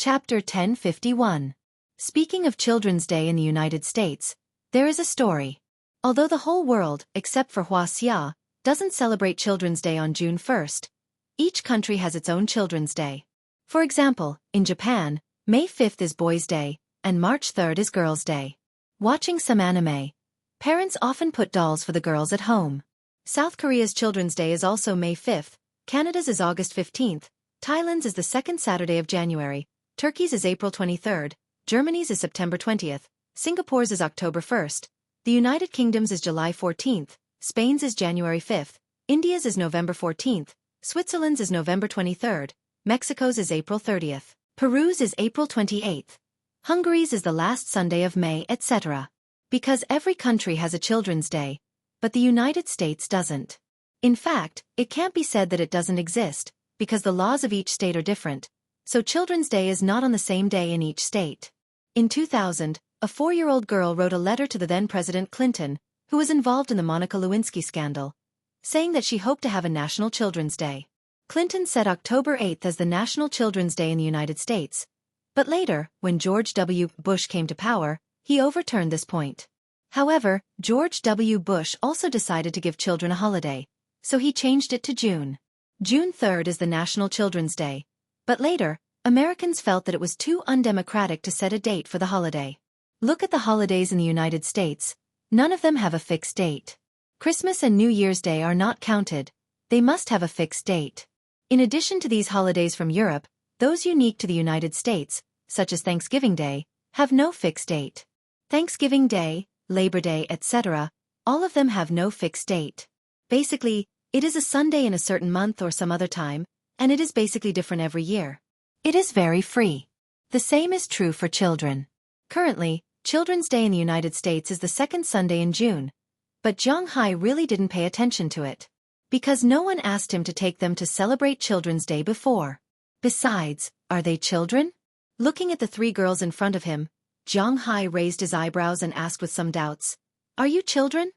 Chapter 1051. Speaking of Children's Day in the United States, there is a story. Although the whole world, except for Xueqi, doesn't celebrate Children's Day on June 1st, each country has its own Children's Day. For example, in Japan, May 5th is Boys' Day, and March 3rd is Girls' Day. Watching some anime, parents often put dolls for the girls at home. South Korea's Children's Day is also May 5th, Canada's is August 15th, Thailand's is the second Saturday of January, Turkey's is April 23rd, Germany's is September 20th, Singapore's is October 1st, the United Kingdom's is July 14th, Spain's is January 5th, India's is November 14th, Switzerland's is November 23rd, Mexico's is April 30th, Peru's is April 28th, Hungary's is the last Sunday of May, etc. Because every country has a Children's Day, but the United States doesn't. In fact, it can't be said that it doesn't exist, because the laws of each state are different, so Children's Day is not on the same day in each state. In 2000, a 4-year-old girl wrote a letter to the then-President Clinton, who was involved in the Monica Lewinsky scandal, saying that she hoped to have a National Children's Day. Clinton set October 8th as the National Children's Day in the United States, but later, when George W. Bush came to power, he overturned this point. However, George W. Bush also decided to give children a holiday, so he changed it to June. June 3rd is the National Children's Day, but later, Americans felt that it was too undemocratic to set a date for the holiday. Look at the holidays in the United States, none of them have a fixed date. Christmas and New Year's Day are not counted, they must have a fixed date. In addition to these holidays from Europe, those unique to the United States, such as Thanksgiving Day, have no fixed date. Thanksgiving Day, Labor Day, etc., all of them have no fixed date. Basically, it is a Sunday in a certain month or some other time, and it is basically different every year. It is very free. The same is true for children. Currently, Children's Day in the United States is the second Sunday in June, but Zhang Hai really didn't pay attention to it, because no one asked him to take them to celebrate Children's Day before. Besides, are they children? Looking at the 3 girls in front of him, Zhang Hai raised his eyebrows and asked with some doubts, "Are you children?"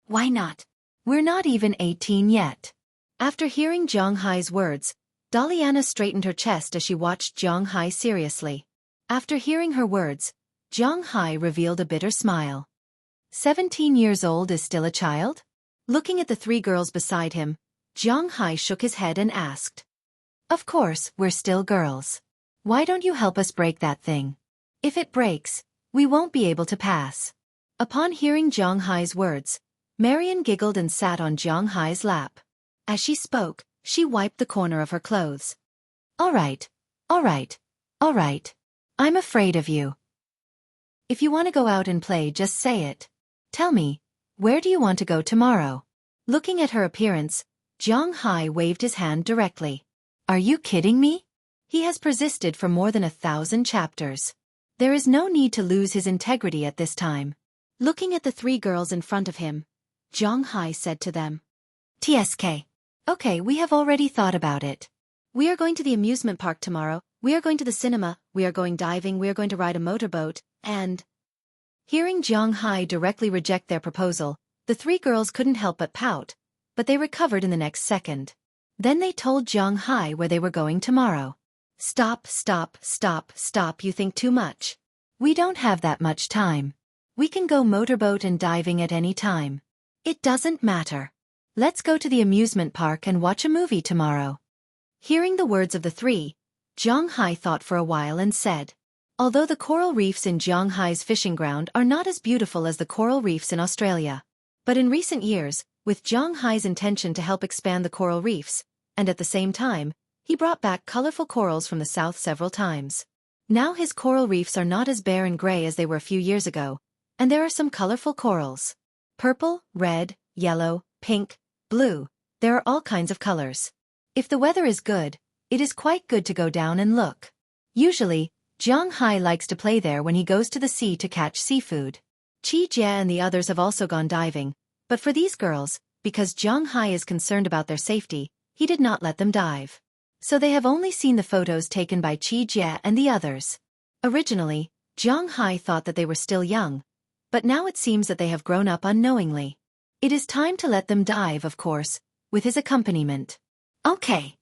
"Why not? We're not even 18 yet." After hearing Zhang Hai's words, Daliana straightened her chest as she watched Zhang Hai seriously. After hearing her words, Zhang Hai revealed a bitter smile. 17 years old is still a child? Looking at the 3 girls beside him, Zhang Hai shook his head and asked, "Of course, we're still girls. Why don't you help us break that thing? If it breaks, we won't be able to pass." Upon hearing Zhang Hai's words, Marian giggled and sat on Zhang Hai's lap. As she spoke, she wiped the corner of her clothes. All right. I'm afraid of you. If you want to go out and play, just say it. Tell me, where do you want to go tomorrow?" Looking at her appearance, Zhang Hai waved his hand directly. "Are you kidding me? He has persisted for more than 1,000 chapters. There is no need to lose his integrity at this time." Looking at the 3 girls in front of him, Zhang Hai said to them, "TSK. Okay, we have already thought about it. We are going to the amusement park tomorrow, we are going to the cinema, we are going diving, we are going to ride a motorboat, and..." Hearing Zhang Hai directly reject their proposal, the 3 girls couldn't help but pout, but they recovered in the next second. Then they told Zhang Hai where they were going tomorrow. Stop, you think too much. We don't have that much time. We can go motorboat and diving at any time. It doesn't matter. Let's go to the amusement park and watch a movie tomorrow." Hearing the words of the 3, Zhang Hai thought for a while and said, "Although the coral reefs in Zhang Hai's fishing ground are not as beautiful as the coral reefs in Australia, but in recent years, with Zhang Hai's intention to help expand the coral reefs, and at the same time, he brought back colorful corals from the south several times. Now his coral reefs are not as bare and gray as they were a few years ago, and there are some colorful corals. Purple, red, yellow, pink, blue, there are all kinds of colors. If the weather is good, it is quite good to go down and look. Usually, Zhang Hai likes to play there when he goes to the sea to catch seafood. Qi Jie and the others have also gone diving, but for these girls, because Zhang Hai is concerned about their safety, he did not let them dive. So they have only seen the photos taken by Qi Jie and the others. Originally, Zhang Hai thought that they were still young, but now it seems that they have grown up unknowingly. It is time to let them dive, of course, with his accompaniment. Okay.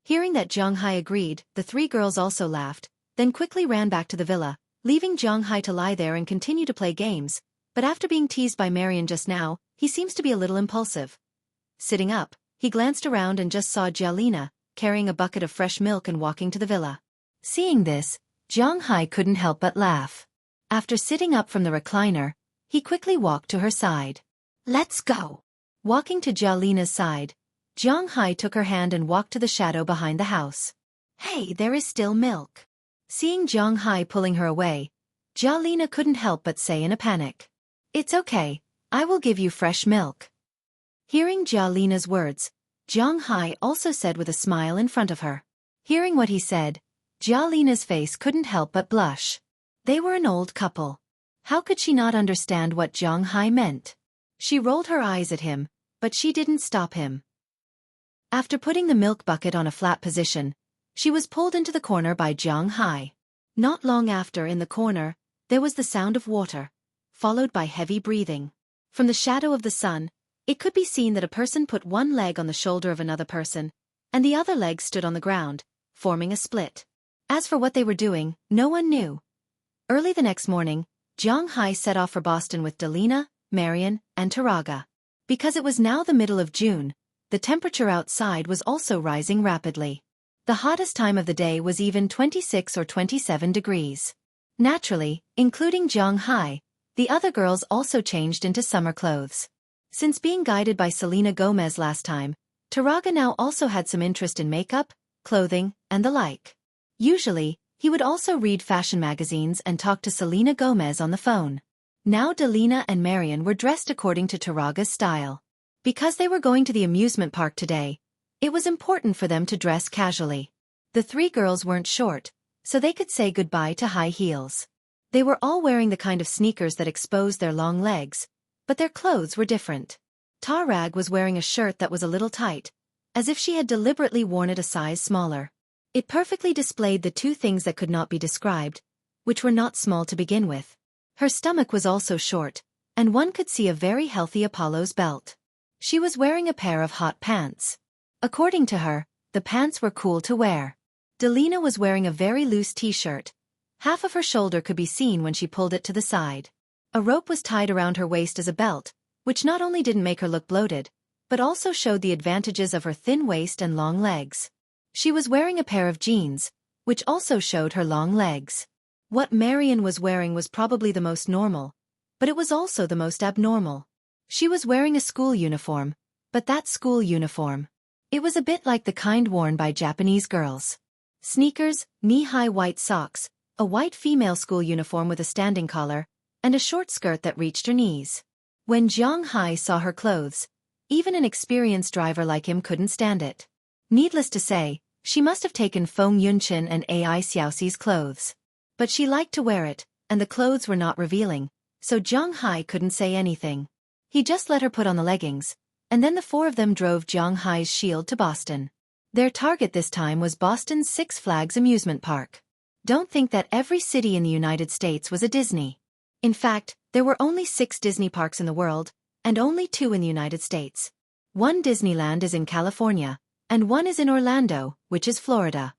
Hearing that Zhang Hai agreed, the 3 girls also laughed, then quickly ran back to the villa, leaving Hai to lie there and continue to play games, but after being teased by Marian just now, he seems to be a little impulsive. Sitting up, he glanced around and just saw Jialina, carrying a bucket of fresh milk and walking to the villa. Seeing this, Hai couldn't help but laugh. After sitting up from the recliner, he quickly walked to her side. "Let's go." Walking to Jialina's side, Hai took her hand and walked to the shadow behind the house. "Hey, there is still milk." Seeing Hai pulling her away, Jialina couldn't help but say in a panic, "It's okay, I will give you fresh milk." Hearing Jialina's words, Hai also said with a smile in front of her. Hearing what he said, Jialina's face couldn't help but blush. They were an old couple. How could she not understand what Hai meant? She rolled her eyes at him, but she didn't stop him. After putting the milk bucket on a flat position, she was pulled into the corner by Hai. Not long after, in the corner, there was the sound of water, followed by heavy breathing. From the shadow of the sun, it could be seen that a person put one leg on the shoulder of another person, and the other leg stood on the ground, forming a split. As for what they were doing, no one knew. Early the next morning, Hai set off for Boston with Delina, Marian, and Taraga. Because it was now the middle of June, the temperature outside was also rising rapidly. The hottest time of the day was even 26 or 27 degrees. Naturally, including Hai, the other girls also changed into summer clothes. Since being guided by Selena Gomez last time, Taraga now also had some interest in makeup, clothing, and the like. Usually, he would also read fashion magazines and talk to Selena Gomez on the phone. Now Delina and Marian were dressed according to Taraga's style. Because they were going to the amusement park today, it was important for them to dress casually. The three girls weren't short, so they could say goodbye to high heels. They were all wearing the kind of sneakers that exposed their long legs, but their clothes were different. Tarag was wearing a shirt that was a little tight, as if she had deliberately worn it a size smaller. It perfectly displayed the two things that could not be described, which were not small to begin with. Her stomach was also short, and one could see a very healthy Apollo's belt. She was wearing a pair of hot pants. According to her, the pants were cool to wear. Delina was wearing a very loose t-shirt. Half of her shoulder could be seen when she pulled it to the side. A rope was tied around her waist as a belt, which not only didn't make her look bloated, but also showed the advantages of her thin waist and long legs. She was wearing a pair of jeans, which also showed her long legs. What Marian was wearing was probably the most normal, but it was also the most abnormal. She was wearing a school uniform, but that school uniform. It was a bit like the kind worn by Japanese girls. Sneakers, knee-high white socks, a white female school uniform with a standing collar, and a short skirt that reached her knees. When Hai saw her clothes, even an experienced driver like him couldn't stand it. Needless to say, she must have taken Feng Yunqin and Ai Xiaoxi's clothes. But she liked to wear it, and the clothes were not revealing, so Hai couldn't say anything. He just let her put on the leggings, and then the four of them drove Hai's shield to Boston. Their target this time was Boston's Six Flags amusement park. Don't think that every city in the United States was a Disney. In fact, there were only 6 Disney parks in the world, and only 2 in the United States. One Disneyland is in California, and one is in Orlando, which is Florida.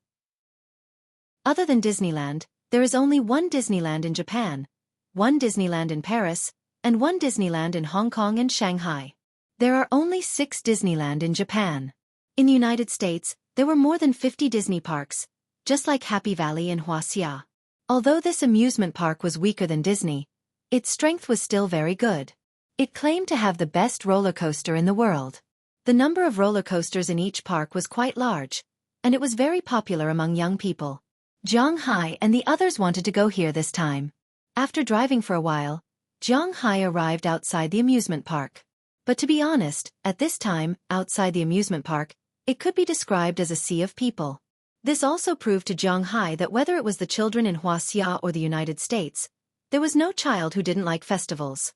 Other than Disneyland, there is only one Disneyland in Japan, one Disneyland in Paris, and one Disneyland in Hong Kong and Shanghai. There are only 6 Disneyland in Japan. In the United States, there were more than 50 Disney parks, just like Happy Valley in Huaxia. Although this amusement park was weaker than Disney, its strength was still very good. It claimed to have the best roller coaster in the world. The number of roller coasters in each park was quite large, and it was very popular among young people. Hai and the others wanted to go here this time. After driving for a while, Hai arrived outside the amusement park. But to be honest, at this time, outside the amusement park, it could be described as a sea of people. This also proved to Hai that whether it was the children in Huaxia or the United States, there was no child who didn't like festivals.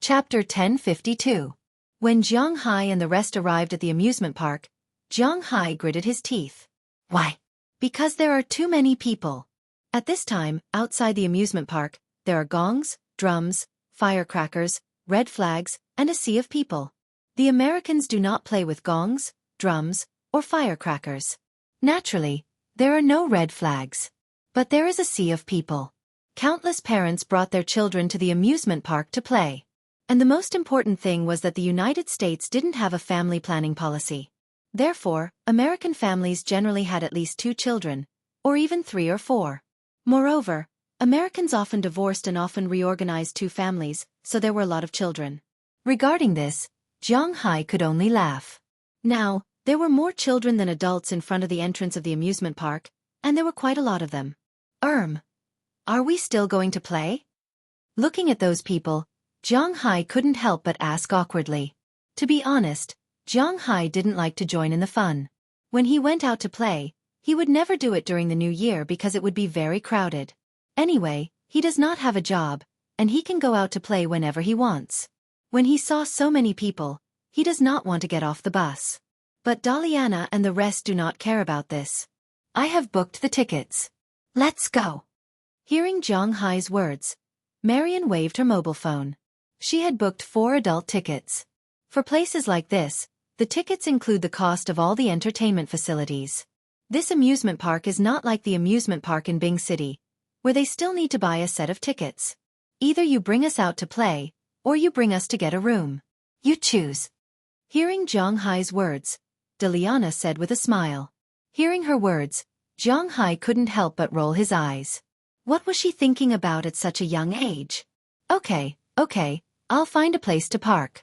Chapter 1052. When Hai and the rest arrived at the amusement park, Hai gritted his teeth. Why? Because there are too many people. At this time, outside the amusement park, there are gongs, drums, firecrackers, red flags, and a sea of people. The Americans do not play with gongs, drums, or firecrackers. Naturally, There are no red flags. But there is a sea of people. Countless parents brought their children to the amusement park to play. And the most important thing was that the United States didn't have a family planning policy. Therefore, American families generally had at least 2 children, or even 3 or 4. Moreover, Americans often divorced and often reorganized 2 families, so there were a lot of children. Regarding this, Jiang Hai could only laugh. Now, there were more children than adults in front of the entrance of the amusement park, and there were quite a lot of them. Are we still going to play? Looking at those people, Jiang Hai couldn't help but ask awkwardly. To be honest, Jiang Hai didn't like to join in the fun. When he went out to play, he would never do it during the new year because it would be very crowded. Anyway, he does not have a job, and he can go out to play whenever he wants. When he saw so many people, he does not want to get off the bus. But Daliana and the rest do not care about this. I have booked the tickets. Let's go. Hearing Jiang Hai's words, Marian waved her mobile phone. She had booked 4 adult tickets. For places like this, the tickets include the cost of all the entertainment facilities. This amusement park is not like the amusement park in Bing City, where they still need to buy a set of tickets. Either you bring us out to play, or you bring us to get a room. You choose. Hearing Jiang Hai's words, Daliana said with a smile. Hearing her words, Jiang Hai couldn't help but roll his eyes. What was she thinking about at such a young age? Okay, I'll find a place to park.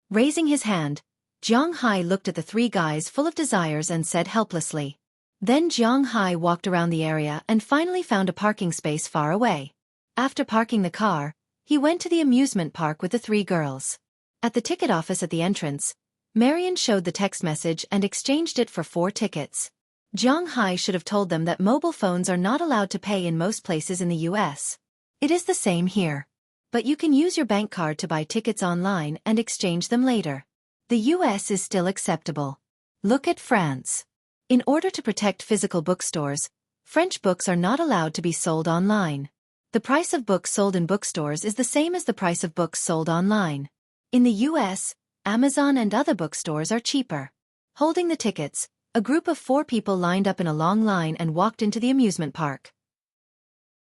Raising his hand, Jiang Hai looked at the 3 guys full of desires and said helplessly. Then Jiang Hai walked around the area and finally found a parking space far away. After parking the car, he went to the amusement park with the 3 girls. At the ticket office at the entrance, Marian showed the text message and exchanged it for 4 tickets. Jiang Hai should have told them that mobile phones are not allowed to pay in most places in the US. It is the same here. But you can use your bank card to buy tickets online and exchange them later. The US is still acceptable. Look at France. In order to protect physical bookstores, French books are not allowed to be sold online. The price of books sold in bookstores is the same as the price of books sold online. In the US, Amazon and other bookstores are cheaper. Holding the tickets, a group of 4 people lined up in a long line and walked into the amusement park.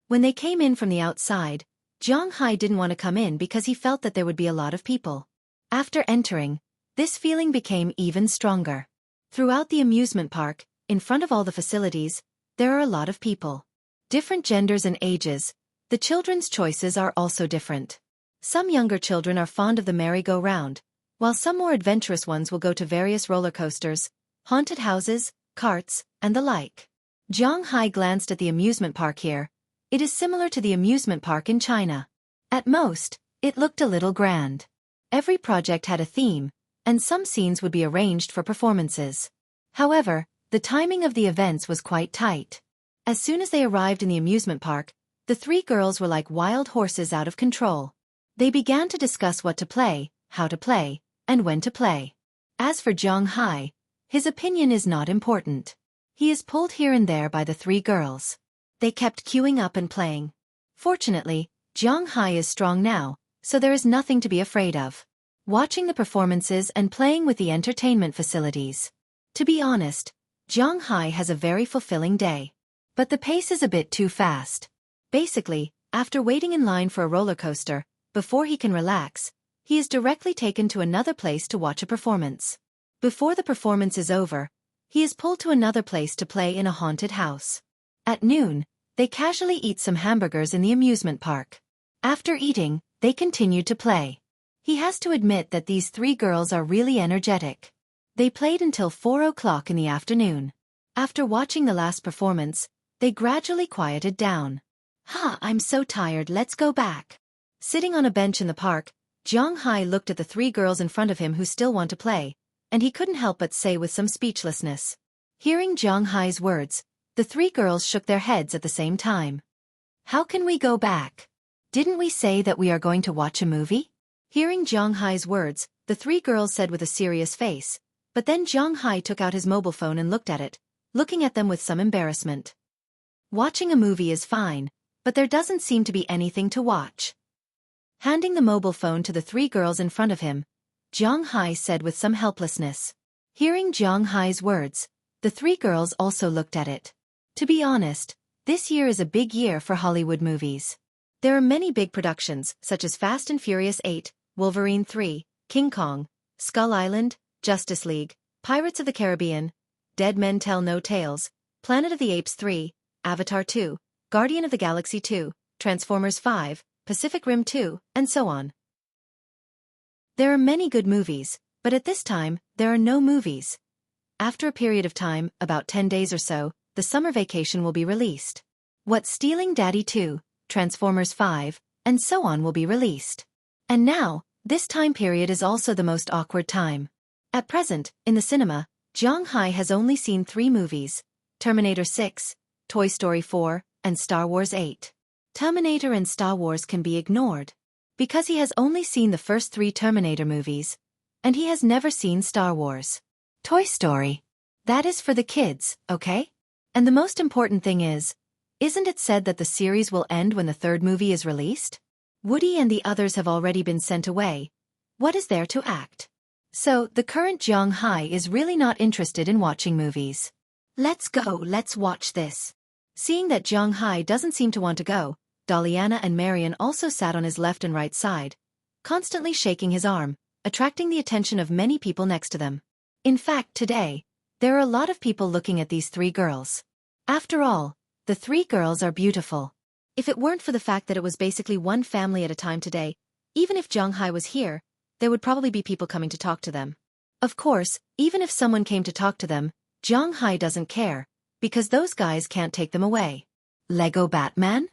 When they came in from the outside, Jiang Hai didn't want to come in because he felt that there would be a lot of people. After entering, this feeling became even stronger. Throughout the amusement park, in front of all the facilities, there are a lot of people. Different genders and ages, the children's choices are also different. Some younger children are fond of the merry-go-round, while some more adventurous ones will go to various roller coasters, haunted houses, carts, and the like. Jiang Hai glanced at the amusement park here. It is similar to the amusement park in China. At most, it looked a little grand. Every project had a theme, and some scenes would be arranged for performances. However, the timing of the events was quite tight. As soon as they arrived in the amusement park, the 3 girls were like wild horses out of control. They began to discuss what to play, how to play, and when to play. As for Jiang Hai, his opinion is not important. He is pulled here and there by the 3 girls. They kept queuing up and playing. Fortunately, Jiang Hai is strong now, so there is nothing to be afraid of. Watching the performances and playing with the entertainment facilities. To be honest, Jiang Hai has a very fulfilling day. But the pace is a bit too fast. Basically, after waiting in line for a roller coaster, before he can relax, he is directly taken to another place to watch a performance. Before the performance is over, he is pulled to another place to play in a haunted house. At noon, they casually eat some hamburgers in the amusement park. After eating, they continued to play. He has to admit that these 3 girls are really energetic. They played until 4 o'clock in the afternoon. After watching the last performance, they gradually quieted down. I'm so tired, let's go back. Sitting on a bench in the park, Jiang Hai looked at the 3 girls in front of him who still want to play, and he couldn't help but say with some speechlessness. Hearing Jiang Hai's words, the 3 girls shook their heads at the same time. How can we go back? Didn't we say that we are going to watch a movie? Hearing Jiang Hai's words, the 3 girls said with a serious face, but then Jiang Hai took out his mobile phone and looked at it, looking at them with some embarrassment. Watching a movie is fine, but there doesn't seem to be anything to watch. Handing the mobile phone to the 3 girls in front of him, Jiang Hai said with some helplessness. Hearing Jiang Hai's words, The three girls also looked at it. To be honest, this year is a big year for Hollywood movies. There are many big productions, such as Fast and Furious 8, Wolverine 3, King Kong, Skull Island, Justice League, Pirates of the Caribbean, Dead Men Tell No Tales, Planet of the Apes 3, Avatar 2, Guardian of the Galaxy 2, Transformers 5, Pacific Rim 2, and so on. There are many good movies, but at this time, there are no movies. After a period of time, about 10 days or so, the summer vacation will be released. What's Stealing Daddy 2, Transformers 5, and so on will be released. And now, this time period is also the most awkward time. At present, in the cinema, Jiang Hai has only seen 3 movies: Terminator 6, Toy Story 4, and Star Wars 8. Terminator and Star Wars can be ignored, because he has only seen the first 3 Terminator movies, and he has never seen Star Wars. Toy Story. That is for the kids, okay? And the most important thing is, isn't it said that the series will end when the 3rd movie is released? Woody and the others have already been sent away. What is there to act? So, the current Jiang Hai is really not interested in watching movies. Let's go, let's watch this. Seeing that Jiang Hai doesn't seem to want to go, Daliana and Marion also sat on his left and right side, constantly shaking his arm, attracting the attention of many people next to them. In fact, today, there are a lot of people looking at these 3 girls. After all, the 3 girls are beautiful. If it weren't for the fact that it was basically one family at a time today, even if Jiang Hai was here, there would probably be people coming to talk to them. Of course, even if someone came to talk to them, Jiang Hai doesn't care, because those guys can't take them away. Lego Batman?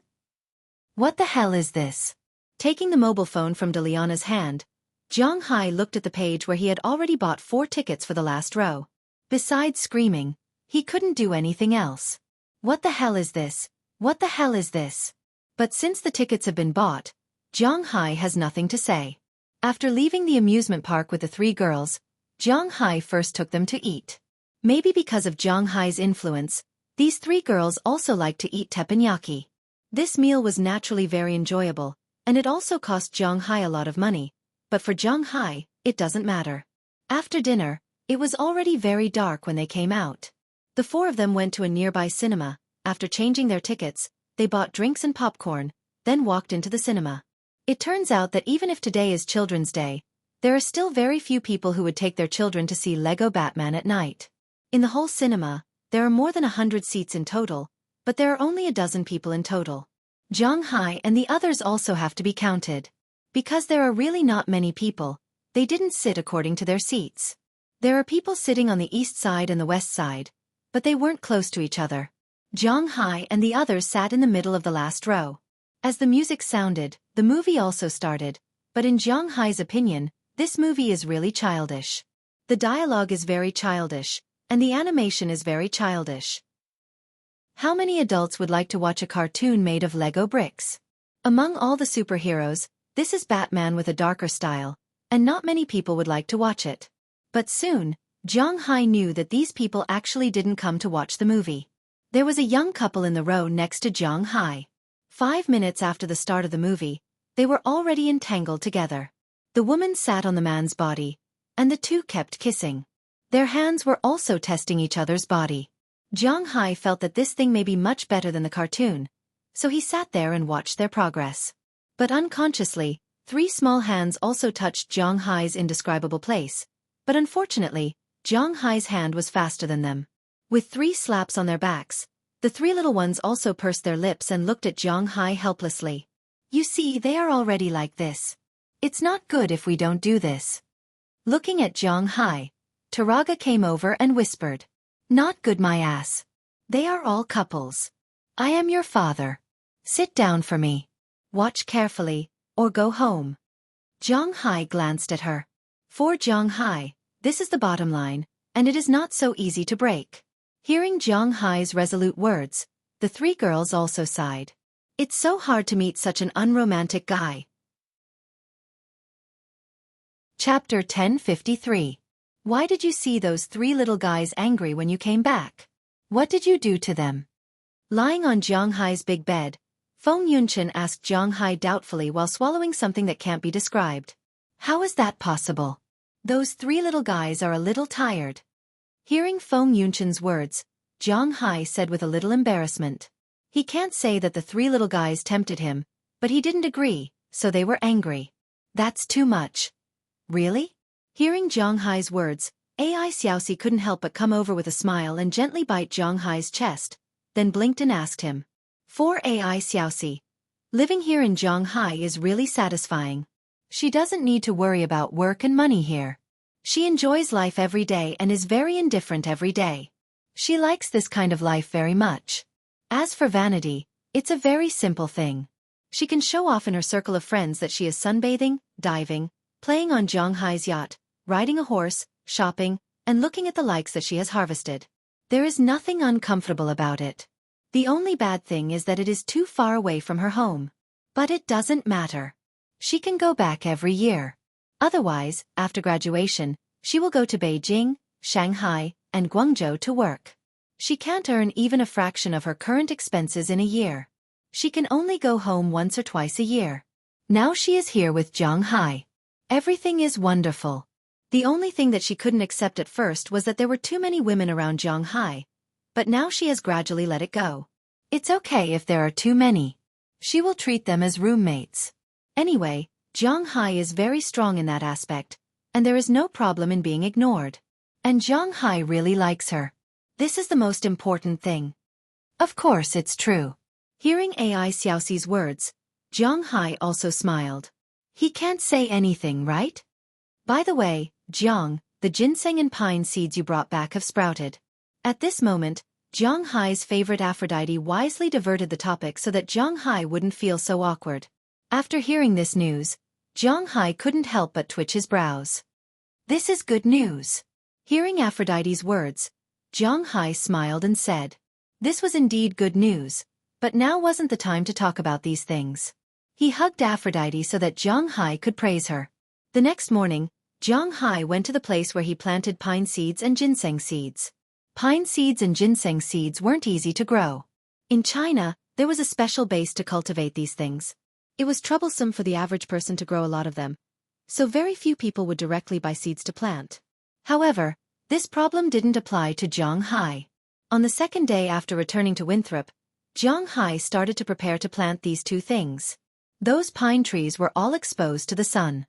What the hell is this? Taking the mobile phone from Daliana's hand, Jiang Hai looked at the page where he had already bought 4 tickets for the last row. Besides screaming, he couldn't do anything else. What the hell is this? What the hell is this? But since the tickets have been bought, Jiang Hai has nothing to say. After leaving the amusement park with the 3 girls, Jiang Hai first took them to eat. Maybe because of Jiang Hai's influence, these 3 girls also liked to eat teppanyaki. This meal was naturally very enjoyable, and it also cost Jiang Hai a lot of money, but for Jiang Hai, it doesn't matter. After dinner, it was already very dark when they came out. The 4 of them went to a nearby cinema. After changing their tickets, they bought drinks and popcorn, then walked into the cinema. It turns out that even if today is Children's Day, there are still very few people who would take their children to see Lego Batman at night. In the whole cinema, there are more than 100 seats in total, but there are only a dozen people in total. Jiang Hai and the others also have to be counted. Because there are really not many people, they didn't sit according to their seats. There are people sitting on the east side and the west side, but they weren't close to each other. Jiang Hai and the others sat in the middle of the last row. As the music sounded, the movie also started, but in Jiang Hai's opinion, this movie is really childish. The dialogue is very childish, and the animation is very childish. How many adults would like to watch a cartoon made of Lego bricks? Among all the superheroes, this is Batman with a darker style, and not many people would like to watch it. But soon, Jiang Hai knew that these people actually didn't come to watch the movie. There was a young couple in the row next to Jiang Hai. 5 minutes after the start of the movie, they were already entangled together. The woman sat on the man's body, and the 2 kept kissing. Their hands were also testing each other's body. Jiang Hai felt that this thing may be much better than the cartoon, so he sat there and watched their progress. But unconsciously, 3 small hands also touched Jiang Hai's indescribable place, but unfortunately, Jiang Hai's hand was faster than them. With 3 slaps on their backs, the 3 little ones also pursed their lips and looked at Jiang Hai helplessly. You see, they are already like this. It's not good if we don't do this. Looking at Jiang Hai, Taraga came over and whispered. Not good, my ass. They are all couples. I am your father. Sit down for me. Watch carefully, or go home. Jiang Hai glanced at her. For Jiang Hai, this is the bottom line, and it is not so easy to break. Hearing Jiang Hai's resolute words, the 3 girls also sighed. It's so hard to meet such an unromantic guy. Chapter 1053. Why did you see those 3 little guys angry when you came back? What did you do to them? Lying on Jiang Hai's big bed, Feng Yunchen asked Jiang Hai doubtfully while swallowing something that can't be described. How is that possible? Those 3 little guys are a little tired. Hearing Feng Yunchen's words, Zhang Hai said with a little embarrassment. He can't say that the three little guys tempted him, but he didn't agree, so they were angry. That's too much. Really? Hearing Zhang Hai's words, AI Xiaoxi couldn't help but come over with a smile and gently bite Zhang Hai's chest, then blinked and asked him. For AI Xiaoxi, living here in Zhang Hai is really satisfying. She doesn't need to worry about work and money here. She enjoys life every day and is very indifferent every day. She likes this kind of life very much. As for vanity, it's a very simple thing. She can show off in her circle of friends that she is sunbathing, diving, playing on Zhang Hai's yacht, riding a horse, shopping, and looking at the likes that she has harvested. There is nothing uncomfortable about it. The only bad thing is that it is too far away from her home. But it doesn't matter. She can go back every year. Otherwise, after graduation, she will go to Beijing, Shanghai, and Guangzhou to work. She can't earn even a fraction of her current expenses in a year. She can only go home once or twice a year. Now she is here with Zhang Hai. Everything is wonderful. The only thing that she couldn't accept at first was that there were too many women around Zhang Hai, but now she has gradually let it go. It's okay if there are too many. She will treat them as roommates. Anyway, Zhang Hai is very strong in that aspect, and there is no problem in being ignored. And Zhang Hai really likes her. This is the most important thing. Of course it's true. Hearing AI Xiaoxi's words, Zhang Hai also smiled. He can't say anything, right? By the way, Jiang, the ginseng and pine seeds you brought back have sprouted. At this moment, Zhang Hai's favorite Aphrodite wisely diverted the topic so that Zhang Hai wouldn't feel so awkward. After hearing this news, Zhang Hai couldn't help but twitch his brows. This is good news. Hearing Aphrodite's words, Zhang Hai smiled and said. This was indeed good news, but now wasn't the time to talk about these things. He hugged Aphrodite so that Zhang Hai could praise her. The next morning, Zhang Hai went to the place where he planted pine seeds and ginseng seeds. Pine seeds and ginseng seeds weren't easy to grow. In China, there was a special base to cultivate these things. It was troublesome for the average person to grow a lot of them, so very few people would directly buy seeds to plant. However, this problem didn't apply to Zhang Hai. On the second day after returning to Winthrop, Zhang Hai started to prepare to plant these two things. Those pine trees were all exposed to the sun.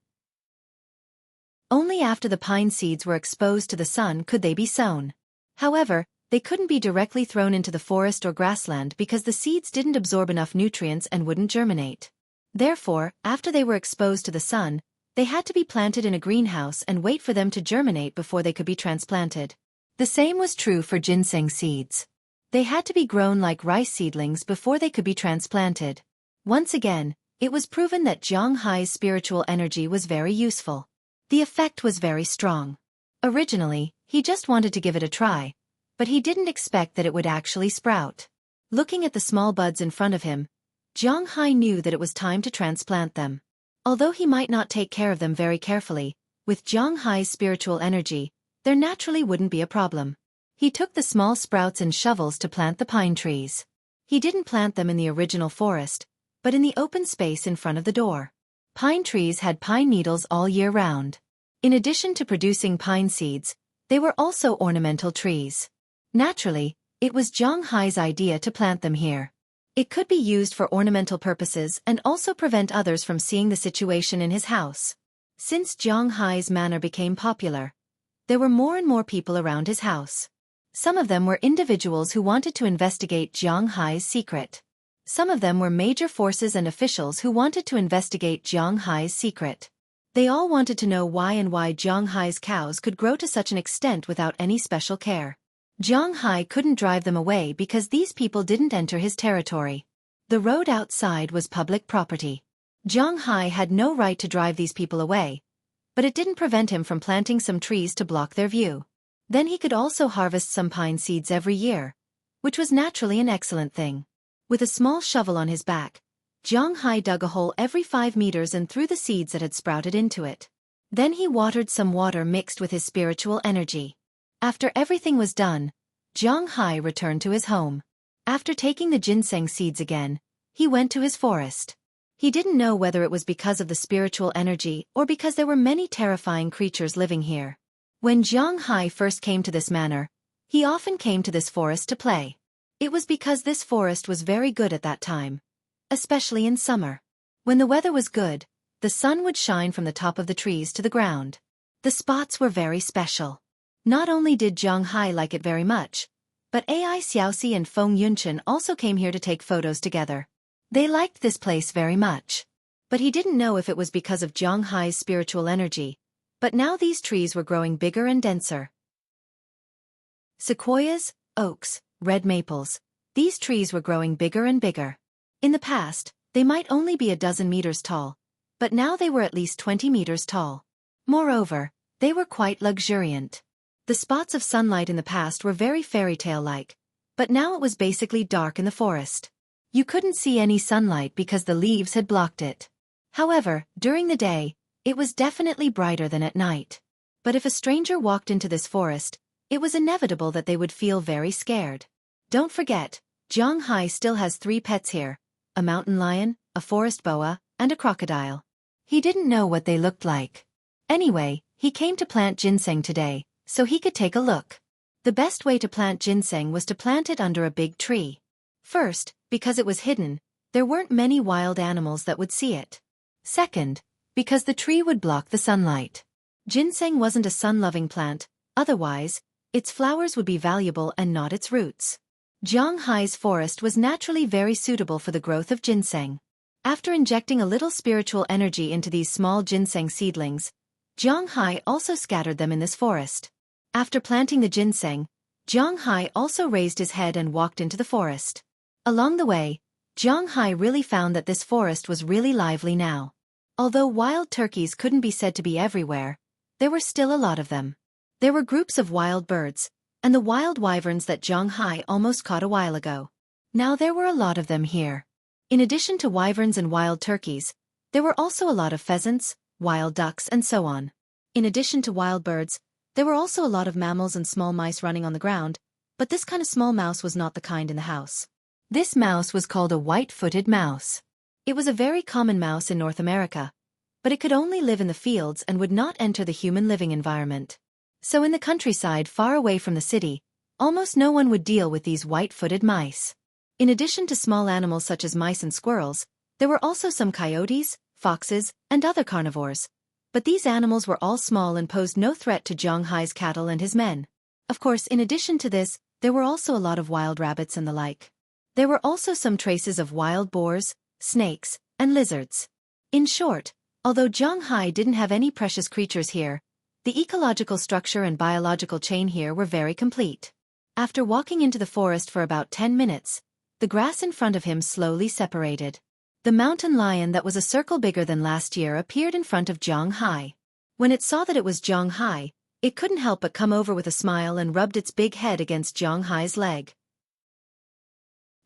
Only after the pine seeds were exposed to the sun could they be sown. However, they couldn't be directly thrown into the forest or grassland because the seeds didn't absorb enough nutrients and wouldn't germinate. Therefore, after they were exposed to the sun, they had to be planted in a greenhouse and wait for them to germinate before they could be transplanted. The same was true for ginseng seeds. They had to be grown like rice seedlings before they could be transplanted. Once again, it was proven that Zhang Hai's spiritual energy was very useful. The effect was very strong. Originally, he just wanted to give it a try, but he didn't expect that it would actually sprout. Looking at the small buds in front of him, Zhang Hai knew that it was time to transplant them. Although he might not take care of them very carefully, with Zhang Hai's spiritual energy, there naturally wouldn't be a problem. He took the small sprouts and shovels to plant the pine trees. He didn't plant them in the original forest, but in the open space in front of the door. Pine trees had pine needles all year round. In addition to producing pine seeds, they were also ornamental trees. Naturally, it was Zhang Hai's idea to plant them here. It could be used for ornamental purposes and also prevent others from seeing the situation in his house. Since Zhang Hai's manor became popular, there were more and more people around his house. Some of them were individuals who wanted to investigate Zhang Hai's secret. Some of them were major forces and officials who wanted to investigate Zhang Hai's secret. They all wanted to know why Zhang Hai's cows could grow to such an extent without any special care. Zhang Hai couldn't drive them away because these people didn't enter his territory. The road outside was public property. Zhang Hai had no right to drive these people away, but it didn't prevent him from planting some trees to block their view. Then he could also harvest some pine seeds every year, which was naturally an excellent thing. With a small shovel on his back, Zhang Hai dug a hole every 5 meters and threw the seeds that had sprouted into it. Then he watered some water mixed with his spiritual energy. After everything was done, Zhang Hai returned to his home. After taking the ginseng seeds again, he went to his forest. He didn't know whether it was because of the spiritual energy or because there were many terrifying creatures living here. When Zhang Hai first came to this manor, he often came to this forest to play. It was because this forest was very good at that time, especially in summer. When the weather was good, the sun would shine from the top of the trees to the ground. The spots were very special. Not only did Zhang Hai like it very much, but Ai Xiaoxi and Feng Yunchen also came here to take photos together. They liked this place very much. But he didn't know if it was because of Zhang Hai's spiritual energy, but now these trees were growing bigger and denser. Sequoias, oaks, red maples, these trees were growing bigger and bigger. In the past, they might only be a dozen meters tall, but now they were at least 20 meters tall. Moreover, they were quite luxuriant. The spots of sunlight in the past were very fairy tale-like, but now it was basically dark in the forest. You couldn't see any sunlight because the leaves had blocked it. However, during the day, it was definitely brighter than at night. But if a stranger walked into this forest, it was inevitable that they would feel very scared. Don't forget, Zhang Hai still has 3 pets here, a mountain lion, a forest boa, and a crocodile. He didn't know what they looked like. Anyway, he came to plant ginseng today, so he could take a look. The best way to plant ginseng was to plant it under a big tree. First, because it was hidden, there weren't many wild animals that would see it. Second, because the tree would block the sunlight. Ginseng wasn't a sun-loving plant, otherwise, its flowers would be valuable and not its roots. Zhang Hai's forest was naturally very suitable for the growth of ginseng. After injecting a little spiritual energy into these small ginseng seedlings, Zhang Hai also scattered them in this forest. After planting the ginseng, Zhang Hai also raised his head and walked into the forest. Along the way, Zhang Hai really found that this forest was really lively now. Although wild turkeys couldn't be said to be everywhere, there were still a lot of them. There were groups of wild birds, and the wild wyverns that Zhang Hai almost caught a while ago. Now there were a lot of them here. In addition to wyverns and wild turkeys, there were also a lot of pheasants, wild ducks and so on. In addition to wild birds, there were also a lot of mammals and small mice running on the ground, but this kind of small mouse was not the kind in the house. This mouse was called a white-footed mouse. It was a very common mouse in North America, but it could only live in the fields and would not enter the human living environment. So in the countryside far away from the city, almost no one would deal with these white-footed mice. In addition to small animals such as mice and squirrels, there were also some coyotes, foxes, and other carnivores. But these animals were all small and posed no threat to Zhang Hai's cattle and his men. Of course, in addition to this, there were also a lot of wild rabbits and the like. There were also some traces of wild boars, snakes, and lizards. In short, although Zhang Hai didn't have any precious creatures here, the ecological structure and biological chain here were very complete. After walking into the forest for about 10 minutes, the grass in front of him slowly separated. The mountain lion that was a circle bigger than last year appeared in front of Zhang Hai. When it saw that it was Zhang Hai, it couldn't help but come over with a smile and rubbed its big head against Zhang Hai's leg.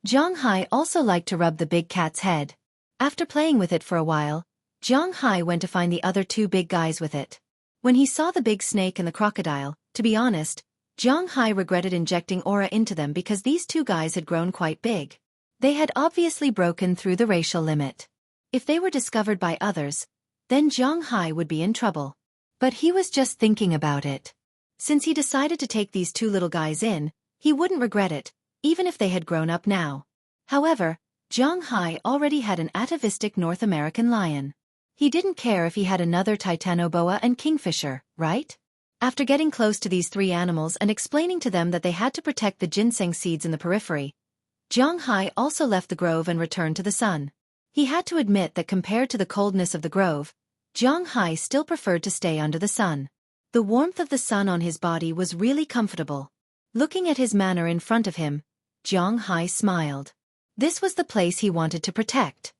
Zhang Hai also liked to rub the big cat's head. After playing with it for a while, Zhang Hai went to find the other 2 big guys with it. When he saw the big snake and the crocodile, to be honest, Zhang Hai regretted injecting aura into them because these 2 guys had grown quite big. They had obviously broken through the racial limit. If they were discovered by others, then Zhang Hai would be in trouble. But he was just thinking about it. Since he decided to take these 2 little guys in, he wouldn't regret it, even if they had grown up now. However, Zhang Hai already had an atavistic North American lion. He didn't care if he had another titanoboa and kingfisher, right? After getting close to these 3 animals and explaining to them that they had to protect the ginseng seeds in the periphery, Zhang Hai also left the grove and returned to the sun. He had to admit that compared to the coldness of the grove, Zhang Hai still preferred to stay under the sun. The warmth of the sun on his body was really comfortable. Looking at his manor in front of him, Zhang Hai smiled. This was the place he wanted to protect.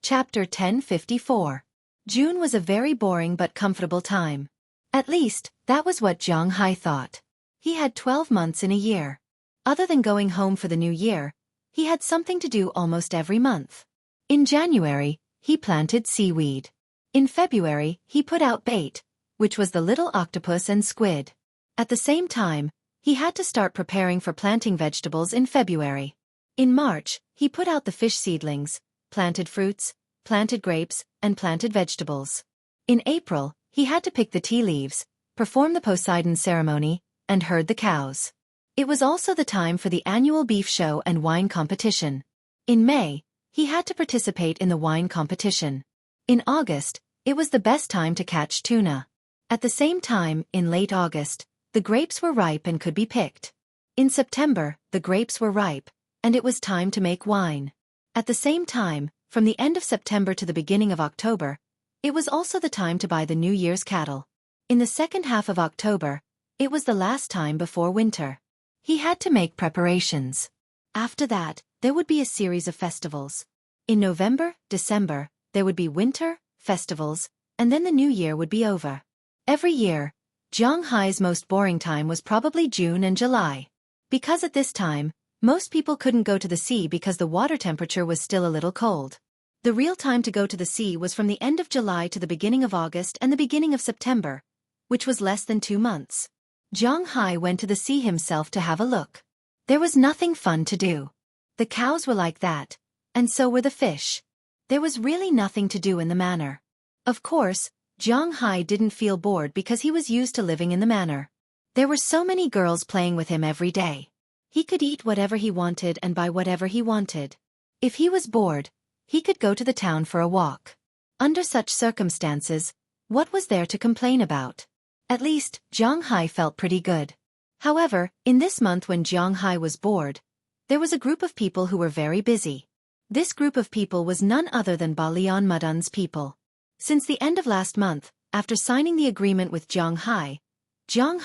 Chapter 1054. June was a very boring but comfortable time. At least, that was what Zhang Hai thought. He had 12 months in a year. Other than going home for the new year, he had something to do almost every month. In January, he planted seaweed. In February, he put out bait, which was the little octopus and squid. At the same time, he had to start preparing for planting vegetables in February. In March, he put out the fish seedlings, planted fruits, planted grapes, and planted vegetables. In April, he had to pick the tea leaves, perform the Poseidon ceremony, and herd the cows. It was also the time for the annual beef show and wine competition. In May, he had to participate in the wine competition. In August, it was the best time to catch tuna. At the same time, in late August, the grapes were ripe and could be picked. In September, the grapes were ripe, and it was time to make wine. At the same time, from the end of September to the beginning of October, it was also the time to buy the New Year's cattle. In the second half of October, it was the last time before winter. He had to make preparations. After that, there would be a series of festivals. In November, December, there would be winter, festivals, and then the new year would be over. Every year, Zhang Hai's most boring time was probably June and July. Because at this time, most people couldn't go to the sea because the water temperature was still a little cold. The real time to go to the sea was from the end of July to the beginning of August and the beginning of September, which was less than 2 months. Zhang Hai went to the sea himself to have a look. There was nothing fun to do. The cows were like that, and so were the fish. There was really nothing to do in the manor. Of course, Zhang Hai didn't feel bored because he was used to living in the manor. There were so many girls playing with him every day. He could eat whatever he wanted and buy whatever he wanted. If he was bored, he could go to the town for a walk. Under such circumstances, what was there to complain about? At least, Zhang Hai felt pretty good. However, in this month when Zhang Hai was bored, there was a group of people who were very busy. This group of people was none other than Balian Madun's people. Since the end of last month, after signing the agreement with Zhang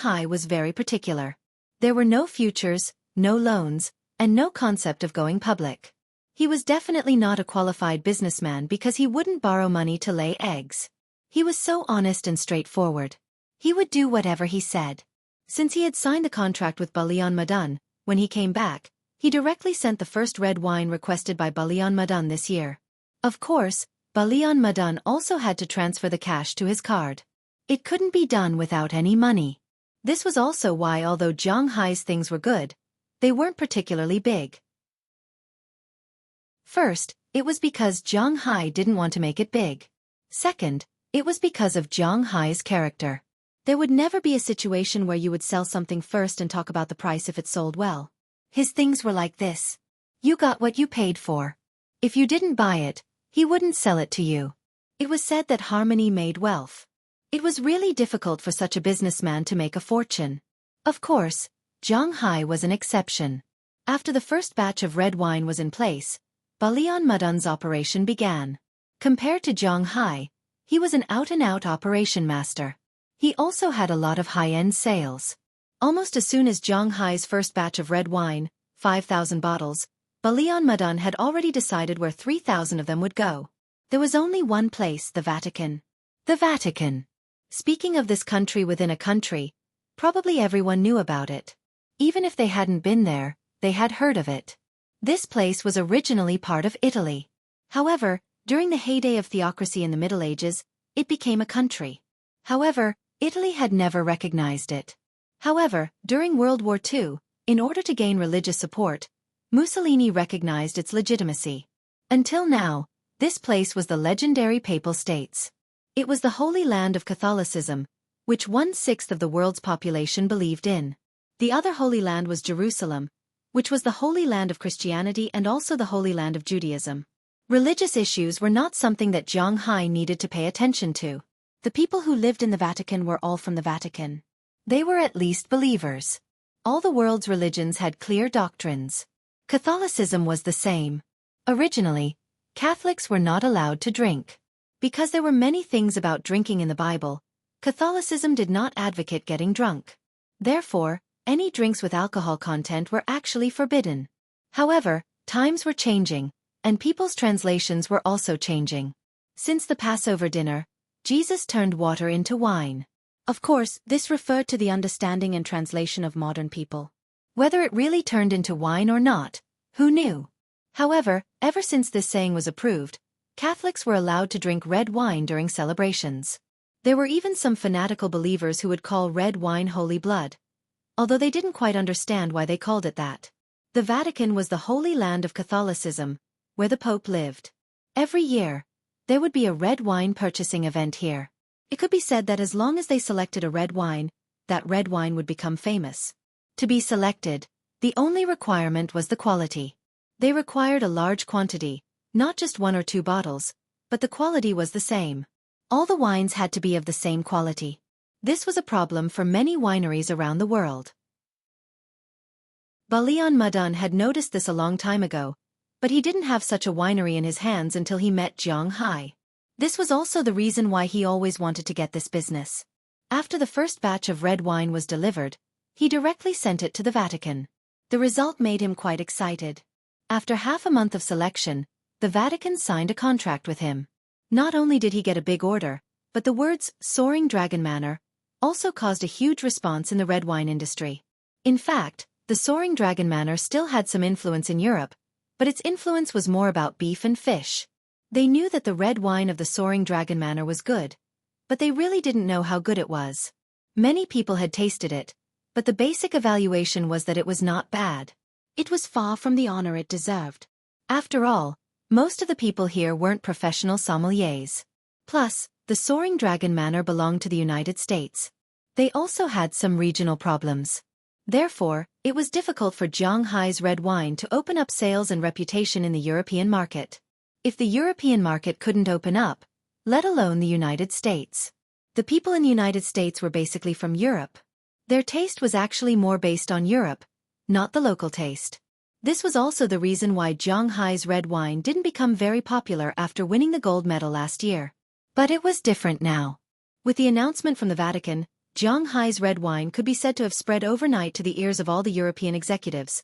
Hai was very particular. There were no futures, no loans, and no concept of going public. He was definitely not a qualified businessman because he wouldn't borrow money to lay eggs. He was so honest and straightforward. He would do whatever he said. Since he had signed the contract with Balian Madun, when he came back, he directly sent the first red wine requested by Balian Madun this year. Of course, Balian Madun also had to transfer the cash to his card. It couldn't be done without any money. This was also why, although Zhang Hai's things were good, they weren't particularly big. First, it was because Zhang Hai didn't want to make it big. Second, it was because of Zhang Hai's character. There would never be a situation where you would sell something first and talk about the price if it sold well. His things were like this. You got what you paid for. If you didn't buy it, he wouldn't sell it to you. It was said that harmony made wealth. It was really difficult for such a businessman to make a fortune. Of course, Zhang Hai was an exception. After the first batch of red wine was in place, Balian Madun's operation began. Compared to Zhang Hai, he was an out-and-out operation master. He also had a lot of high-end sales. Almost as soon as Zhang Hai's first batch of red wine, 5,000 bottles, Balian Madun had already decided where 3,000 of them would go. There was only one place, the Vatican. The Vatican. Speaking of this country within a country, probably everyone knew about it. Even if they hadn't been there, they had heard of it. This place was originally part of Italy. However, during the heyday of theocracy in the Middle Ages, it became a country. However, Italy had never recognized it. However, during World War II, in order to gain religious support, Mussolini recognized its legitimacy. Until now, this place was the legendary Papal States. It was the Holy Land of Catholicism, which 1/6 of the world's population believed in. The other Holy Land was Jerusalem, which was the Holy Land of Christianity and also the Holy Land of Judaism. Religious issues were not something that Zhang Hai needed to pay attention to. The people who lived in the Vatican were all from the Vatican. They were at least believers. All the world's religions had clear doctrines. Catholicism was the same. Originally, Catholics were not allowed to drink. Because there were many things about drinking in the Bible, Catholicism did not advocate getting drunk. Therefore, any drinks with alcohol content were actually forbidden. However, times were changing, and people's translations were also changing. Since the Passover dinner, Jesus turned water into wine. Of course, this referred to the understanding and translation of modern people. Whether it really turned into wine or not, who knew? However, ever since this saying was approved, Catholics were allowed to drink red wine during celebrations. There were even some fanatical believers who would call red wine holy blood, although they didn't quite understand why they called it that. The Vatican was the Holy Land of Catholicism, where the Pope lived. Every year, there would be a red wine purchasing event here. It could be said that as long as they selected a red wine, that red wine would become famous. To be selected, the only requirement was the quality. They required a large quantity, not just 1 or 2 bottles, but the quality was the same. All the wines had to be of the same quality. This was a problem for many wineries around the world. Balian Madan had noticed this a long time ago, but he didn't have such a winery in his hands until he met Jiang Hai. This was also the reason why he always wanted to get this business. After the first batch of red wine was delivered, he directly sent it to the Vatican. The result made him quite excited. After half a month of selection, the Vatican signed a contract with him. Not only did he get a big order, but the words "Soaring Dragon Manor" also caused a huge response in the red wine industry. In fact, the Soaring Dragon Manor still had some influence in Europe, but its influence was more about beef and fish. They knew that the red wine of the Soaring Dragon Manor was good, but they really didn't know how good it was. Many people had tasted it, but the basic evaluation was that it was not bad. It was far from the honor it deserved. After all, most of the people here weren't professional sommeliers. Plus, the Soaring Dragon Manor belonged to the United States. They also had some regional problems. Therefore, it was difficult for Jiang Hai's red wine to open up sales and reputation in the European market. If the European market couldn't open up, let alone the United States. The people in the United States were basically from Europe. Their taste was actually more based on Europe, not the local taste. This was also the reason why Jiang Hai's red wine didn't become very popular after winning the gold medal last year. But it was different now. With the announcement from the Vatican, Jiang Hai's red wine could be said to have spread overnight to the ears of all the European executives,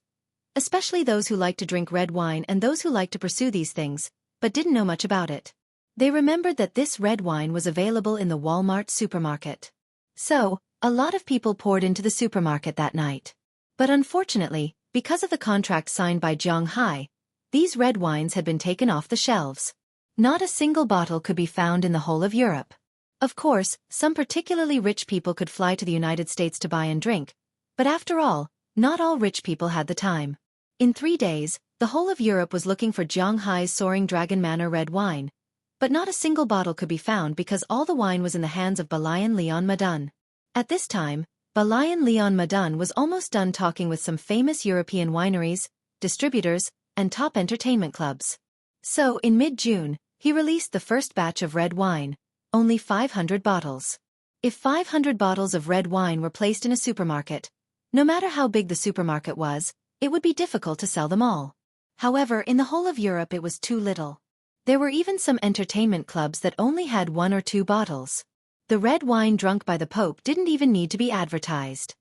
especially those who liked to drink red wine and those who liked to pursue these things, but didn't know much about it. They remembered that this red wine was available in the Walmart supermarket. So, a lot of people poured into the supermarket that night. But unfortunately, because of the contract signed by Jiang Hai, these red wines had been taken off the shelves. Not a single bottle could be found in the whole of Europe. Of course, some particularly rich people could fly to the United States to buy and drink, but after all, not all rich people had the time. In 3 days, the whole of Europe was looking for Jiang Hai's Soaring Dragon Manor red wine, but not a single bottle could be found because all the wine was in the hands of Balian Leon Madan. At this time, Balian Leon Madan was almost done talking with some famous European wineries, distributors, and top entertainment clubs. So, in mid-June, he released the first batch of red wine, only 500 bottles. If 500 bottles of red wine were placed in a supermarket, no matter how big the supermarket was, it would be difficult to sell them all. However, in the whole of Europe it was too little. There were even some entertainment clubs that only had 1 or 2 bottles. The red wine drunk by the Pope didn't even need to be advertised.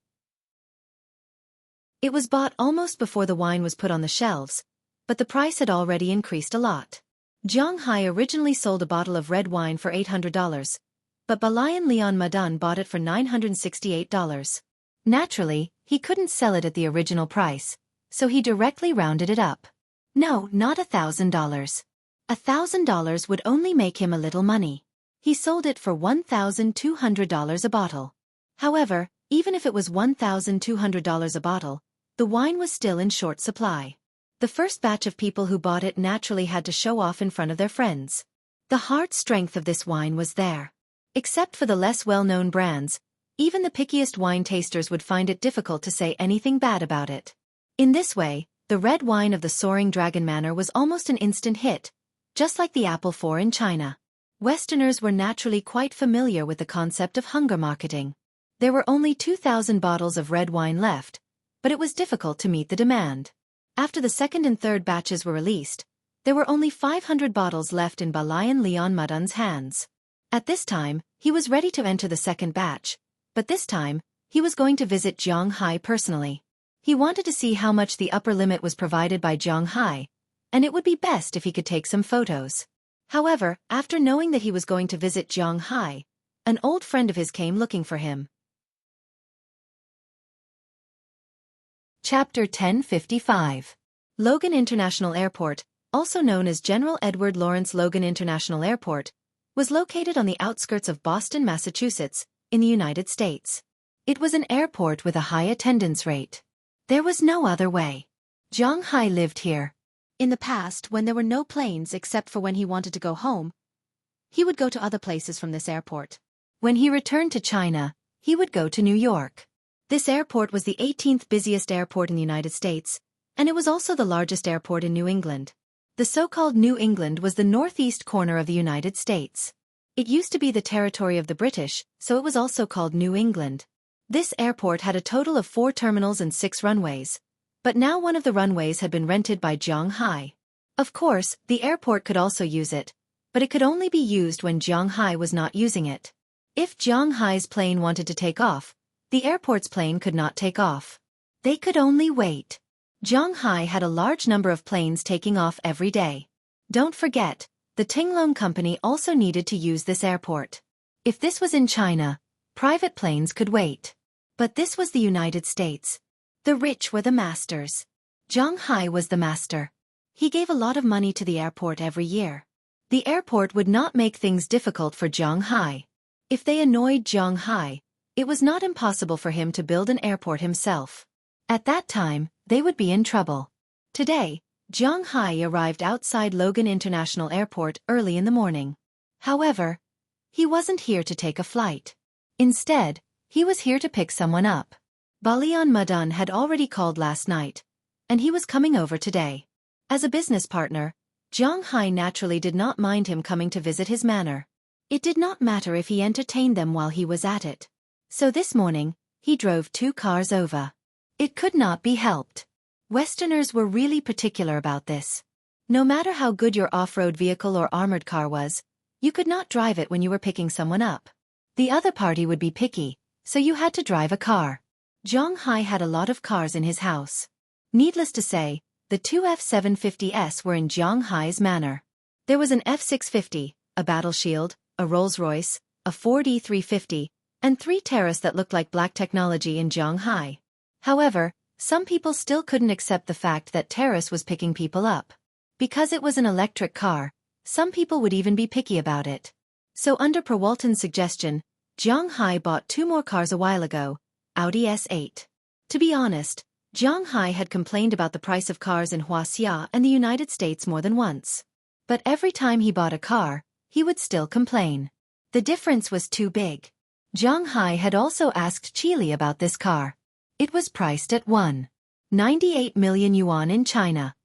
It was bought almost before the wine was put on the shelves, but the price had already increased a lot. Jiang Hai originally sold a bottle of red wine for $800, but Balian Leon Madan bought it for $968. Naturally, he couldn't sell it at the original price, so he directly rounded it up. No, not $1,000. $1,000 would only make him a little money. He sold it for $1,200 a bottle. However, even if it was $1,200 a bottle, the wine was still in short supply. The first batch of people who bought it naturally had to show off in front of their friends. The hard strength of this wine was there. Except for the less well-known brands, even the pickiest wine tasters would find it difficult to say anything bad about it. In this way, the red wine of the Soaring Dragon Manor was almost an instant hit, just like the Apple IV in China. Westerners were naturally quite familiar with the concept of hunger marketing. There were only 2,000 bottles of red wine left, but it was difficult to meet the demand. After the second and third batches were released, there were only 500 bottles left in Balian Leon Madan's hands. At this time, he was ready to enter the second batch, but this time, he was going to visit Jiang Hai personally. He wanted to see how much the upper limit was provided by Jiang Hai, and it would be best if he could take some photos. However, after knowing that he was going to visit Jiang Hai, an old friend of his came looking for him. Chapter 1055. Logan International Airport, also known as General Edward Lawrence Logan International Airport, was located on the outskirts of Boston, Massachusetts, in the United States. It was an airport with a high attendance rate. There was no other way. Jiang Hai lived here. In the past, when there were no planes except for when he wanted to go home, he would go to other places from this airport. When he returned to China, he would go to New York. This airport was the 18th busiest airport in the United States, and it was also the largest airport in New England. The so-called New England was the northeast corner of the United States. It used to be the territory of the British, so it was also called New England. This airport had a total of 4 terminals and 6 runways, but now one of the runways had been rented by Zhang Hai. Of course, the airport could also use it, but it could only be used when Zhang Hai was not using it. If Zhang Hai's plane wanted to take off, the airport's plane could not take off. They could only wait. Zhang Hai had a large number of planes taking off every day. Don't forget, the Tinglong Company also needed to use this airport. If this was in China, private planes could wait. But this was the United States. The rich were the masters. Zhang Hai was the master. He gave a lot of money to the airport every year. The airport would not make things difficult for Zhang Hai. If they annoyed Zhang Hai, it was not impossible for him to build an airport himself. At that time, they would be in trouble. Today, Zhang Hai arrived outside Logan International Airport early in the morning. However, he wasn't here to take a flight. Instead, he was here to pick someone up. Balian Madan had already called last night, and he was coming over today. As a business partner, Zhang Hai naturally did not mind him coming to visit his manor. It did not matter if he entertained them while he was at it. So this morning, he drove 2 cars over. It could not be helped. Westerners were really particular about this. No matter how good your off-road vehicle or armored car was, you could not drive it when you were picking someone up. The other party would be picky, so you had to drive a car. Zhang Hai had a lot of cars in his house. Needless to say, the 2 F-750s were in Zhang Hai's manor. There was an F-650, a Battle Shield, a Rolls-Royce, a Ford E-350, and 3 Terrace that looked like black technology in Zhang Hai. However, some people still couldn't accept the fact that Terrace was picking people up. Because it was an electric car, some people would even be picky about it. So under Perwalton's suggestion, Zhang Hai bought 2 more cars a while ago, Audi S8. To be honest, Zhang Hai had complained about the price of cars in Huaxia and the United States more than once. But every time he bought a car, he would still complain. The difference was too big. Zhang Hai had also asked Chile about this car. It was priced at 1.98 million yuan in China.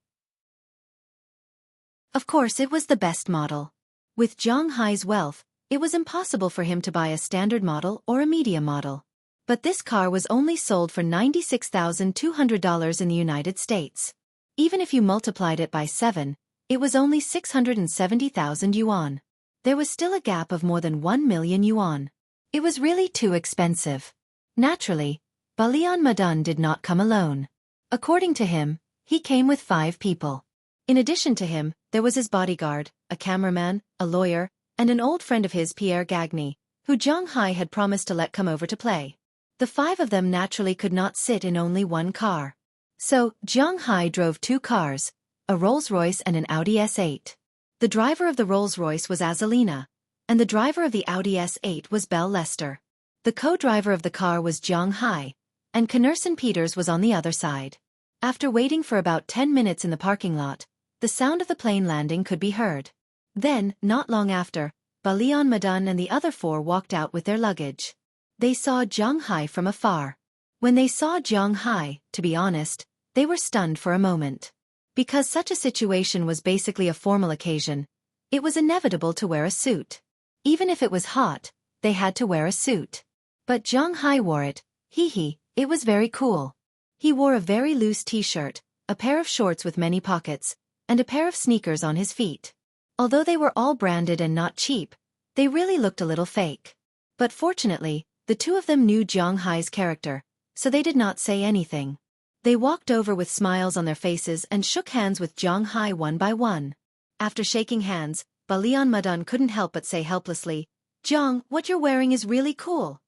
Of course it was the best model. With Zhang Hai's wealth, it was impossible for him to buy a standard model or a medium model. But this car was only sold for $96,200 in the United States. Even if you multiplied it by 7, it was only 670,000 yuan. There was still a gap of more than 1 million yuan. It was really too expensive. Naturally, Balian Madan did not come alone. According to him, he came with 5 people. In addition to him, there was his bodyguard, a cameraman, a lawyer, and an old friend of his, Pierre Gagny, who Zhang Hai had promised to let come over to play. The 5 of them naturally could not sit in only one car. So, Zhang Hai drove 2 cars, a Rolls-Royce and an Audi S8. The driver of the Rolls-Royce was Azalina, and the driver of the Audi S8 was Belle Lester. The co-driver of the car was Zhang Hai, and Knerson Peters was on the other side. After waiting for about 10 minutes in the parking lot, the sound of the plane landing could be heard. Then, not long after, Balian Madan and the other 4 walked out with their luggage. They saw Zhang Hai from afar. When they saw Zhang Hai, to be honest, they were stunned for a moment. Because such a situation was basically a formal occasion, it was inevitable to wear a suit. Even if it was hot, they had to wear a suit. But Zhang Hai wore it, it was very cool. He wore a very loose t-shirt, a pair of shorts with many pockets, and a pair of sneakers on his feet. Although they were all branded and not cheap, they really looked a little fake. But fortunately, the 2 of them knew Zhang Hai's character, so they did not say anything. They walked over with smiles on their faces and shook hands with Zhang Hai one by one. After shaking hands, Balian Madan couldn't help but say helplessly, "Zhang, what you're wearing is really cool."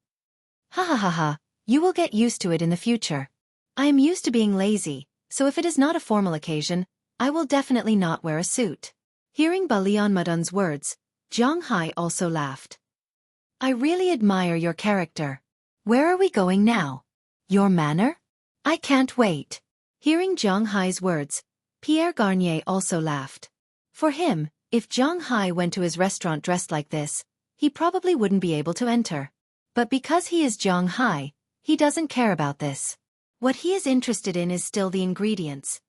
"Ha ha ha ha, you will get used to it in the future. I am used to being lazy, so if it is not a formal occasion, I will definitely not wear a suit." Hearing Balian Madan's words, Zhang Hai also laughed. "I really admire your character. Where are we going now? Your manor? I can't wait." Hearing Zhang Hai's words, Pierre Garnier also laughed. For him, if Zhang Hai went to his restaurant dressed like this, he probably wouldn't be able to enter. But because he is Zhang Hai, he doesn't care about this. What he is interested in is still the ingredients.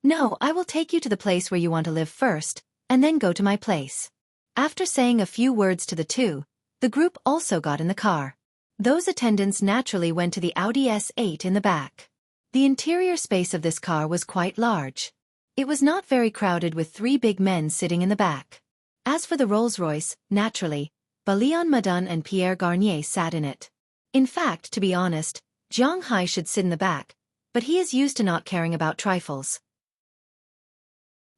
No, I will take you to the place where you want to live first, and then go to my place. After saying a few words to the two, the group also got in the car. Those attendants naturally went to the Audi S8 in the back. The interior space of this car was quite large. It was not very crowded with three big men sitting in the back. As for the Rolls-Royce, naturally, Balian Madun and Pierre Garnier sat in it. In fact, to be honest, Zhang Hai should sit in the back, but he is used to not caring about trifles.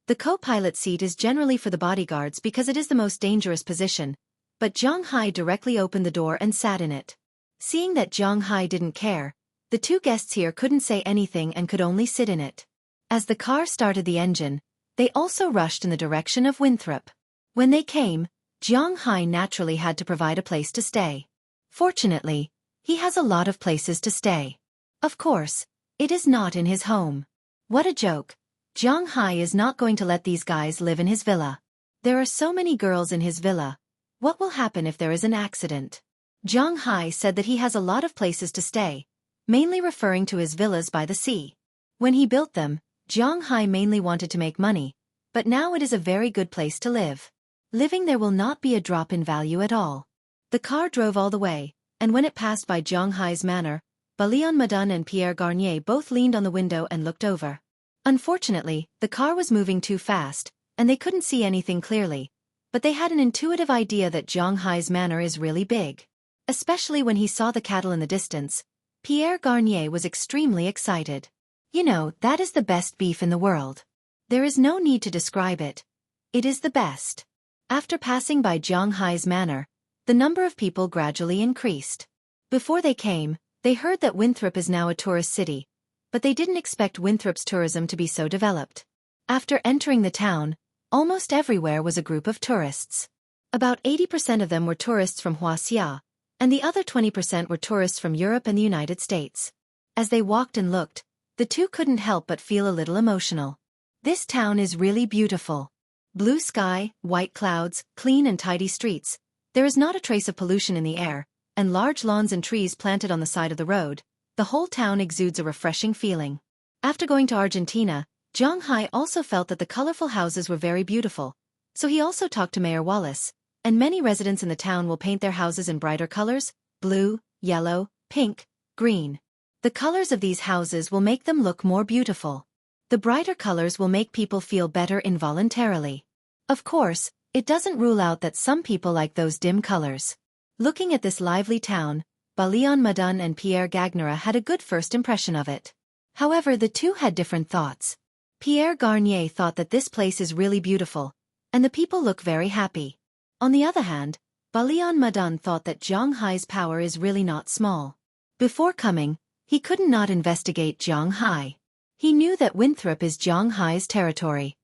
The co-pilot seat is generally for the bodyguards because it is the most dangerous position, but Zhang Hai directly opened the door and sat in it. Seeing that Zhang Hai didn't care, the two guests here couldn't say anything and could only sit in it. As the car started the engine, they also rushed in the direction of Winthrop. When they came, Zhang Hai naturally had to provide a place to stay. Fortunately, he has a lot of places to stay. Of course, it is not in his home. What a joke. Zhang Hai is not going to let these guys live in his villa. There are so many girls in his villa. What will happen if there is an accident? Zhang Hai said that he has a lot of places to stay, mainly referring to his villas by the sea. When he built them, Zhang Hai mainly wanted to make money, but now it is a very good place to live. Living there will not be a drop in value at all. The car drove all the way, and when it passed by Zhang Hai's manor, Balian Madun and Pierre Garnier both leaned on the window and looked over. Unfortunately, the car was moving too fast, and they couldn't see anything clearly, but they had an intuitive idea that Zhang Hai's manor is really big. Especially when he saw the cattle in the distance, Pierre Garnier was extremely excited. You know, that is the best beef in the world. There is no need to describe it. It is the best. After passing by Zhang Hai's manor, the number of people gradually increased. Before they came, they heard that Winthrop is now a tourist city, but they didn't expect Winthrop's tourism to be so developed. After entering the town, almost everywhere was a group of tourists. About 80% of them were tourists from Huaxia, and the other 20% were tourists from Europe and the United States. As they walked and looked, the two couldn't help but feel a little emotional. This town is really beautiful. Blue sky, white clouds, clean and tidy streets. There is not a trace of pollution in the air, and large lawns and trees planted on the side of the road. The whole town exudes a refreshing feeling. After going to Argentina, Zhang Hai also felt that the colorful houses were very beautiful, so he also talked to Mayor Wallace, and many residents in the town will paint their houses in brighter colors: blue, yellow, pink, green. The colors of these houses will make them look more beautiful. The brighter colors will make people feel better involuntarily. Of course, it doesn't rule out that some people like those dim colors. Looking at this lively town, Balian Madun and Pierre Garnier had a good first impression of it. However, the two had different thoughts. Pierre Garnier thought that this place is really beautiful, and the people look very happy. On the other hand, Balian Madun thought that Zhang Hai's power is really not small. Before coming, he couldn't not investigate Zhang Hai. He knew that Winthrop is Zhang Hai's territory.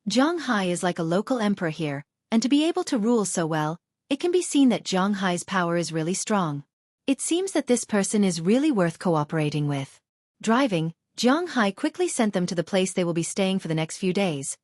Zhang Hai is like a local emperor here, and to be able to rule so well, it can be seen that Zhang Hai's power is really strong. It seems that this person is really worth cooperating with. Driving, Zhang Hai quickly sent them to the place they will be staying for the next few days.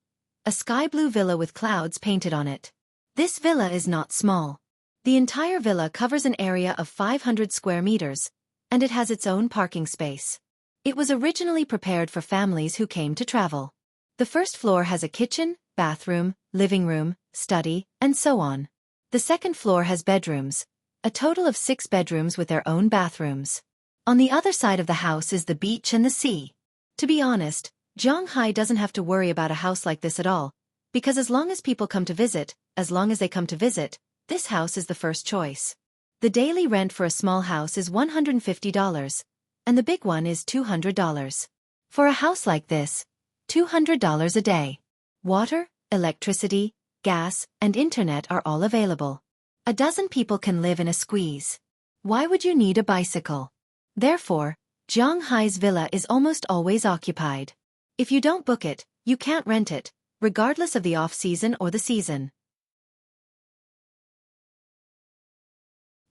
A sky blue villa with clouds painted on it. This villa is not small. The entire villa covers an area of 500 square meters, and it has its own parking space. It was originally prepared for families who came to travel. The first floor has a kitchen, bathroom, living room, study, and so on. The second floor has bedrooms, a total of 6 bedrooms with their own bathrooms. On the other side of the house is the beach and the sea. To be honest, Zhang Hai doesn't have to worry about a house like this at all, because as long as people come to visit, this house is the first choice. The daily rent for a small house is $150, and the big one is $200. For a house like this, $200 a day. Water, electricity, gas, and internet are all available. A dozen people can live in a squeeze. Why would you need a bicycle? Therefore, Zhang Hai's villa is almost always occupied. If you don't book it, you can't rent it, regardless of the off-season or the season.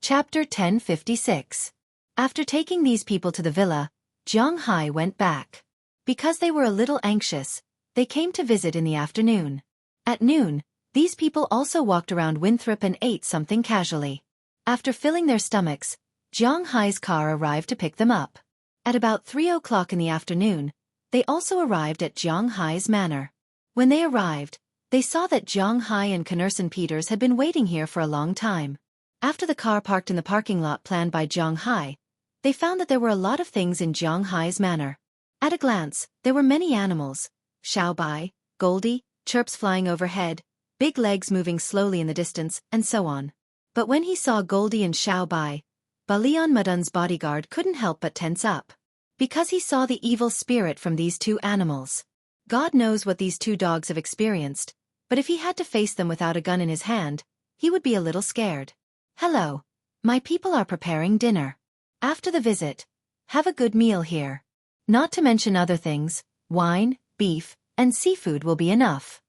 Chapter 1056. After taking these people to the villa, Zhang Hai went back. Because they were a little anxious, they came to visit in the afternoon. At noon, These people also walked around Winthrop and ate something casually. After filling their stomachs, Jiang Hai's car arrived to pick them up. At about 3 o'clock in the afternoon, they also arrived at Jiang Hai's manor. When they arrived, they saw that Jiang Hai and Connerson Peters had been waiting here for a long time. After the car parked in the parking lot planned by Jiang Hai, they found that there were a lot of things in Jiang Hai's manor. At a glance, there were many animals: Xiaobai, Goldie, chirps flying overhead, big legs moving slowly in the distance, and so on. But when he saw Goldie and Xiaobai, Balian Madun's bodyguard couldn't help but tense up. Because he saw the evil spirit from these two animals. God knows what these two dogs have experienced, but if he had to face them without a gun in his hand, he would be a little scared. Hello. My people are preparing dinner. After the visit, have a good meal here. Not to mention other things, wine, beef, and seafood will be enough.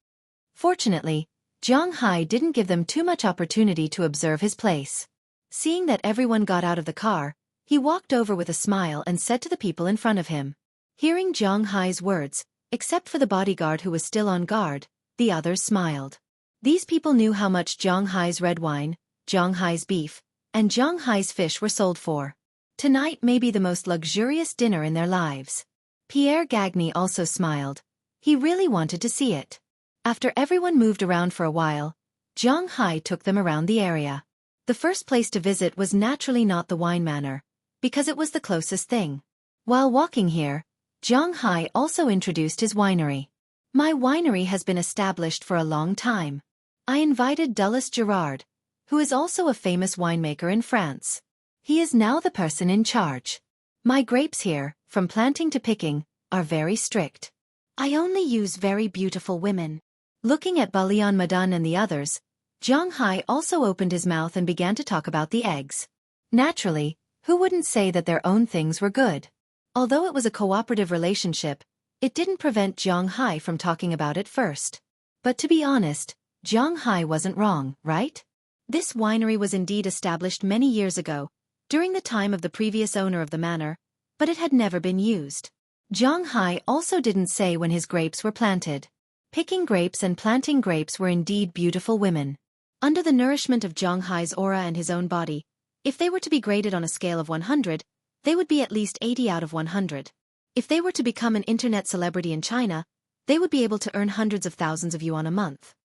Fortunately, Jiang Hai didn't give them too much opportunity to observe his place. Seeing that everyone got out of the car, he walked over with a smile and said to the people in front of him. Hearing Jiang Hai's words, except for the bodyguard who was still on guard, the others smiled. These people knew how much Jiang Hai's red wine, Jiang Hai's beef, and Jiang Hai's fish were sold for. Tonight may be the most luxurious dinner in their lives. Pierre Gagny also smiled. He really wanted to see it. After everyone moved around for a while, Jiang Hai took them around the area. The first place to visit was naturally not the wine manor, because it was the closest thing. While walking here, Jiang Hai also introduced his winery. My winery has been established for a long time. I invited Dulles Gerard, who is also a famous winemaker in France. He is now the person in charge. My grapes here, from planting to picking, are very strict. I only use very beautiful women. Looking at Balian Madan and the others, Jiang Hai also opened his mouth and began to talk about the eggs. Naturally, who wouldn't say that their own things were good? Although it was a cooperative relationship, it didn't prevent Jiang Hai from talking about it first. But to be honest, Jiang Hai wasn't wrong, right? This winery was indeed established many years ago, during the time of the previous owner of the manor, but it had never been used. Jiang Hai also didn't say when his grapes were planted. Picking grapes and planting grapes were indeed beautiful women. Under the nourishment of Jiang Hai's aura and his own body, if they were to be graded on a scale of 100, they would be at least 80 out of 100. If they were to become an internet celebrity in China, they would be able to earn hundreds of thousands of yuan a month.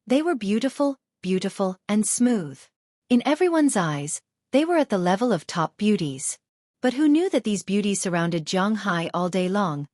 They were beautiful, and smooth. In everyone's eyes, they were at the level of top beauties. But who knew that these beauties surrounded Jiang Hai all day long,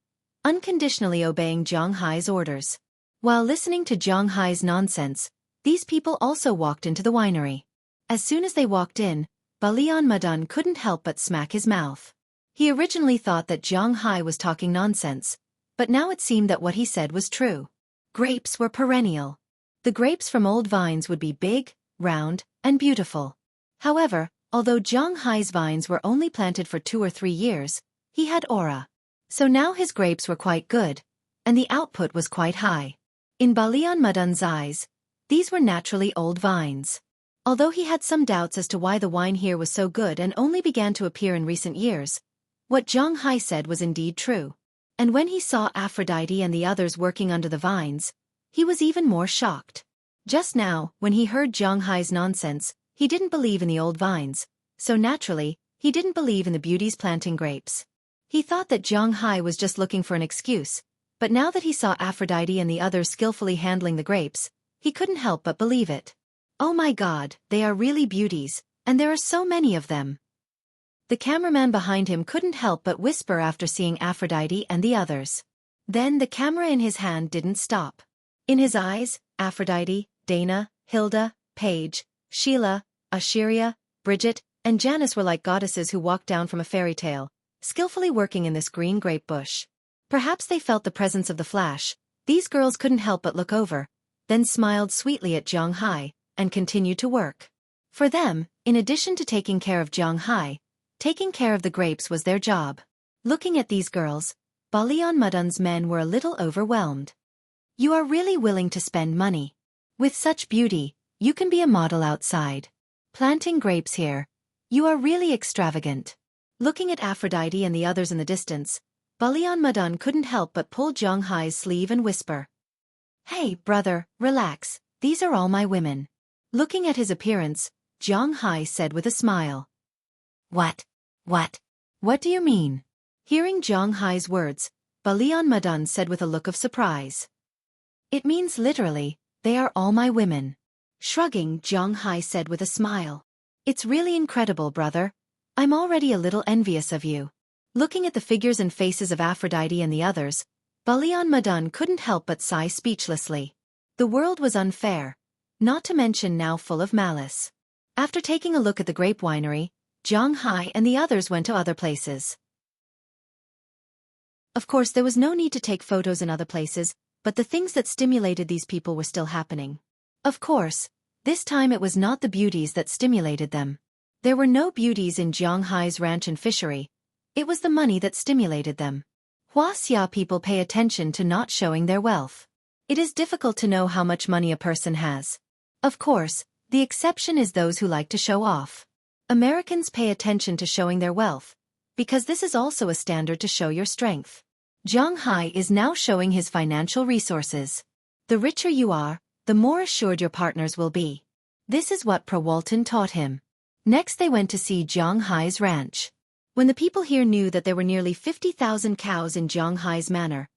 unconditionally obeying Jiang Hai's orders? While listening to Jiang Hai's nonsense, these people also walked into the winery. As soon as they walked in, Balian Madan couldn't help but smack his mouth. He originally thought that Jiang Hai was talking nonsense, but now it seemed that what he said was true. Grapes were perennial. The grapes from old vines would be big, round, and beautiful. However, although Jiang Hai's vines were only planted for 2 or 3 years, he had aura. So now his grapes were quite good, and the output was quite high. In Balian Madan's eyes, these were naturally old vines. Although he had some doubts as to why the wine here was so good and only began to appear in recent years, what Jiang Hai said was indeed true. And when he saw Aphrodite and the others working under the vines, he was even more shocked. Just now, when he heard Jiang Hai's nonsense, he didn't believe in the old vines, so naturally, he didn't believe in the beauties planting grapes. He thought that Jiang Hai was just looking for an excuse, but now that he saw Aphrodite and the others skillfully handling the grapes, he couldn't help but believe it. Oh my God, they are really beauties, and there are so many of them. The cameraman behind him couldn't help but whisper after seeing Aphrodite and the others. Then the camera in his hand didn't stop. In his eyes, Aphrodite, Dana, Hilda, Paige, Sheila, Asheria, Bridget, and Janice were like goddesses who walked down from a fairy tale, skillfully working in this green grape bush. Perhaps they felt the presence of the flash. These girls couldn't help but look over, then smiled sweetly at Jiang Hai, and continued to work. For them, in addition to taking care of Jiang Hai, taking care of the grapes was their job. Looking at these girls, Balian Madan's men were a little overwhelmed. You are really willing to spend money. With such beauty, you can be a model outside. Planting grapes here, you are really extravagant. Looking at Aphrodite and the others in the distance, Balian Madan couldn't help but pull Jiang Hai's sleeve and whisper. Hey, brother, relax, these are all my women. Looking at his appearance, Zhang Hai said with a smile. What? What? What do you mean? Hearing Zhang Hai's words, Balian Madan said with a look of surprise. It means literally, they are all my women. Shrugging, Zhang Hai said with a smile. It's really incredible, brother. I'm already a little envious of you. Looking at the figures and faces of Aphrodite and the others, Balian Madan couldn't help but sigh speechlessly. The world was unfair, not to mention now full of malice. After taking a look at the grape winery, Zhang Hai and the others went to other places. Of course, there was no need to take photos in other places, but the things that stimulated these people were still happening. Of course, this time it was not the beauties that stimulated them. There were no beauties in Zhang Hai's ranch and fishery. It was the money that stimulated them. Huaxia people pay attention to not showing their wealth. It is difficult to know how much money a person has. Of course, the exception is those who like to show off. Americans pay attention to showing their wealth, because this is also a standard to show your strength. Zhang Hai is now showing his financial resources. The richer you are, the more assured your partners will be. This is what Prawalton taught him. Next they went to see Zhang Hai's ranch. When the people here knew that there were nearly 50,000 cows in Zhang Hai's manor,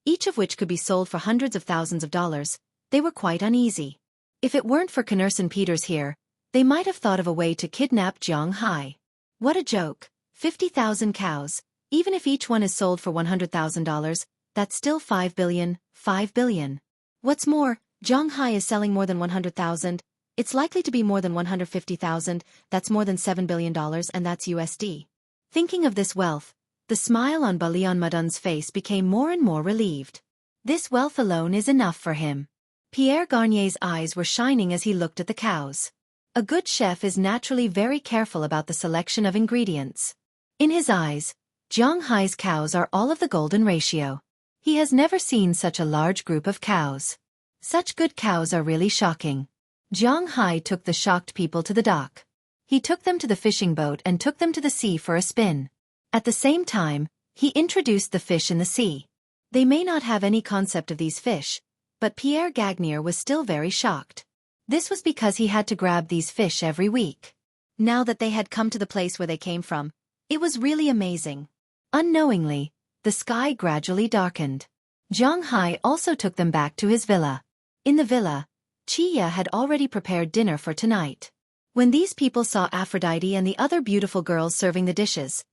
each of which could be sold for hundreds of thousands of dollars, they were quite uneasy. If it weren't for Knerson Peters here, they might have thought of a way to kidnap Zhang Hai. What a joke, 50,000 cows. Even if each one is sold for $100,000, that's still $5 billion, $5 billion. What's more, Zhang Hai is selling more than 100,000, it's likely to be more than 150,000, that's more than $7 billion and that's USD. Thinking of this wealth, the smile on Balian Madan's face became more and more relieved. This wealth alone is enough for him. Pierre Garnier's eyes were shining as he looked at the cows. A good chef is naturally very careful about the selection of ingredients. In his eyes, Zhang Hai's cows are all of the golden ratio. He has never seen such a large group of cows. Such good cows are really shocking. Zhang Hai took the shocked people to the dock. He took them to the fishing boat and took them to the sea for a spin. At the same time, he introduced the fish in the sea. They may not have any concept of these fish, but Pierre Gagnier was still very shocked. This was because he had to grab these fish every week. Now that they had come to the place where they came from, it was really amazing. Unknowingly, the sky gradually darkened. Zhang Hai also took them back to his villa. In the villa, Chia had already prepared dinner for tonight. When these people saw Aphrodite and the other beautiful girls serving the dishes,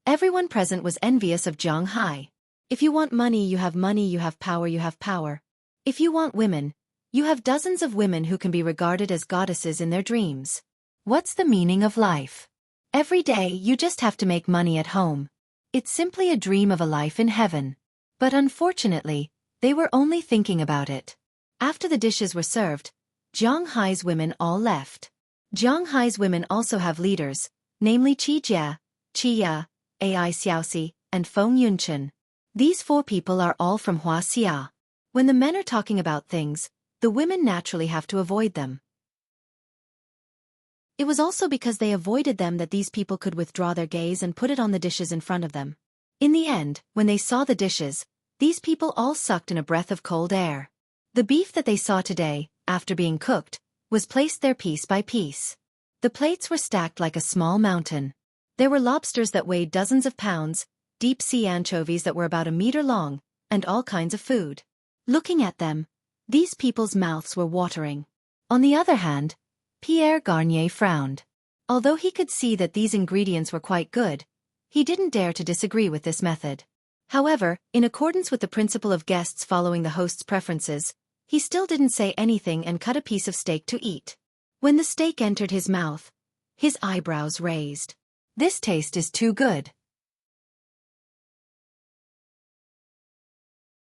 everyone present was envious of Zhang Hai. If you want money, you have money, you have power, you have power. If you want women, you have dozens of women who can be regarded as goddesses in their dreams. What's the meaning of life? Every day you just have to make money at home. It's simply a dream of a life in heaven. But unfortunately, they were only thinking about it. After the dishes were served, Zhang Hai's women all left. Zhang Hai's women also have leaders, namely Qi Jia, Qi Ya, Ai Xiaoxi, and Feng Yunchen. These four people are all from Huaxia. When the men are talking about things, the women naturally have to avoid them. It was also because they avoided them that these people could withdraw their gaze and put it on the dishes in front of them. In the end, when they saw the dishes, these people all sucked in a breath of cold air. The beef that they saw today, after being cooked, was placed there piece by piece. The plates were stacked like a small mountain. There were lobsters that weighed dozens of pounds, deep-sea anchovies that were about a meter long, and all kinds of food. Looking at them, these people's mouths were watering. On the other hand, Pierre Garnier frowned. Although he could see that these ingredients were quite good, he didn't dare to disagree with this method. However, in accordance with the principle of guests following the host's preferences, he still didn't say anything and cut a piece of steak to eat. When the steak entered his mouth, his eyebrows raised. This taste is too good.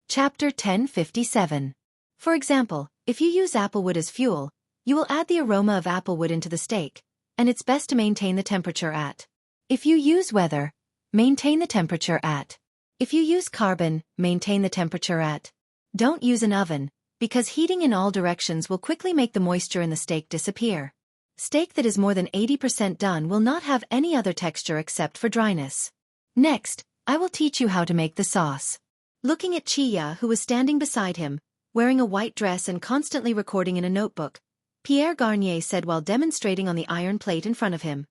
Chapter 1057. For example, if you use applewood as fuel, you will add the aroma of applewood into the steak, and it's best to maintain the temperature at. If you use weather, maintain the temperature at. If you use carbon, maintain the temperature at. Don't use an oven, because heating in all directions will quickly make the moisture in the steak disappear. Steak that is more than 80% done will not have any other texture except for dryness. Next, I will teach you how to make the sauce. Looking at Chia, who was standing beside him, wearing a white dress and constantly recording in a notebook, Pierre Garnier said while demonstrating on the iron plate in front of him.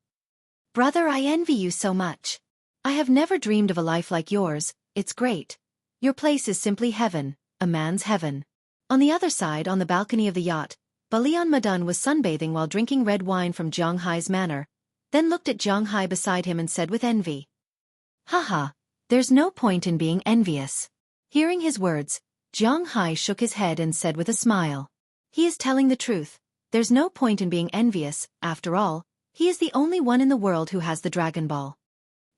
"Brother, I envy you so much. I have never dreamed of a life like yours. It's great. Your place is simply heaven, a man's heaven." On the other side, on the balcony of the yacht, Balian Madan was sunbathing while drinking red wine from Zhang Hai's manor, then looked at Zhang Hai beside him and said with envy, "Haha, there's no point in being envious." Hearing his words, Zhang Hai shook his head and said with a smile, "He is telling the truth. There's no point in being envious. After all, he is the only one in the world who has the Dragon Ball.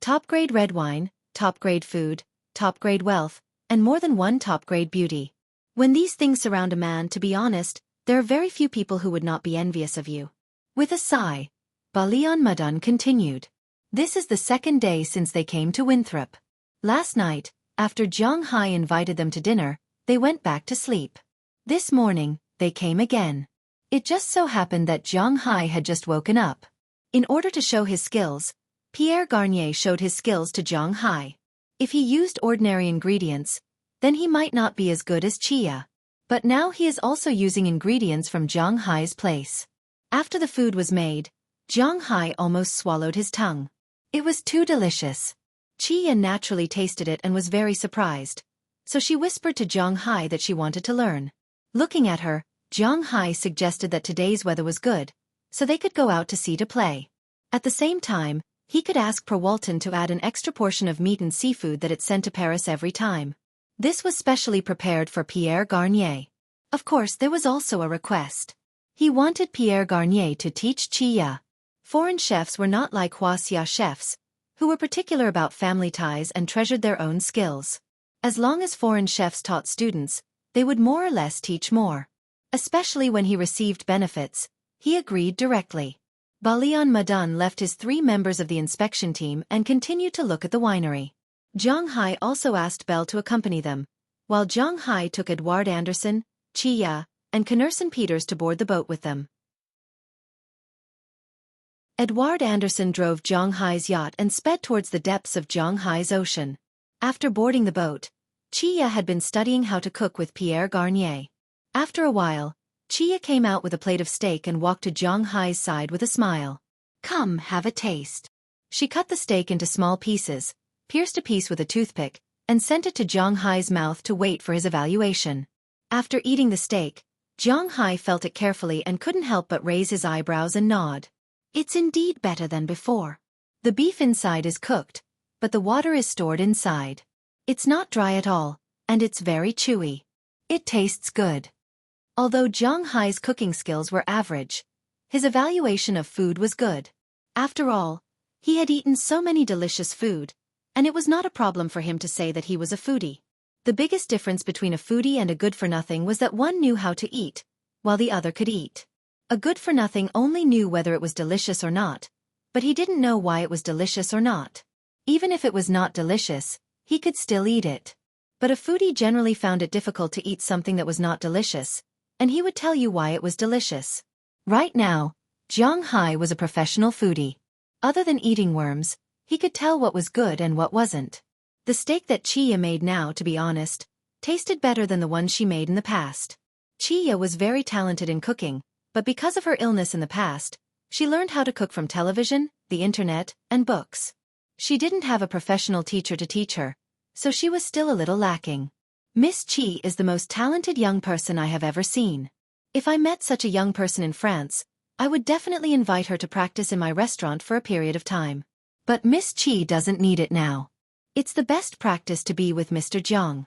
Top-grade red wine, top-grade food, top-grade wealth, and more than one top-grade beauty. When these things surround a man, to be honest, there are very few people who would not be envious of you." With a sigh, Balian Madan continued, "This is the second day since they came to Winthrop. Last night, after Zhang Hai invited them to dinner, they went back to sleep. This morning, they came again. It just so happened that Zhang Hai had just woken up. In order to show his skills, Pierre Garnier showed his skills to Zhang Hai. If he used ordinary ingredients, then he might not be as good as Chia. But now he is also using ingredients from Zhang Hai's place." After the food was made, Zhang Hai almost swallowed his tongue. It was too delicious. Chia naturally tasted it and was very surprised, so she whispered to Zhang Hai that she wanted to learn. Looking at her, Zhang Hai suggested that today's weather was good, so they could go out to sea to play. At the same time, he could ask Per Walton to add an extra portion of meat and seafood that it sent to Paris every time. This was specially prepared for Pierre Garnier. Of course, there was also a request. He wanted Pierre Garnier to teach Chia. Foreign chefs were not like Huaxia chefs, who were particular about family ties and treasured their own skills. As long as foreign chefs taught students, they would more or less teach more. Especially when he received benefits, he agreed directly. Balian Madan left his 3 members of the inspection team and continued to look at the winery. Zhang Hai also asked Belle to accompany them, while Zhang Hai took Edouard Anderson, Chia, and Knerson Peters to board the boat with them. Edouard Anderson drove Zhang Hai's yacht and sped towards the depths of Zhang Hai's ocean. After boarding the boat, Chia had been studying how to cook with Pierre Garnier. After a while, Chia came out with a plate of steak and walked to Zhang Hai's side with a smile. "Come, have a taste." She cut the steak into small pieces, pierced a piece with a toothpick, and sent it to Zhang Hai's mouth to wait for his evaluation. After eating the steak, Zhang Hai felt it carefully and couldn't help but raise his eyebrows and nod. "It's indeed better than before. The beef inside is cooked, but the water is stored inside. It's not dry at all, and it's very chewy. It tastes good." Although Zhang Hai's cooking skills were average, his evaluation of food was good. After all, he had eaten so many delicious food, and it was not a problem for him to say that he was a foodie. The biggest difference between a foodie and a good-for-nothing was that one knew how to eat, while the other could eat. A good-for-nothing only knew whether it was delicious or not, but he didn't know why it was delicious or not. Even if it was not delicious, he could still eat it. But a foodie generally found it difficult to eat something that was not delicious, and he would tell you why it was delicious. Right now, Zhang Hai was a professional foodie. Other than eating worms, he could tell what was good and what wasn't. The steak that Chia made now, to be honest, tasted better than the one she made in the past. Chia was very talented in cooking, but because of her illness in the past, she learned how to cook from television, the internet, and books. She didn't have a professional teacher to teach her, so she was still a little lacking. Miss Chi is the most talented young person I have ever seen. If I met such a young person in France, I would definitely invite her to practice in my restaurant for a period of time. But Miss Chi doesn't need it now. It's the best practice to be with Mr. Zhang.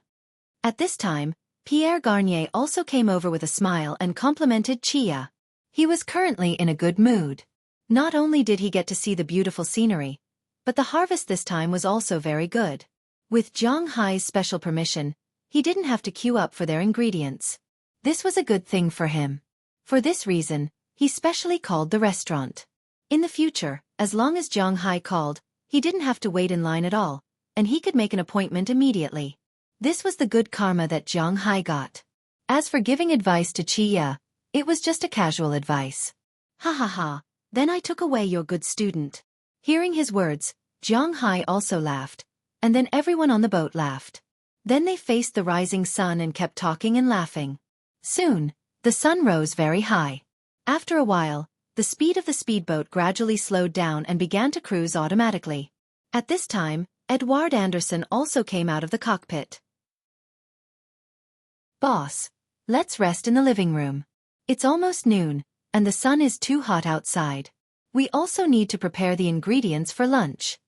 At this time, Pierre Garnier also came over with a smile and complimented Chia. He was currently in a good mood. Not only did he get to see the beautiful scenery, but the harvest this time was also very good. With Zhang Hai's special permission, he didn't have to queue up for their ingredients. This was a good thing for him. For this reason, he specially called the restaurant. In the future, as long as Zhang Hai called, he didn't have to wait in line at all, and he could make an appointment immediately. This was the good karma that Zhang Hai got. As for giving advice to Chia, it was just a casual advice. "Ha ha ha, then I took away your good student." Hearing his words, Zhang Hai also laughed, and then everyone on the boat laughed. Then they faced the rising sun and kept talking and laughing. Soon, the sun rose very high. After a while, the speed of the speedboat gradually slowed down and began to cruise automatically. At this time, Edward Anderson also came out of the cockpit. Boss, let's rest in the living room. It's almost noon, and the sun is too hot outside. We also need to prepare the ingredients for lunch.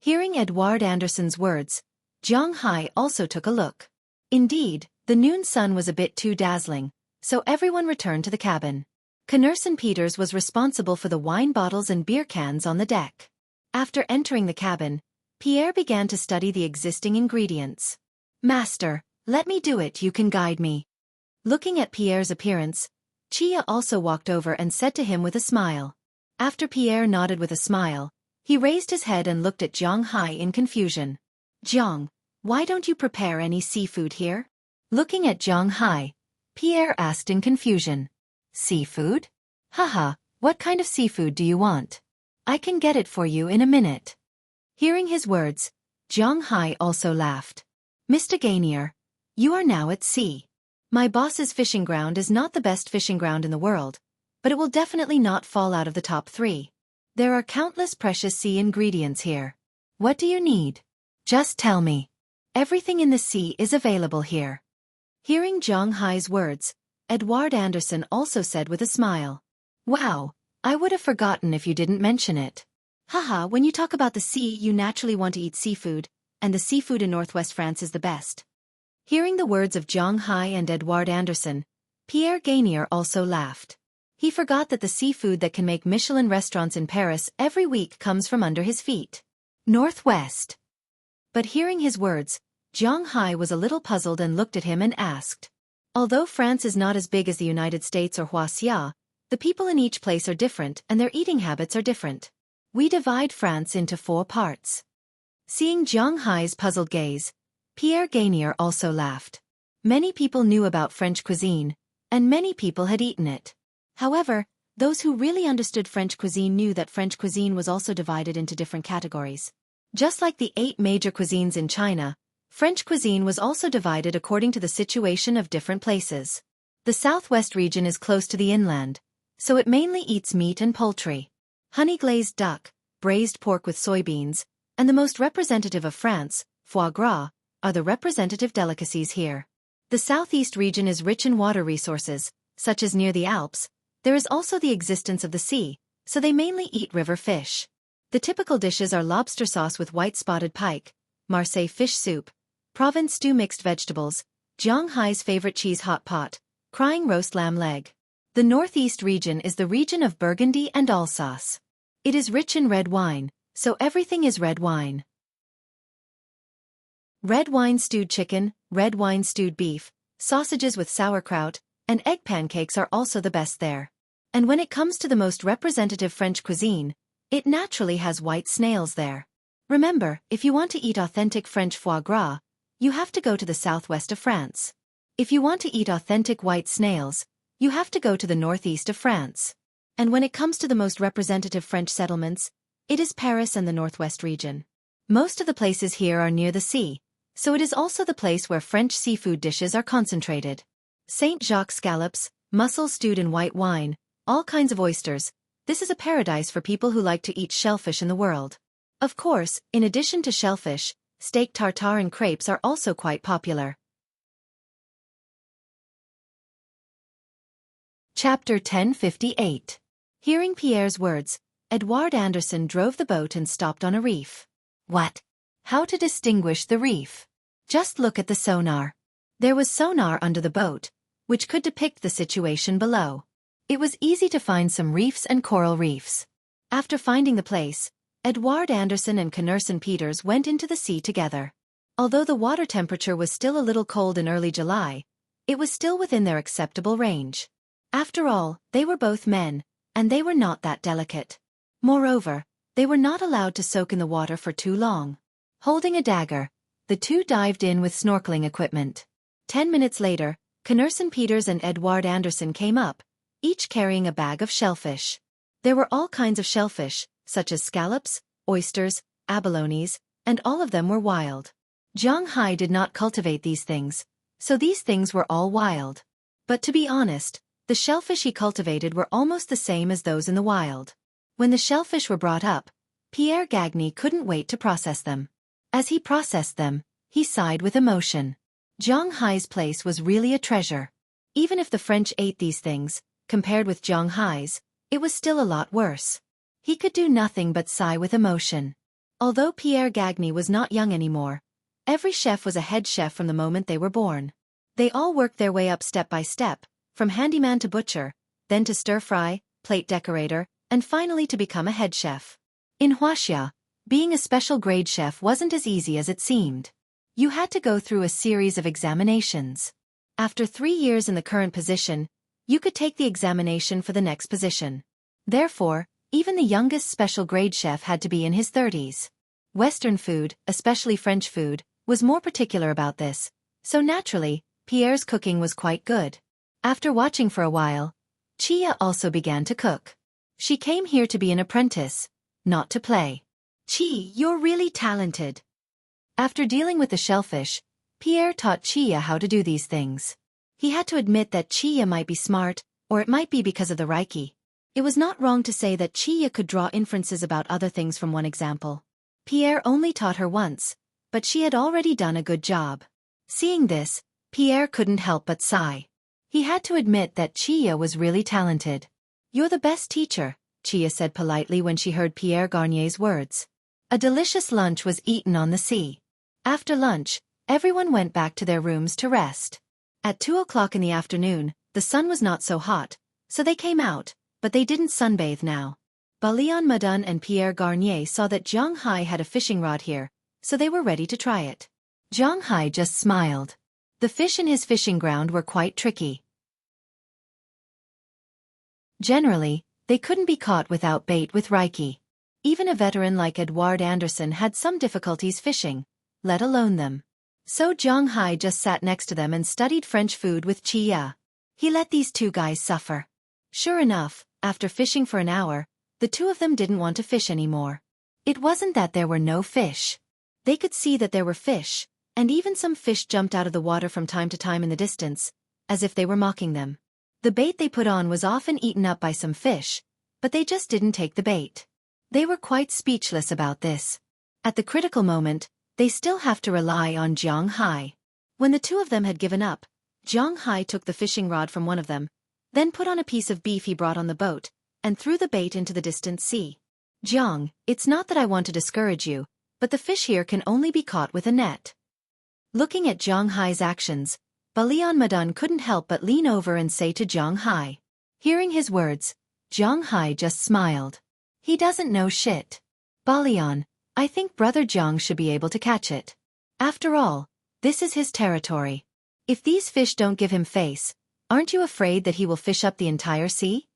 Hearing Edward Anderson's words, Jiang Hai also took a look. Indeed, the noon sun was a bit too dazzling, so everyone returned to the cabin. Knurson Peters was responsible for the wine bottles and beer cans on the deck. After entering the cabin, Pierre began to study the existing ingredients. Master, let me do it, you can guide me. Looking at Pierre's appearance, Chia also walked over and said to him with a smile. After Pierre nodded with a smile, he raised his head and looked at Jiang Hai in confusion. Jiang, why don't you prepare any seafood here? Looking at Jiang Hai, Pierre asked in confusion. Seafood? Haha, what kind of seafood do you want? I can get it for you in a minute. Hearing his words, Jiang Hai also laughed. Mr. Gainier, you are now at sea. My boss's fishing ground is not the best fishing ground in the world, but it will definitely not fall out of the top 3. There are countless precious sea ingredients here. What do you need? Just tell me. Everything in the sea is available here. Hearing Jiang Hai's words, Edward Anderson also said with a smile. Wow, I would have forgotten if you didn't mention it. Haha, when you talk about the sea, you naturally want to eat seafood, and the seafood in northwest France is the best. Hearing the words of Jiang Hai and Edward Anderson, Pierre Gainier also laughed. He forgot that the seafood that can make Michelin restaurants in Paris every week comes from under his feet. Northwest. But hearing his words, Jiang Hai was a little puzzled and looked at him and asked. Although France is not as big as the United States or Huaxia, the people in each place are different and their eating habits are different. We divide France into 4 parts. Seeing Jiang Hai's puzzled gaze, Pierre Gainier also laughed. Many people knew about French cuisine, and many people had eaten it. However, those who really understood French cuisine knew that French cuisine was also divided into different categories. Just like the 8 major cuisines in China, French cuisine was also divided according to the situation of different places. The southwest region is close to the inland, so it mainly eats meat and poultry. Honey-glazed duck, braised pork with soybeans, and the most representative of France, foie gras, are the representative delicacies here. The southeast region is rich in water resources, such as near the Alps. There is also the existence of the sea, so they mainly eat river fish. The typical dishes are lobster sauce with white spotted pike, Marseille fish soup, Provence stew mixed vegetables, Jiang Hai's favorite cheese hot pot, crying roast lamb leg. The northeast region is the region of Burgundy and Alsace. It is rich in red wine, so everything is red wine. Red wine stewed chicken, red wine stewed beef, sausages with sauerkraut, and egg pancakes are also the best there. And when it comes to the most representative French cuisine, it naturally has white snails there. Remember, if you want to eat authentic French foie gras, you have to go to the southwest of France. If you want to eat authentic white snails, you have to go to the northeast of France. And when it comes to the most representative French settlements, it is Paris and the northwest region. Most of the places here are near the sea, so it is also the place where French seafood dishes are concentrated. Saint Jacques scallops, mussels stewed in white wine, all kinds of oysters. This is a paradise for people who like to eat shellfish in the world. Of course, in addition to shellfish, steak tartare and crepes are also quite popular. Chapter 1058. Hearing Pierre's words, Edward Anderson drove the boat and stopped on a reef. What? How to distinguish the reef? Just look at the sonar. There was sonar under the boat, which could depict the situation below. It was easy to find some reefs and coral reefs. After finding the place, Edward Anderson and Knurson Peters went into the sea together. Although the water temperature was still a little cold in early July, it was still within their acceptable range. After all, they were both men, and they were not that delicate. Moreover, they were not allowed to soak in the water for too long. Holding a dagger, the two dived in with snorkeling equipment. 10 minutes later, Knurson Peters and Edward Anderson came up, each carrying a bag of shellfish. There were all kinds of shellfish, such as scallops, oysters, abalones, and all of them were wild. Jiang Hai did not cultivate these things, so these things were all wild. But to be honest, the shellfish he cultivated were almost the same as those in the wild. When the shellfish were brought up, Pierre Gagny couldn't wait to process them. As he processed them, he sighed with emotion. Zhang Hai's place was really a treasure. Even if the French ate these things, compared with Zhang Hai's, it was still a lot worse. He could do nothing but sigh with emotion. Although Pierre Gagny was not young anymore, every chef was a head chef from the moment they were born. They all worked their way up step by step, from handyman to butcher, then to stir-fry, plate decorator, and finally to become a head chef. In Huaxia, being a special grade chef wasn't as easy as it seemed. You had to go through a series of examinations. After 3 years in the current position, you could take the examination for the next position. Therefore, even the youngest special grade chef had to be in his 30s. Western food, especially French food, was more particular about this, so naturally, Pierre's cooking was quite good. After watching for a while, Chia also began to cook. She came here to be an apprentice, not to play. Chi, you're really talented. After dealing with the shellfish, Pierre taught Chia how to do these things. He had to admit that Chia might be smart, or it might be because of the Reiki. It was not wrong to say that Chia could draw inferences about other things from one example. Pierre only taught her once, but she had already done a good job. Seeing this, Pierre couldn't help but sigh. He had to admit that Chia was really talented. "You're the best teacher," Chia said politely when she heard Pierre Garnier's words. A delicious lunch was eaten on the sea. After lunch, everyone went back to their rooms to rest. At 2 o'clock in the afternoon, the sun was not so hot, so they came out, but they didn't sunbathe now. Balian Madun and Pierre Garnier saw that Zhang Hai had a fishing rod here, so they were ready to try it. Zhang Hai just smiled. The fish in his fishing ground were quite tricky. Generally, they couldn't be caught without bait with Reiki. Even a veteran like Edouard Anderson had some difficulties fishing, let alone them. So Zhang Hai just sat next to them and studied French food with Chia. He let these two guys suffer. Sure enough, after fishing for an hour, the two of them didn't want to fish anymore. It wasn't that there were no fish. They could see that there were fish, and even some fish jumped out of the water from time to time in the distance, as if they were mocking them. The bait they put on was often eaten up by some fish, but they just didn't take the bait. They were quite speechless about this. At the critical moment, they still have to rely on Zhang Hai. When the two of them had given up, Zhang Hai took the fishing rod from one of them, then put on a piece of beef he brought on the boat, and threw the bait into the distant sea. "Zhang, it's not that I want to discourage you, but the fish here can only be caught with a net." Looking at Zhang Hai's actions, Balian Madun couldn't help but lean over and say to Zhang Hai. Hearing his words, Zhang Hai just smiled. He doesn't know shit. "Balian, I think Brother Zhang should be able to catch it. After all, this is his territory. If these fish don't give him face, aren't you afraid that he will fish up the entire sea?"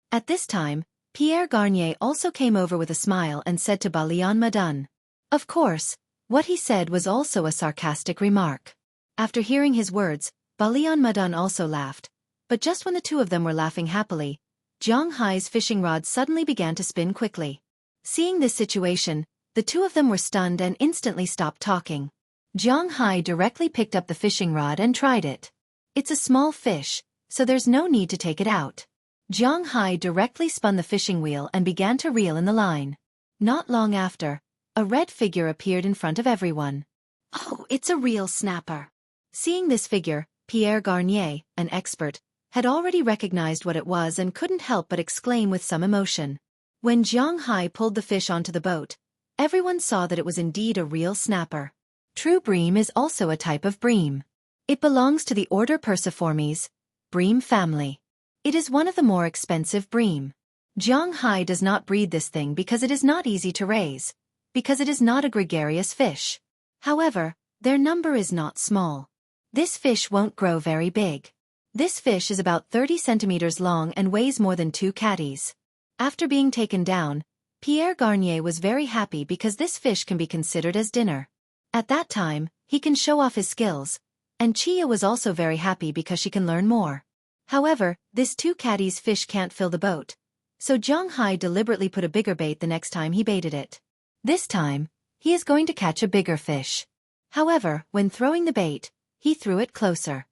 At this time, Pierre Garnier also came over with a smile and said to Balian Madun. Of course, what he said was also a sarcastic remark. After hearing his words, Balian Madun also laughed, but just when the two of them were laughing happily, Zhang Hai's fishing rod suddenly began to spin quickly. Seeing this situation, the two of them were stunned and instantly stopped talking. Zhang Hai directly picked up the fishing rod and tried it. It's a small fish, so there's no need to take it out. Zhang Hai directly spun the fishing wheel and began to reel in the line. Not long after, a red figure appeared in front of everyone. "Oh, it's a real snapper." Seeing this figure, Pierre Garnier, an expert, had already recognized what it was and couldn't help but exclaim with some emotion. When Zhang Hai pulled the fish onto the boat, everyone saw that it was indeed a real snapper. True bream is also a type of bream. It belongs to the order Perciformes, bream family. It is one of the more expensive bream. Zhang Hai does not breed this thing because it is not easy to raise, because it is not a gregarious fish. However, their number is not small. This fish won't grow very big. This fish is about 30 centimeters long and weighs more than 2 catties. After being taken down, Pierre Garnier was very happy because this fish can be considered as dinner. At that time, he can show off his skills, and Chia was also very happy because she can learn more. However, this 2 catties fish can't fill the boat, so Zhang Hai deliberately put a bigger bait the next time he baited it. This time, he is going to catch a bigger fish. However, when throwing the bait, he threw it closer.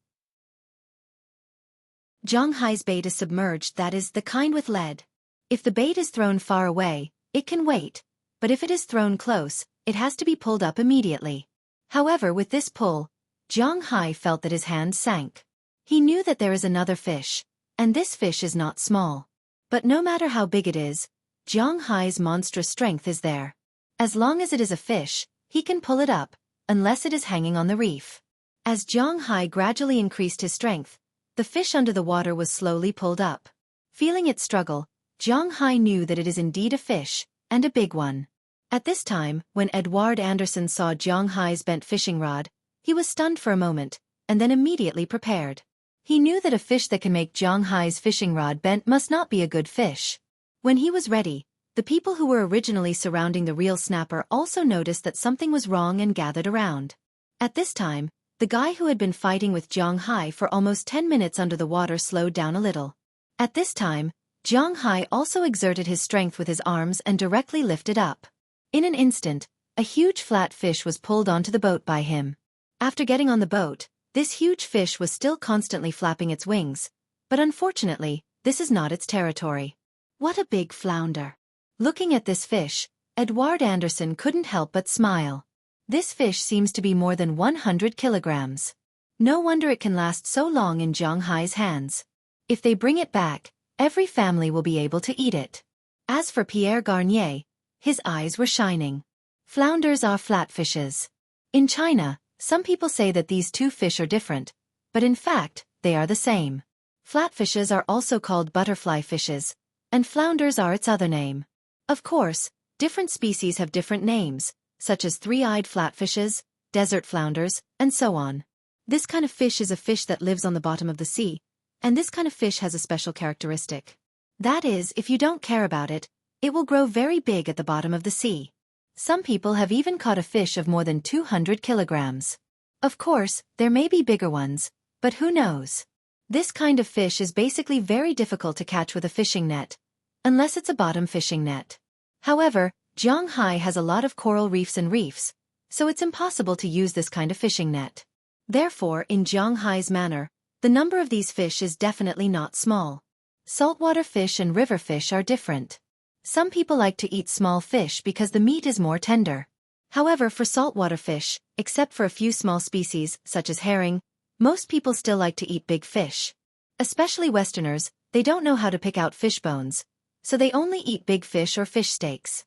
Zhonghai's bait is submerged, that is, the kind with lead. If the bait is thrown far away, it can wait, but if it is thrown close, it has to be pulled up immediately. However, with this pull, Zhonghai felt that his hand sank. He knew that there is another fish, and this fish is not small. But no matter how big it is, Zhonghai's monstrous strength is there. As long as it is a fish, he can pull it up, unless it is hanging on the reef. As Zhonghai gradually increased his strength, the fish under the water was slowly pulled up. Feeling it struggle, Zhonghai knew that it is indeed a fish, and a big one. At this time, when Edward Anderson saw Zhonghai's bent fishing rod, he was stunned for a moment, and then immediately prepared. He knew that a fish that can make Zhonghai's fishing rod bent must not be a good fish. When he was ready, the people who were originally surrounding the real snapper also noticed that something was wrong and gathered around. At this time, the guy who had been fighting with Zhonghai for almost 10 minutes under the water slowed down a little. At this time, Zhonghai also exerted his strength with his arms and directly lifted up. In an instant, a huge flat fish was pulled onto the boat by him. After getting on the boat, this huge fish was still constantly flapping its wings, but unfortunately, this is not its territory. What a big flounder! Looking at this fish, Edward Anderson couldn't help but smile. This fish seems to be more than 100 kilograms. No wonder it can last so long in Zhonghai's hands. If they bring it back, every family will be able to eat it. As for Pierre Garnier, his eyes were shining. Flounders are flatfishes. In China, some people say that these two fish are different, but in fact, they are the same. Flatfishes are also called butterfly fishes, and flounders are its other name. Of course, different species have different names, such as three-eyed flatfishes, desert flounders, and so on. This kind of fish is a fish that lives on the bottom of the sea, and this kind of fish has a special characteristic. That is, if you don't care about it, it will grow very big at the bottom of the sea. Some people have even caught a fish of more than 200 kilograms. Of course, there may be bigger ones, but who knows? This kind of fish is basically very difficult to catch with a fishing net, unless it's a bottom fishing net. However, Zhonghai has a lot of coral reefs and reefs, so it's impossible to use this kind of fishing net. Therefore, in Zhonghai's manner, the number of these fish is definitely not small. Saltwater fish and river fish are different. Some people like to eat small fish because the meat is more tender. However, for saltwater fish, except for a few small species, such as herring, most people still like to eat big fish. Especially Westerners, they don't know how to pick out fish bones, so they only eat big fish or fish steaks.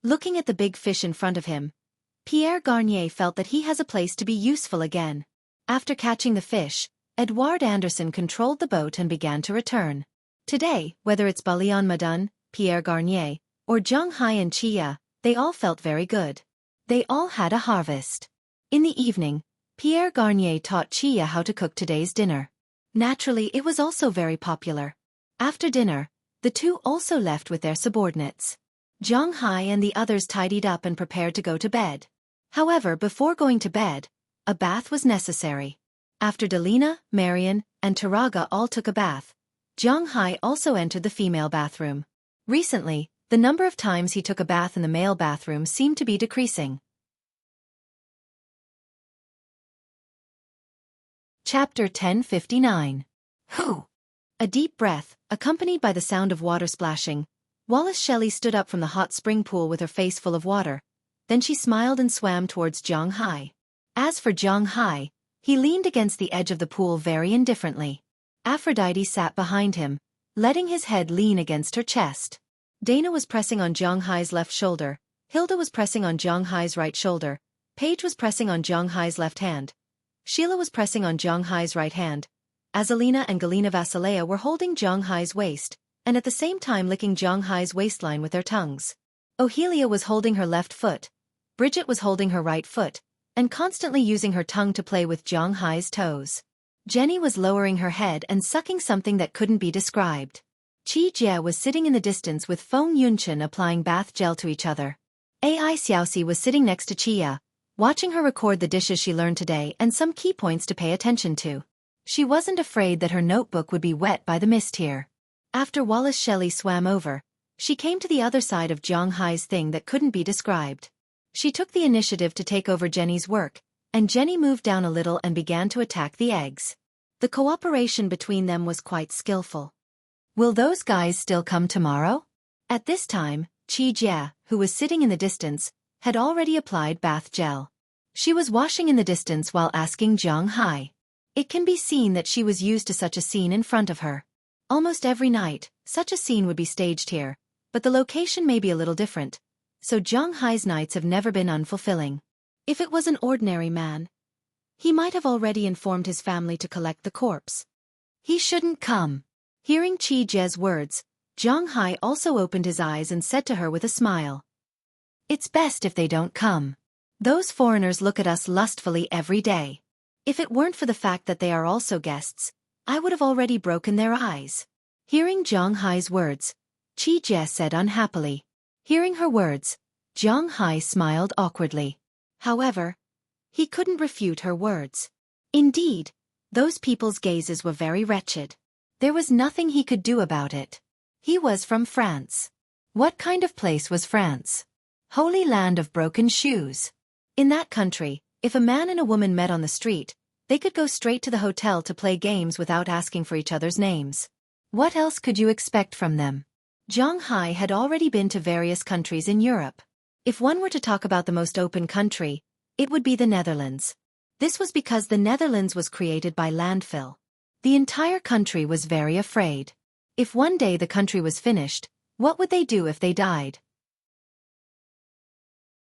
Looking at the big fish in front of him, Pierre Garnier felt that he has a place to be useful again. After catching the fish, Edward Anderson controlled the boat and began to return. Today, whether it's Balian Madun, Pierre Garnier, or Zhonghai and Chia, they all felt very good. They all had a harvest. In the evening, Pierre Garnier taught Chia how to cook today's dinner. Naturally, it was also very popular. After dinner, the two also left with their subordinates. Zhonghai and the others tidied up and prepared to go to bed. However, before going to bed, a bath was necessary. After Delina, Marian, and Taraga all took a bath, Zhonghai also entered the female bathroom. Recently, the number of times he took a bath in the male bathroom seemed to be decreasing. Chapter 1059. Whew! A deep breath, accompanied by the sound of water splashing, Wallace Shelley stood up from the hot spring pool with her face full of water. Then she smiled and swam towards Zhonghai. As for Zhonghai, he leaned against the edge of the pool very indifferently. Aphrodite sat behind him, letting his head lean against her chest. Dana was pressing on Zhonghai's left shoulder, Hilda was pressing on Zhonghai's right shoulder, Paige was pressing on Zhonghai's left hand, Sheila was pressing on Zhonghai's right hand, Azalina and Galina Vasilea were holding Zhonghai's waist, and at the same time licking Zhonghai's waistline with their tongues. Ohelia was holding her left foot, Bridget was holding her right foot, and constantly using her tongue to play with Zhonghai's toes. Jenny was lowering her head and sucking something that couldn't be described. Qi Jie was sitting in the distance with Feng Yunchen applying bath gel to each other. Ai Xiaoxi was sitting next to Chia, watching her record the dishes she learned today and some key points to pay attention to. She wasn't afraid that her notebook would be wet by the mist here. After Wallace Shelley swam over, she came to the other side of Zhonghai's thing that couldn't be described. She took the initiative to take over Jenny's work, and Jenny moved down a little and began to attack the eggs. The cooperation between them was quite skillful. Will those guys still come tomorrow? At this time, Jie, who was sitting in the distance, had already applied bath gel. She was washing in the distance while asking Zhang Hai. It can be seen that she was used to such a scene in front of her. Almost every night, such a scene would be staged here, but the location may be a little different, so Zhang Hai's nights have never been unfulfilling. If it was an ordinary man, he might have already informed his family to collect the corpse. He shouldn't come. Hearing Jie's words, Zhang Hai also opened his eyes and said to her with a smile. It's best if they don't come. Those foreigners look at us lustfully every day. If it weren't for the fact that they are also guests, I would have already broken their eyes. Hearing Zhang Hai's words, Jie said unhappily. Hearing her words, Zhang Hai smiled awkwardly. However, he couldn't refute her words. Indeed, those people's gazes were very wretched. There was nothing he could do about it. He was from France. What kind of place was France? Holy land of broken shoes. In that country, if a man and a woman met on the street, they could go straight to the hotel to play games without asking for each other's names. What else could you expect from them? Zhang Hai had already been to various countries in Europe. If one were to talk about the most open country, it would be the Netherlands. This was because the Netherlands was created by landfill. The entire country was very afraid. If one day the country was finished, what would they do if they died?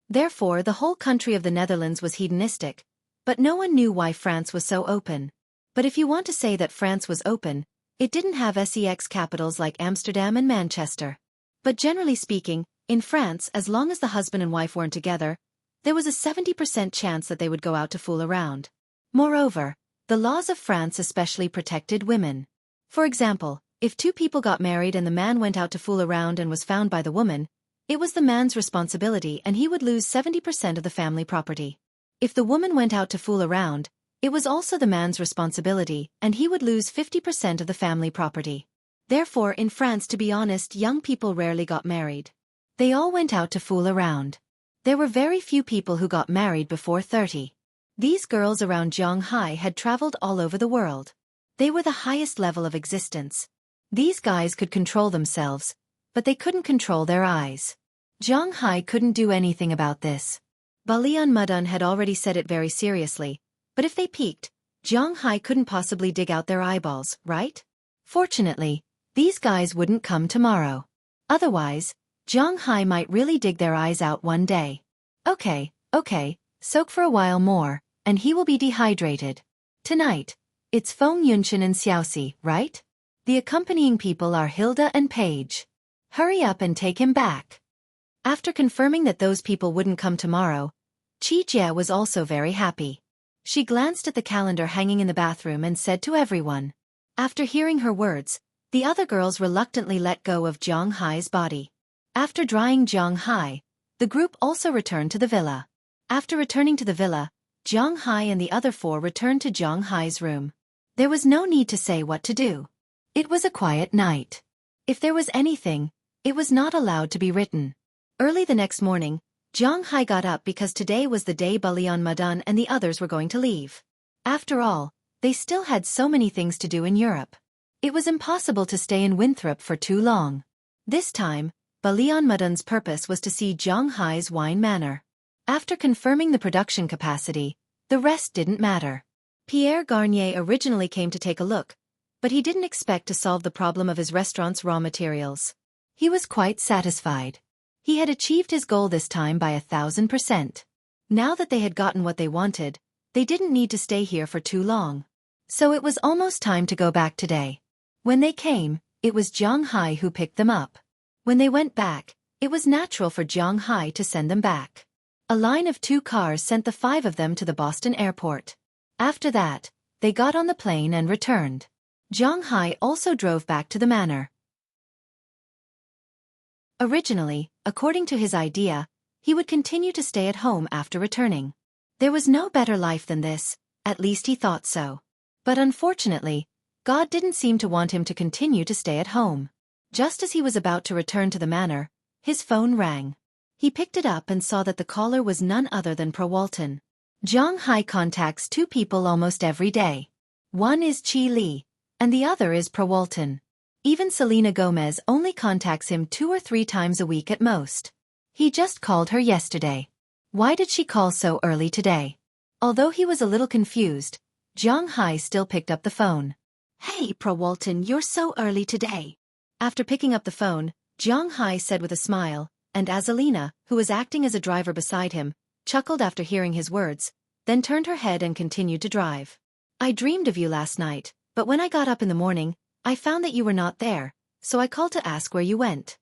Therefore, the whole country of the Netherlands was hedonistic, but no one knew why France was so open. But if you want to say that France was open, it didn't have sex capitals like Amsterdam and Manchester. But generally speaking, in France, as long as the husband and wife weren't together, there was a 70% chance that they would go out to fool around. Moreover, the laws of France especially protected women. For example, if two people got married and the man went out to fool around and was found by the woman, it was the man's responsibility and he would lose 70% of the family property. If the woman went out to fool around, it was also the man's responsibility and he would lose 50% of the family property. Therefore, in France, to be honest, young people rarely got married. They all went out to fool around. There were very few people who got married before 30. These girls around Zhang Hai had traveled all over the world. They were the highest level of existence. These guys could control themselves, but they couldn't control their eyes. Zhang Hai couldn't do anything about this. Balian Mudun had already said it very seriously, but if they peeked, Zhang Hai couldn't possibly dig out their eyeballs, right? Fortunately, these guys wouldn't come tomorrow. Otherwise, Zhang Hai might really dig their eyes out one day. Okay, soak for a while more, and he will be dehydrated. Tonight, it's Feng Yunshan and Xueqi, right? The accompanying people are Hilda and Paige. Hurry up and take him back. After confirming that those people wouldn't come tomorrow, Jie was also very happy. She glanced at the calendar hanging in the bathroom and said to everyone. After hearing her words, the other girls reluctantly let go of Zhang Hai's body. After drying Zhang Hai, the group also returned to the villa. After returning to the villa, Zhang Hai and the other four returned to Zhang Hai's room. There was no need to say what to do. It was a quiet night. If there was anything, it was not allowed to be written. Early the next morning, Zhang Hai got up because today was the day Balian Madan and the others were going to leave. After all, they still had so many things to do in Europe. It was impossible to stay in Winthrop for too long. This time, Balian Madan's purpose was to see Zhang Hai's wine manor. After confirming the production capacity, the rest didn't matter. Pierre Garnier originally came to take a look, but he didn't expect to solve the problem of his restaurant's raw materials. He was quite satisfied. He had achieved his goal this time by 1,000%. Now that they had gotten what they wanted, they didn't need to stay here for too long. So it was almost time to go back today. When they came, it was Zhang Hai who picked them up. When they went back, it was natural for Zhang Hai to send them back. A line of 2 cars sent the 5 of them to the Boston airport. After that, they got on the plane and returned. Zhang Hai also drove back to the manor. Originally, according to his idea, he would continue to stay at home after returning. There was no better life than this, at least he thought so. But unfortunately, God didn't seem to want him to continue to stay at home. Just as he was about to return to the manor, his phone rang. He picked it up and saw that the caller was none other than Pro Walton. Zhang Hai contacts 2 people almost every day. One is Chi Li, and the other is Prawalton. Even Selena Gomez only contacts him 2 or 3 times a week at most. He just called her yesterday. Why did she call so early today? Although he was a little confused, Jiang Hai still picked up the phone. Hey Prawalton, you're so early today. After picking up the phone, Jiang Hai said with a smile, and Azalina, who was acting as a driver beside him, chuckled after hearing his words, then turned her head and continued to drive. I dreamed of you last night, but when I got up in the morning, I found that you were not there, so I called to ask where you went.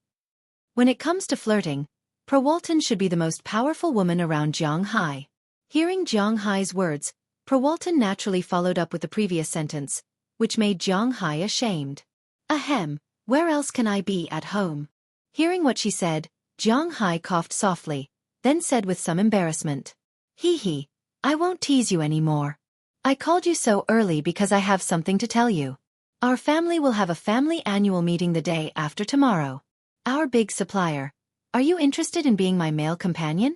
When it comes to flirting, Prawalton should be the most powerful woman around Jiang Hai. Hearing Jiang Hai's words, Prawalton naturally followed up with the previous sentence, which made Jiang Hai ashamed. Ahem, where else can I be at home? Hearing what she said, Jiang Hai coughed softly, then said with some embarrassment. Hee, I won't tease you anymore. I called you so early because I have something to tell you. Our family will have a family annual meeting the day after tomorrow. Our big supplier. Are you interested in being my male companion?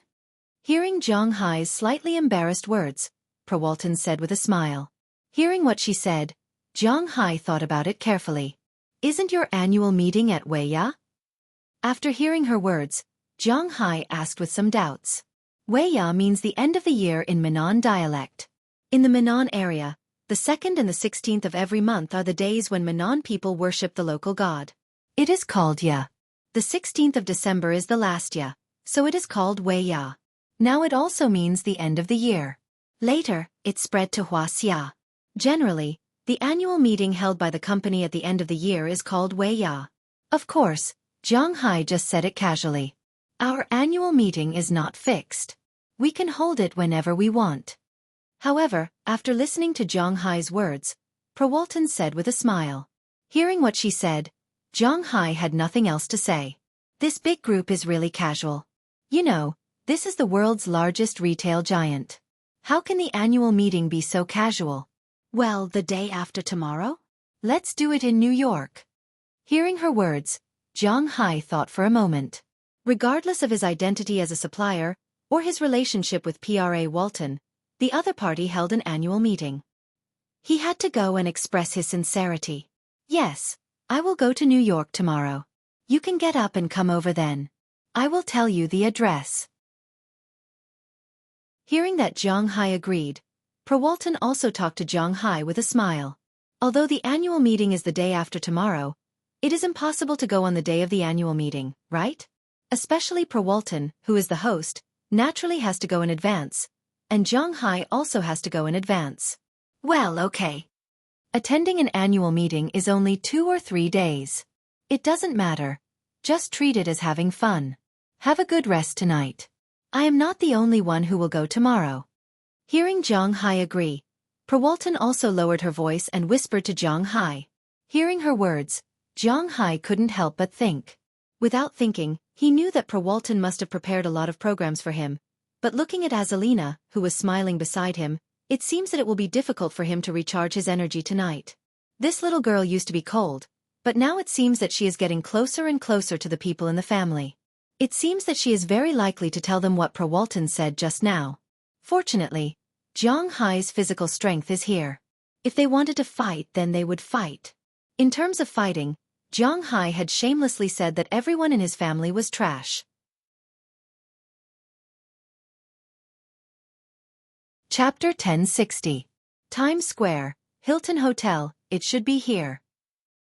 Hearing Jiang Hai's slightly embarrassed words, Prawalton said with a smile. Hearing what she said, Jiang Hai thought about it carefully. Isn't your annual meeting at Xueqi? After hearing her words, Jiang Hai asked with some doubts. Xueqi means the end of the year in Minnan dialect. In the Minnan area, the 2nd and the 16th of every month are the days when Minnan people worship the local god. It is called Ya. The 16th of December is the last Ya, so it is called Xueqi. Now it also means the end of the year. Later, it spread to Huaxia. Generally, the annual meeting held by the company at the end of the year is called Xueqi. Of course, Jiang Hai just said it casually. Our annual meeting is not fixed. We can hold it whenever we want. However, after listening to Jiang Hai's words, Prawalton said with a smile. Hearing what she said, Jiang Hai had nothing else to say. This big group is really casual. You know, this is the world's largest retail giant. How can the annual meeting be so casual? Well, the day after tomorrow? Let's do it in New York. Hearing her words, Jiang Hai thought for a moment. Regardless of his identity as a supplier, or his relationship with Prawalton, the other party held an annual meeting. He had to go and express his sincerity. Yes, I will go to New York tomorrow. You can get up and come over then. I will tell you the address. Hearing that Jiang Hai agreed, Prawalton also talked to Jiang Hai with a smile. Although the annual meeting is the day after tomorrow, it is impossible to go on the day of the annual meeting, right? Especially Prawalton, who is the host, naturally has to go in advance, and Jiang Hai also has to go in advance. Well, okay. Attending an annual meeting is only 2 or 3 days. It doesn't matter. Just treat it as having fun. Have a good rest tonight. I am not the only one who will go tomorrow. Hearing Jiang Hai agree, Prawalton also lowered her voice and whispered to Jiang Hai. Hearing her words, Jiang Hai couldn't help but think. Without thinking, he knew that Prawalton must have prepared a lot of programs for him, but looking at Azalina, who was smiling beside him, it seems that it will be difficult for him to recharge his energy tonight. This little girl used to be cold, but now it seems that she is getting closer and closer to the people in the family. It seems that she is very likely to tell them what Prawalton said just now. Fortunately, Jiang Hai's physical strength is here. If they wanted to fight, then they would fight. In terms of fighting, Jiang Hai had shamelessly said that everyone in his family was trash. Chapter 1060. Times Square, Hilton Hotel, it should be here.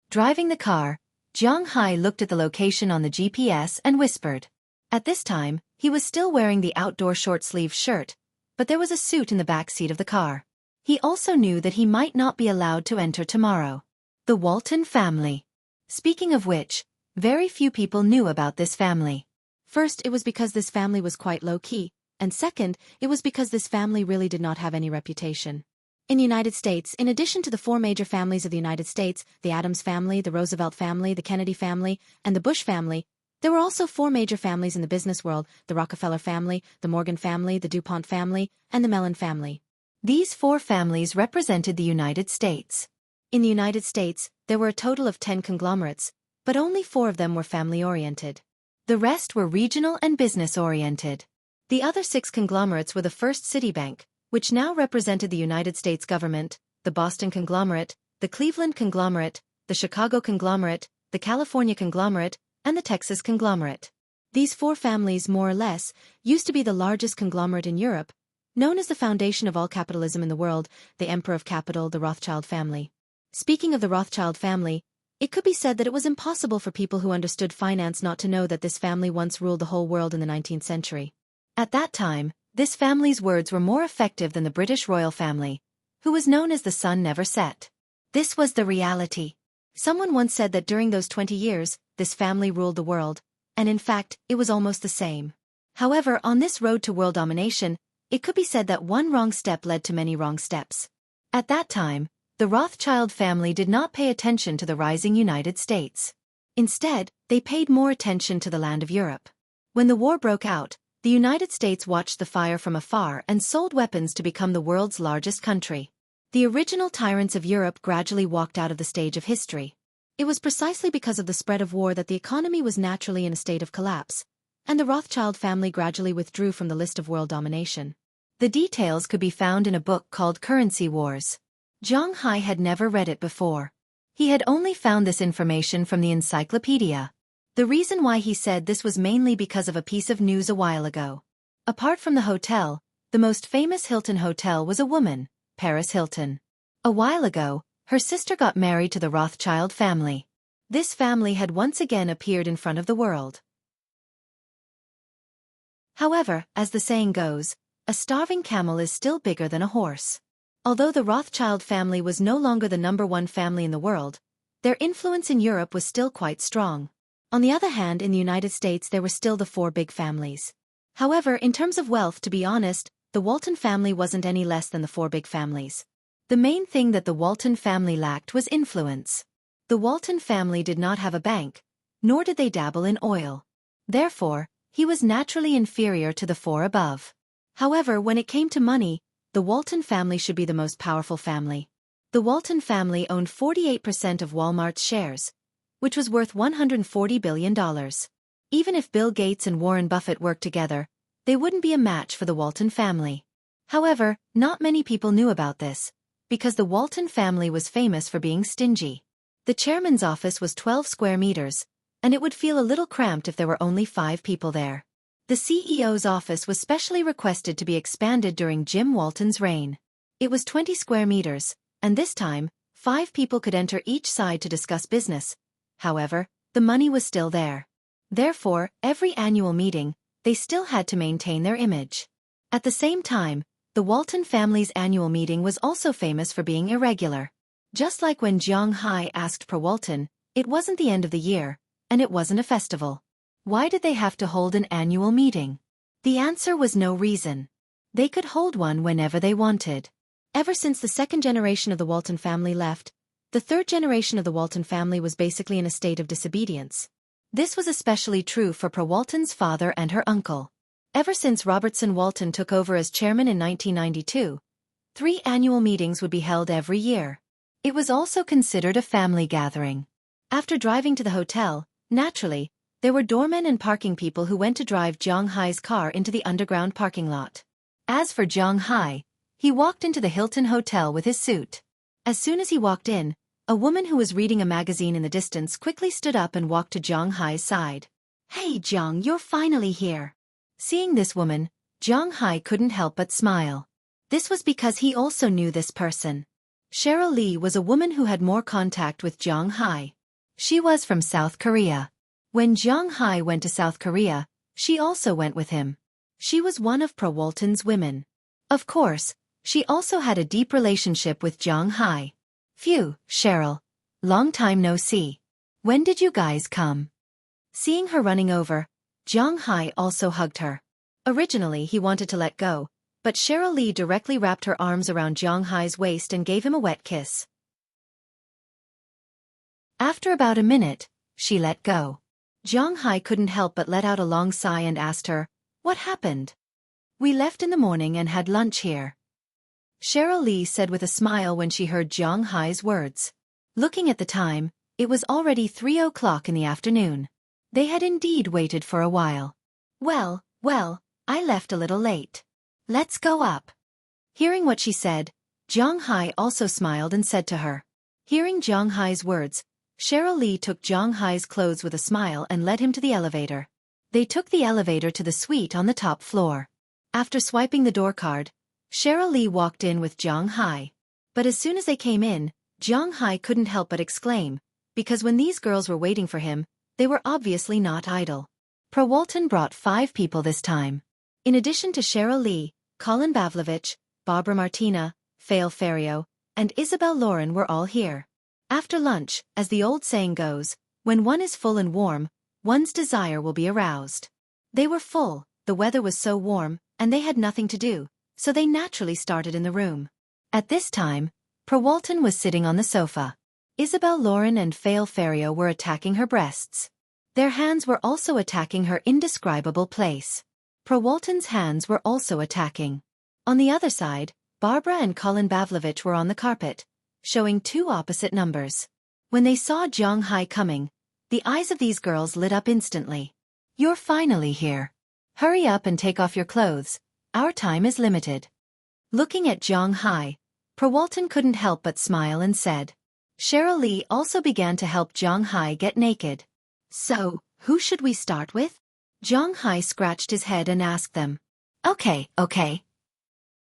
Driving the car, Jiang Hai looked at the location on the GPS and whispered. At this time, he was still wearing the outdoor short-sleeved shirt, but there was a suit in the back seat of the car. He also knew that he might not be allowed to enter tomorrow. The Walton family. Speaking of which, very few people knew about this family. First, it was because this family was quite low-key, and second, it was because this family really did not have any reputation. In the United States, in addition to the 4 major families of the United States, the Adams family, the Roosevelt family, the Kennedy family, and the Bush family, there were also 4 major families in the business world, the Rockefeller family, the Morgan family, the DuPont family, and the Mellon family. These 4 families represented the United States. In the United States, there were a total of 10 conglomerates, but only 4 of them were family-oriented. The rest were regional and business-oriented. The other 6 conglomerates were the First Citibank, which now represented the United States government, the Boston conglomerate, the Cleveland conglomerate, the Chicago conglomerate, the California conglomerate, and the Texas conglomerate. These four families, more or less, used to be the largest conglomerate in Europe, known as the foundation of all capitalism in the world, the emperor of capital, the Rothschild family. Speaking of the Rothschild family, it could be said that it was impossible for people who understood finance not to know that this family once ruled the whole world in the 19th century. At that time, this family's words were more effective than the British royal family, who was known as the sun never set. This was the reality. Someone once said that during those 20 years, this family ruled the world, and in fact, it was almost the same. However, on this road to world domination, it could be said that one wrong step led to many wrong steps. At that time, the Rothschild family did not pay attention to the rising United States. Instead, they paid more attention to the land of Europe. When the war broke out, the United States watched the fire from afar and sold weapons to become the world's largest country. The original tyrants of Europe gradually walked out of the stage of history. It was precisely because of the spread of war that the economy was naturally in a state of collapse, and the Rothschild family gradually withdrew from the list of world domination. The details could be found in a book called Currency Wars. Zhang Hai had never read it before. He had only found this information from the encyclopedia. The reason why he said this was mainly because of a piece of news a while ago. Apart from the hotel, the most famous Hilton hotel was a woman, Paris Hilton. A while ago, her sister got married to the Rothschild family. This family had once again appeared in front of the world. However, as the saying goes, a starving camel is still bigger than a horse. Although the Rothschild family was no longer the #1 family in the world, their influence in Europe was still quite strong. On the other hand, in the United States there were still the four big families. However, in terms of wealth, to be honest, the Walton family wasn't any less than the four big families. The main thing that the Walton family lacked was influence. The Walton family did not have a bank, nor did they dabble in oil. Therefore, he was naturally inferior to the four above. However, when it came to money, the Walton family should be the most powerful family. The Walton family owned 48% of Walmart's shares, which was worth $140 billion. Even if Bill Gates and Warren Buffett worked together, they wouldn't be a match for the Walton family. However, not many people knew about this, because the Walton family was famous for being stingy. The chairman's office was 12 square meters, and it would feel a little cramped if there were only 5 people there. The CEO's office was specially requested to be expanded during Jim Walton's reign. It was 20 square meters, and this time, 5 people could enter each side to discuss business. However, the money was still there. Therefore, every annual meeting, they still had to maintain their image. At the same time, the Walton family's annual meeting was also famous for being irregular. Just like when Zhang Hai asked per Walton, it wasn't the end of the year, and it wasn't a festival. Why did they have to hold an annual meeting? The answer was no reason. They could hold one whenever they wanted. Ever since the second generation of the Walton family left, the third generation of the Walton family was basically in a state of disobedience. This was especially true for Per Walton's father and her uncle. Ever since Robertson Walton took over as chairman in 1992, 3 annual meetings would be held every year. It was also considered a family gathering. After driving to the hotel, naturally, there were doormen and parking people who went to drive Zhang Hai's car into the underground parking lot. As for Zhang Hai, he walked into the Hilton Hotel with his suit. As soon as he walked in, a woman who was reading a magazine in the distance quickly stood up and walked to Zhang Hai's side. "Hey Zhang, you're finally here." Seeing this woman, Zhang Hai couldn't help but smile. This was because he also knew this person. Cheryl Lee was a woman who had more contact with Zhang Hai. She was from South Korea. When Zhang Hai went to South Korea, she also went with him. She was one of Per Walton's women. Of course, she also had a deep relationship with Zhang Hai. "Phew, Cheryl. Long time no see. When did you guys come?" Seeing her running over, Zhang Hai also hugged her. Originally he wanted to let go, but Cheryl Lee directly wrapped her arms around Zhang Hai's waist and gave him a wet kiss. After about a minute, she let go. Zhang Hai couldn't help but let out a long sigh and asked her, "What happened?" "We left in the morning and had lunch here," Cheryl Lee said with a smile when she heard Zhang Hai's words. Looking at the time, it was already 3 o'clock in the afternoon. They had indeed waited for a while. Well, I left a little late. Let's go up." Hearing what she said, Jiang Hai also smiled and said to her. Hearing Jiang Hai's words, Cheryl Lee took Jiang Hai's clothes with a smile and led him to the elevator. They took the elevator to the suite on the top floor. After swiping the door card, Cheryl Lee walked in with Jiang Hai. But as soon as they came in, Jiang Hai couldn't help but exclaim, because when these girls were waiting for him, they were obviously not idle. Pro Walton brought 5 people this time. In addition to Cheryl Lee, Colin Pavlovich, Barbara Martina, Fail Ferrio, and Isabel Lauren were all here. After lunch, as the old saying goes, when one is full and warm, one's desire will be aroused. They were full, the weather was so warm, and they had nothing to do, so they naturally started in the room. At this time, Pro Walton was sitting on the sofa. Isabel Lauren and Fail Ferrio were attacking her breasts. Their hands were also attacking her indescribable place. Pro Walton's hands were also attacking. On the other side, Barbara and Colin Pavlovich were on the carpet, showing 2 opposite numbers. When they saw Jiang Hai coming, the eyes of these girls lit up instantly. You're finally here. Hurry up and take off your clothes, our time is limited. Looking at Jiang Hai, Pro Walton couldn't help but smile and said. Cheryl Lee also began to help Jiang Hai get naked. So, who should we start with? Jiang Hai scratched his head and asked them. Okay.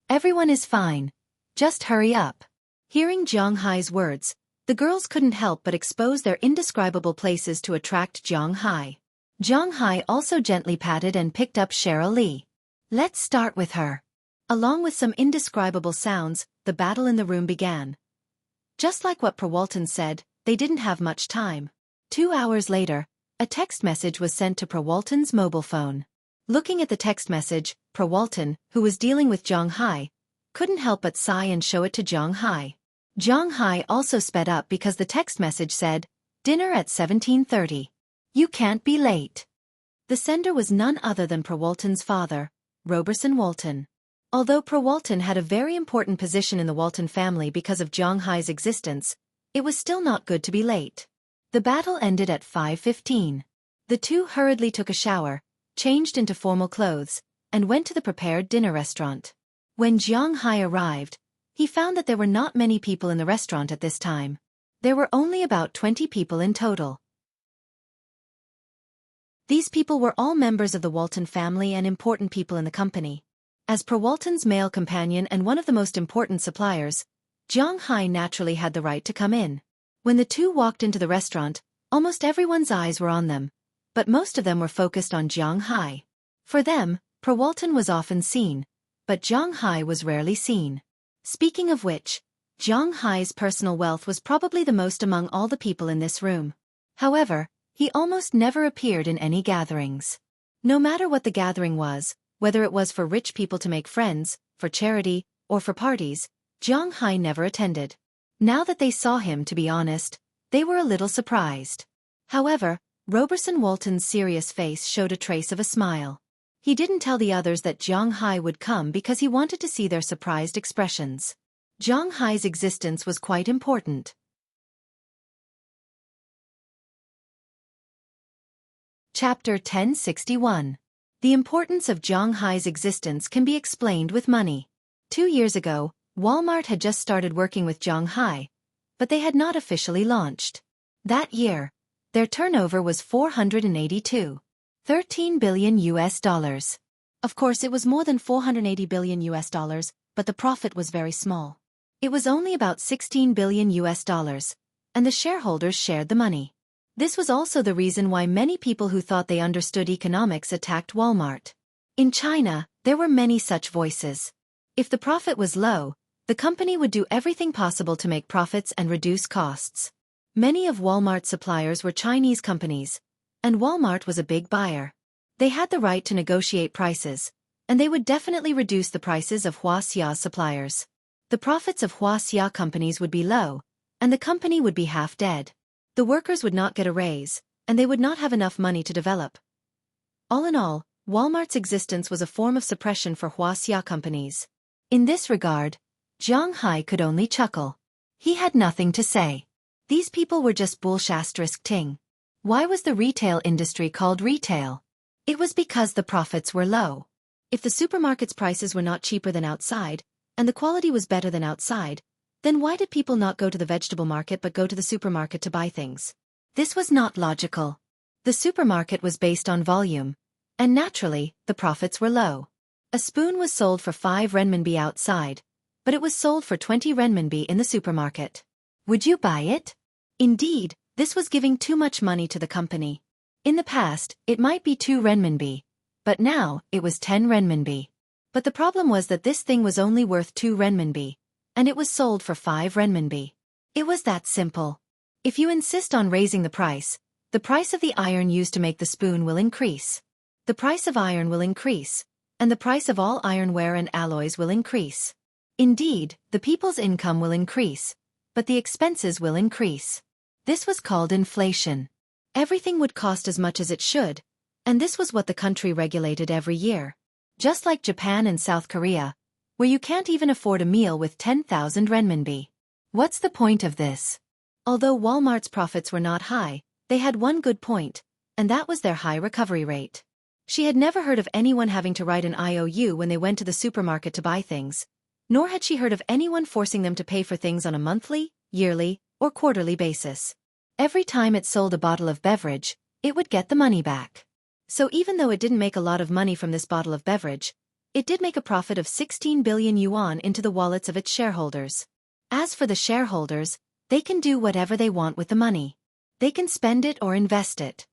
Everyone is fine. Just hurry up. Hearing Jiang Hai's words, the girls couldn't help but expose their indescribable places to attract Jiang Hai. Jiang Hai also gently patted and picked up Cheryl Lee. Let's start with her. Along with some indescribable sounds, the battle in the room began. Just like what Pro Walton said, they didn't have much time. 2 hours later, a text message was sent to Pro Walton's mobile phone. Looking at the text message, Pro Walton, who was dealing with Jiang Hai, couldn't help but sigh and show it to Jiang Hai. Jiang Hai also sped up because the text message said, dinner at 17:30. You can't be late. The sender was none other than Pro Walton's father, Roberson Walton. Although Pro Walton had a very important position in the Walton family because of Jiang Hai's existence, it was still not good to be late. The battle ended at 5:15. The two hurriedly took a shower, changed into formal clothes, and went to the prepared dinner restaurant. When Jiang Hai arrived, he found that there were not many people in the restaurant at this time. There were only about 20 people in total. These people were all members of the Walton family and important people in the company. As Pro Walton's male companion and one of the most important suppliers, Jiang Hai naturally had the right to come in. When the two walked into the restaurant, almost everyone's eyes were on them, but most of them were focused on Jiang Hai. For them, Pro Walton was often seen, but Jiang Hai was rarely seen. Speaking of which, Jiang Hai's personal wealth was probably the most among all the people in this room. However, he almost never appeared in any gatherings. No matter what the gathering was, whether it was for rich people to make friends, for charity, or for parties, Jiang Hai never attended. Now that they saw him, to be honest, they were a little surprised. However, Roberson Walton's serious face showed a trace of a smile. He didn't tell the others that Jiang Hai would come because he wanted to see their surprised expressions. Jiang Hai's existence was quite important. Chapter 1061. The importance of Jiang Hai's existence can be explained with money. 2 years ago, Walmart had just started working with Jiang Hai, but they had not officially launched. That year, their turnover was $482.13 billion US. Of course, it was more than $480 billion US, but the profit was very small. It was only about $16 billion US, and the shareholders shared the money. This was also the reason why many people who thought they understood economics attacked Walmart. In China, there were many such voices. If the profit was low, the company would do everything possible to make profits and reduce costs. Many of Walmart's suppliers were Chinese companies, and Walmart was a big buyer. They had the right to negotiate prices, and they would definitely reduce the prices of Huaxia's suppliers. The profits of Huaxia companies would be low, and the company would be half dead. The workers would not get a raise, and they would not have enough money to develop. All in all, Walmart's existence was a form of suppression for Huaxia companies. In this regard, Jiang Hai could only chuckle. He had nothing to say. These people were just bullshit-ting. Why was the retail industry called retail? It was because the profits were low. If the supermarket's prices were not cheaper than outside, and the quality was better than outside, then why did people not go to the vegetable market but go to the supermarket to buy things? This was not logical. The supermarket was based on volume, and naturally, the profits were low. A spoon was sold for 5 renminbi outside, but it was sold for 20 renminbi in the supermarket. Would you buy it? Indeed, this was giving too much money to the company. In the past, it might be 2 renminbi, but now, it was 10 renminbi. But the problem was that this thing was only worth 2 renminbi, and it was sold for 5 renminbi. It was that simple. If you insist on raising the price of the iron used to make the spoon will increase. The price of iron will increase, and the price of all ironware and alloys will increase. Indeed, the people's income will increase, but the expenses will increase. This was called inflation. Everything would cost as much as it should, and this was what the country regulated every year. Just like Japan and South Korea, where you can't even afford a meal with 10,000 renminbi. What's the point of this? Although Walmart's profits were not high, they had one good point, and that was their high recovery rate. She had never heard of anyone having to write an IOU when they went to the supermarket to buy things, nor had she heard of anyone forcing them to pay for things on a monthly, yearly, or quarterly basis. Every time it sold a bottle of beverage, it would get the money back. So even though it didn't make a lot of money from this bottle of beverage, it did make a profit of 16 billion yuan into the wallets of its shareholders. As for the shareholders, they can do whatever they want with the money. They can spend it or invest it.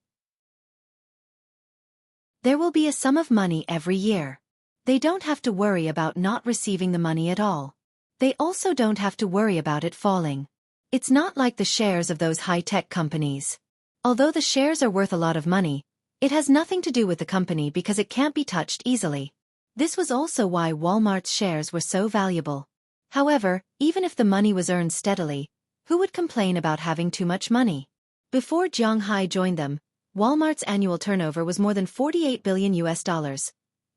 There will be a sum of money every year. They don't have to worry about not receiving the money at all. They also don't have to worry about it falling. It's not like the shares of those high-tech companies. Although the shares are worth a lot of money, it has nothing to do with the company because it can't be touched easily. This was also why Walmart's shares were so valuable. However, even if the money was earned steadily, who would complain about having too much money? Before Zhang Hai joined them, Walmart's annual turnover was more than $48 billion,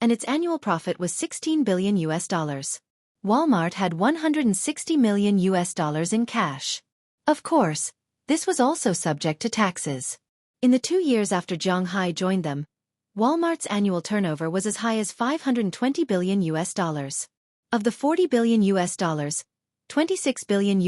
and its annual profit was $16 billion. Walmart had $160 million in cash. Of course, this was also subject to taxes. In the 2 years after Zhang Hai joined them, Walmart's annual turnover was as high as $520 billion. Of the $40 billion, $26 billion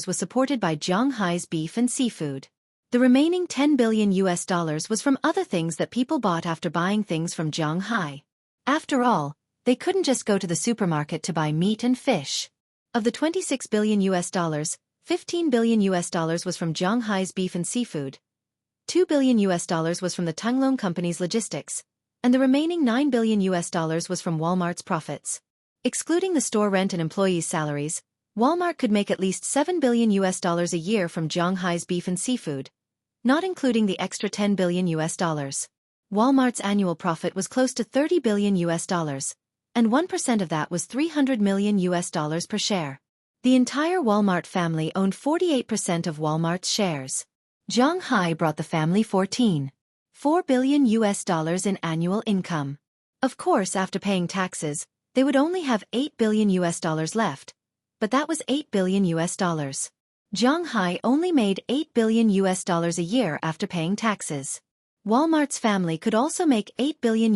was supported by Zhang Hai's beef and seafood. The remaining $10 billion was from other things that people bought after buying things from Zhang Hai. After all, they couldn't just go to the supermarket to buy meat and fish. Of the $26 billion, $15 billion was from Zhang Hai's beef and seafood. $2 billion was from the Tunglong Company's logistics, and the remaining $9 billion was from Walmart's profits. Excluding the store rent and employees' salaries, Walmart could make at least $7 billion a year from Zhang Hai's beef and seafood, not including the extra $10 billion. Walmart's annual profit was close to $30 billion, and 1% of that was $300 million per share. The entire Walmart family owned 48% of Walmart's shares. Zhang Hai brought the family $14.4 billion in annual income. Of course, after paying taxes, they would only have $8 billion left, but that was $8 billion. Zhang Hai only made $8 billion a year after paying taxes. Walmart's family could also make $8 billion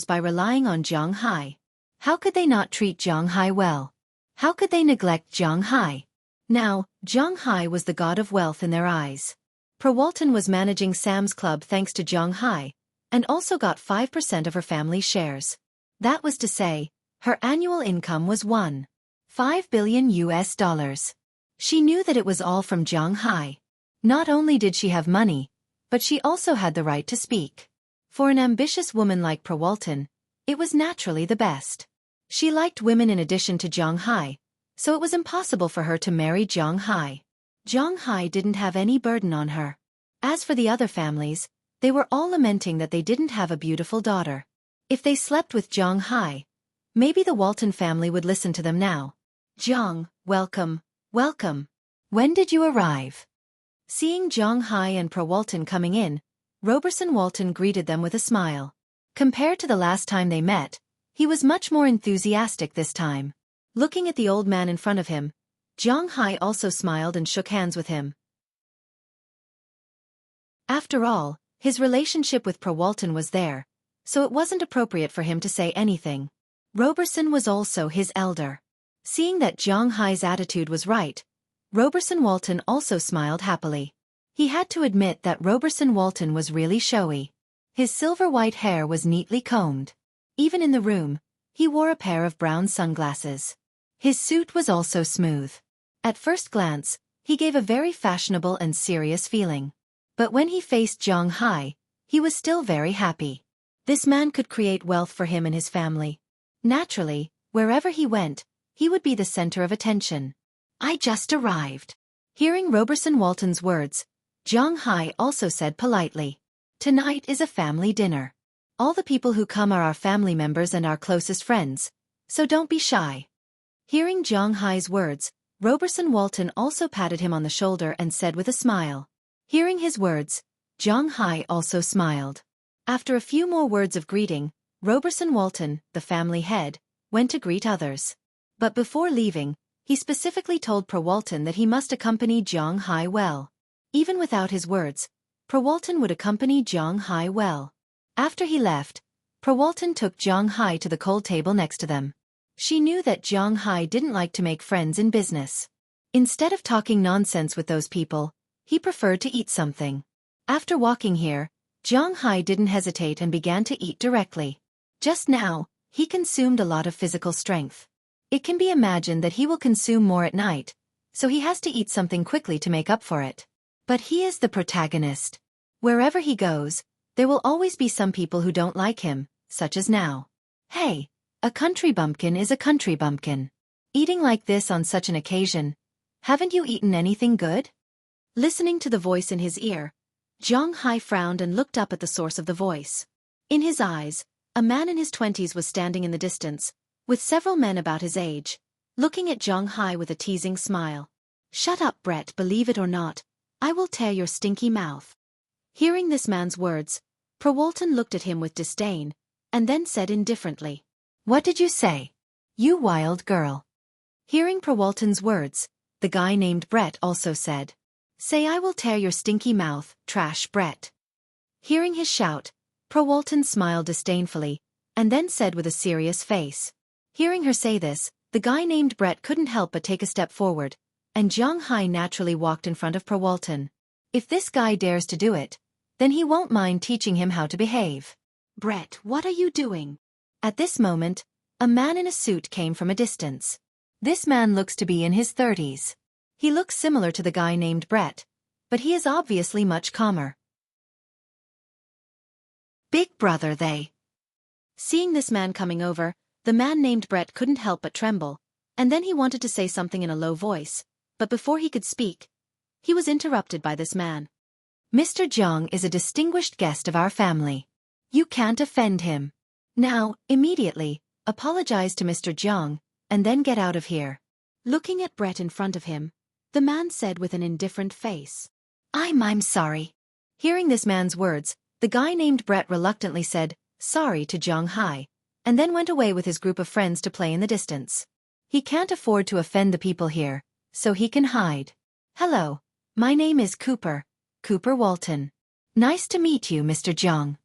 by relying on Zhang Hai. How could they not treat Zhang Hai well? How could they neglect Zhang Hai? Now, Zhang Hai was the god of wealth in their eyes. Walton was managing Sam's Club thanks to Zhang Hai, and also got 5% of her family's shares. That was to say, her annual income was $1.5 billion. She knew that it was all from Zhang Hai. Not only did she have money, but she also had the right to speak. For an ambitious woman like Walton, it was naturally the best. She liked women in addition to Zhang Hai, so it was impossible for her to marry Zhang Hai. Zhang Hai didn't have any burden on her. As for the other families, they were all lamenting that they didn't have a beautiful daughter. If they slept with Zhang Hai, maybe the Walton family would listen to them now. Zhang, welcome, welcome. When did you arrive? Seeing Zhang Hai and Walton coming in, Roberson Walton greeted them with a smile. Compared to the last time they met, he was much more enthusiastic this time. Looking at the old man in front of him, Zhang Hai also smiled and shook hands with him. After all, his relationship with Walton was there, so it wasn't appropriate for him to say anything. Roberson was also his elder. Seeing that Zhang Hai's attitude was right, Roberson Walton also smiled happily. He had to admit that Roberson Walton was really showy. His silver-white hair was neatly combed. Even in the room, he wore a pair of brown sunglasses. His suit was also smooth. At first glance, he gave a very fashionable and serious feeling. But when he faced Zhang Hai, he was still very happy. This man could create wealth for him and his family. Naturally, wherever he went, he would be the center of attention. I just arrived. Hearing Roberson Walton's words, Zhang Hai also said politely, "Tonight is a family dinner. All the people who come are our family members and our closest friends, so don't be shy." Hearing Zhang Hai's words, Roberson Walton also patted him on the shoulder and said with a smile. Hearing his words, Zhang Hai also smiled. After a few more words of greeting, Roberson Walton, the family head, went to greet others. But before leaving, he specifically told Walton that he must accompany Zhang Hai well. Even without his words, Walton would accompany Zhang Hai well. After he left, Walton took Zhang Hai to the cold table next to them. She knew that Zhang Hai didn't like to make friends in business. Instead of talking nonsense with those people, he preferred to eat something. After walking here, Zhang Hai didn't hesitate and began to eat directly. Just now, he consumed a lot of physical strength. It can be imagined that he will consume more at night, so he has to eat something quickly to make up for it. But he is the protagonist. Wherever he goes, there will always be some people who don't like him, such as now. Hey, a country bumpkin is a country bumpkin. Eating like this on such an occasion, haven't you eaten anything good? Listening to the voice in his ear, Zhang Hai frowned and looked up at the source of the voice. In his eyes, a man in his 20s was standing in the distance, with several men about his age, looking at Zhang Hai with a teasing smile. "Shut up, Brett, believe it or not, I will tear your stinky mouth." Hearing this man's words, Walton looked at him with disdain, and then said indifferently, "What did you say? You wild girl." Hearing Walton's words, the guy named Brett also said, "Say I will tear your stinky mouth, trash Brett." Hearing his shout, Walton smiled disdainfully, and then said with a serious face. Hearing her say this, the guy named Brett couldn't help but take a step forward, and Zhang Hai naturally walked in front of Walton. If this guy dares to do it, then he won't mind teaching him how to behave. "Brett, what are you doing?" At this moment, a man in a suit came from a distance. This man looks to be in his 30s. He looks similar to the guy named Brett, but he is obviously much calmer. "Big brother, they." Seeing this man coming over, the man named Brett couldn't help but tremble, and then he wanted to say something in a low voice, but before he could speak, he was interrupted by this man. "Mr. Zhang is a distinguished guest of our family. You can't offend him. Now, immediately, apologize to Mr. Zhang, and then get out of here." Looking at Brett in front of him, the man said with an indifferent face, I'm sorry." Hearing this man's words, the guy named Brett reluctantly said, "Sorry" to Zhang Hai, and then went away with his group of friends to play in the distance. He can't afford to offend the people here, so he can hide. "Hello, my name is Cooper Walton. Nice to meet you, Mr. Zhang."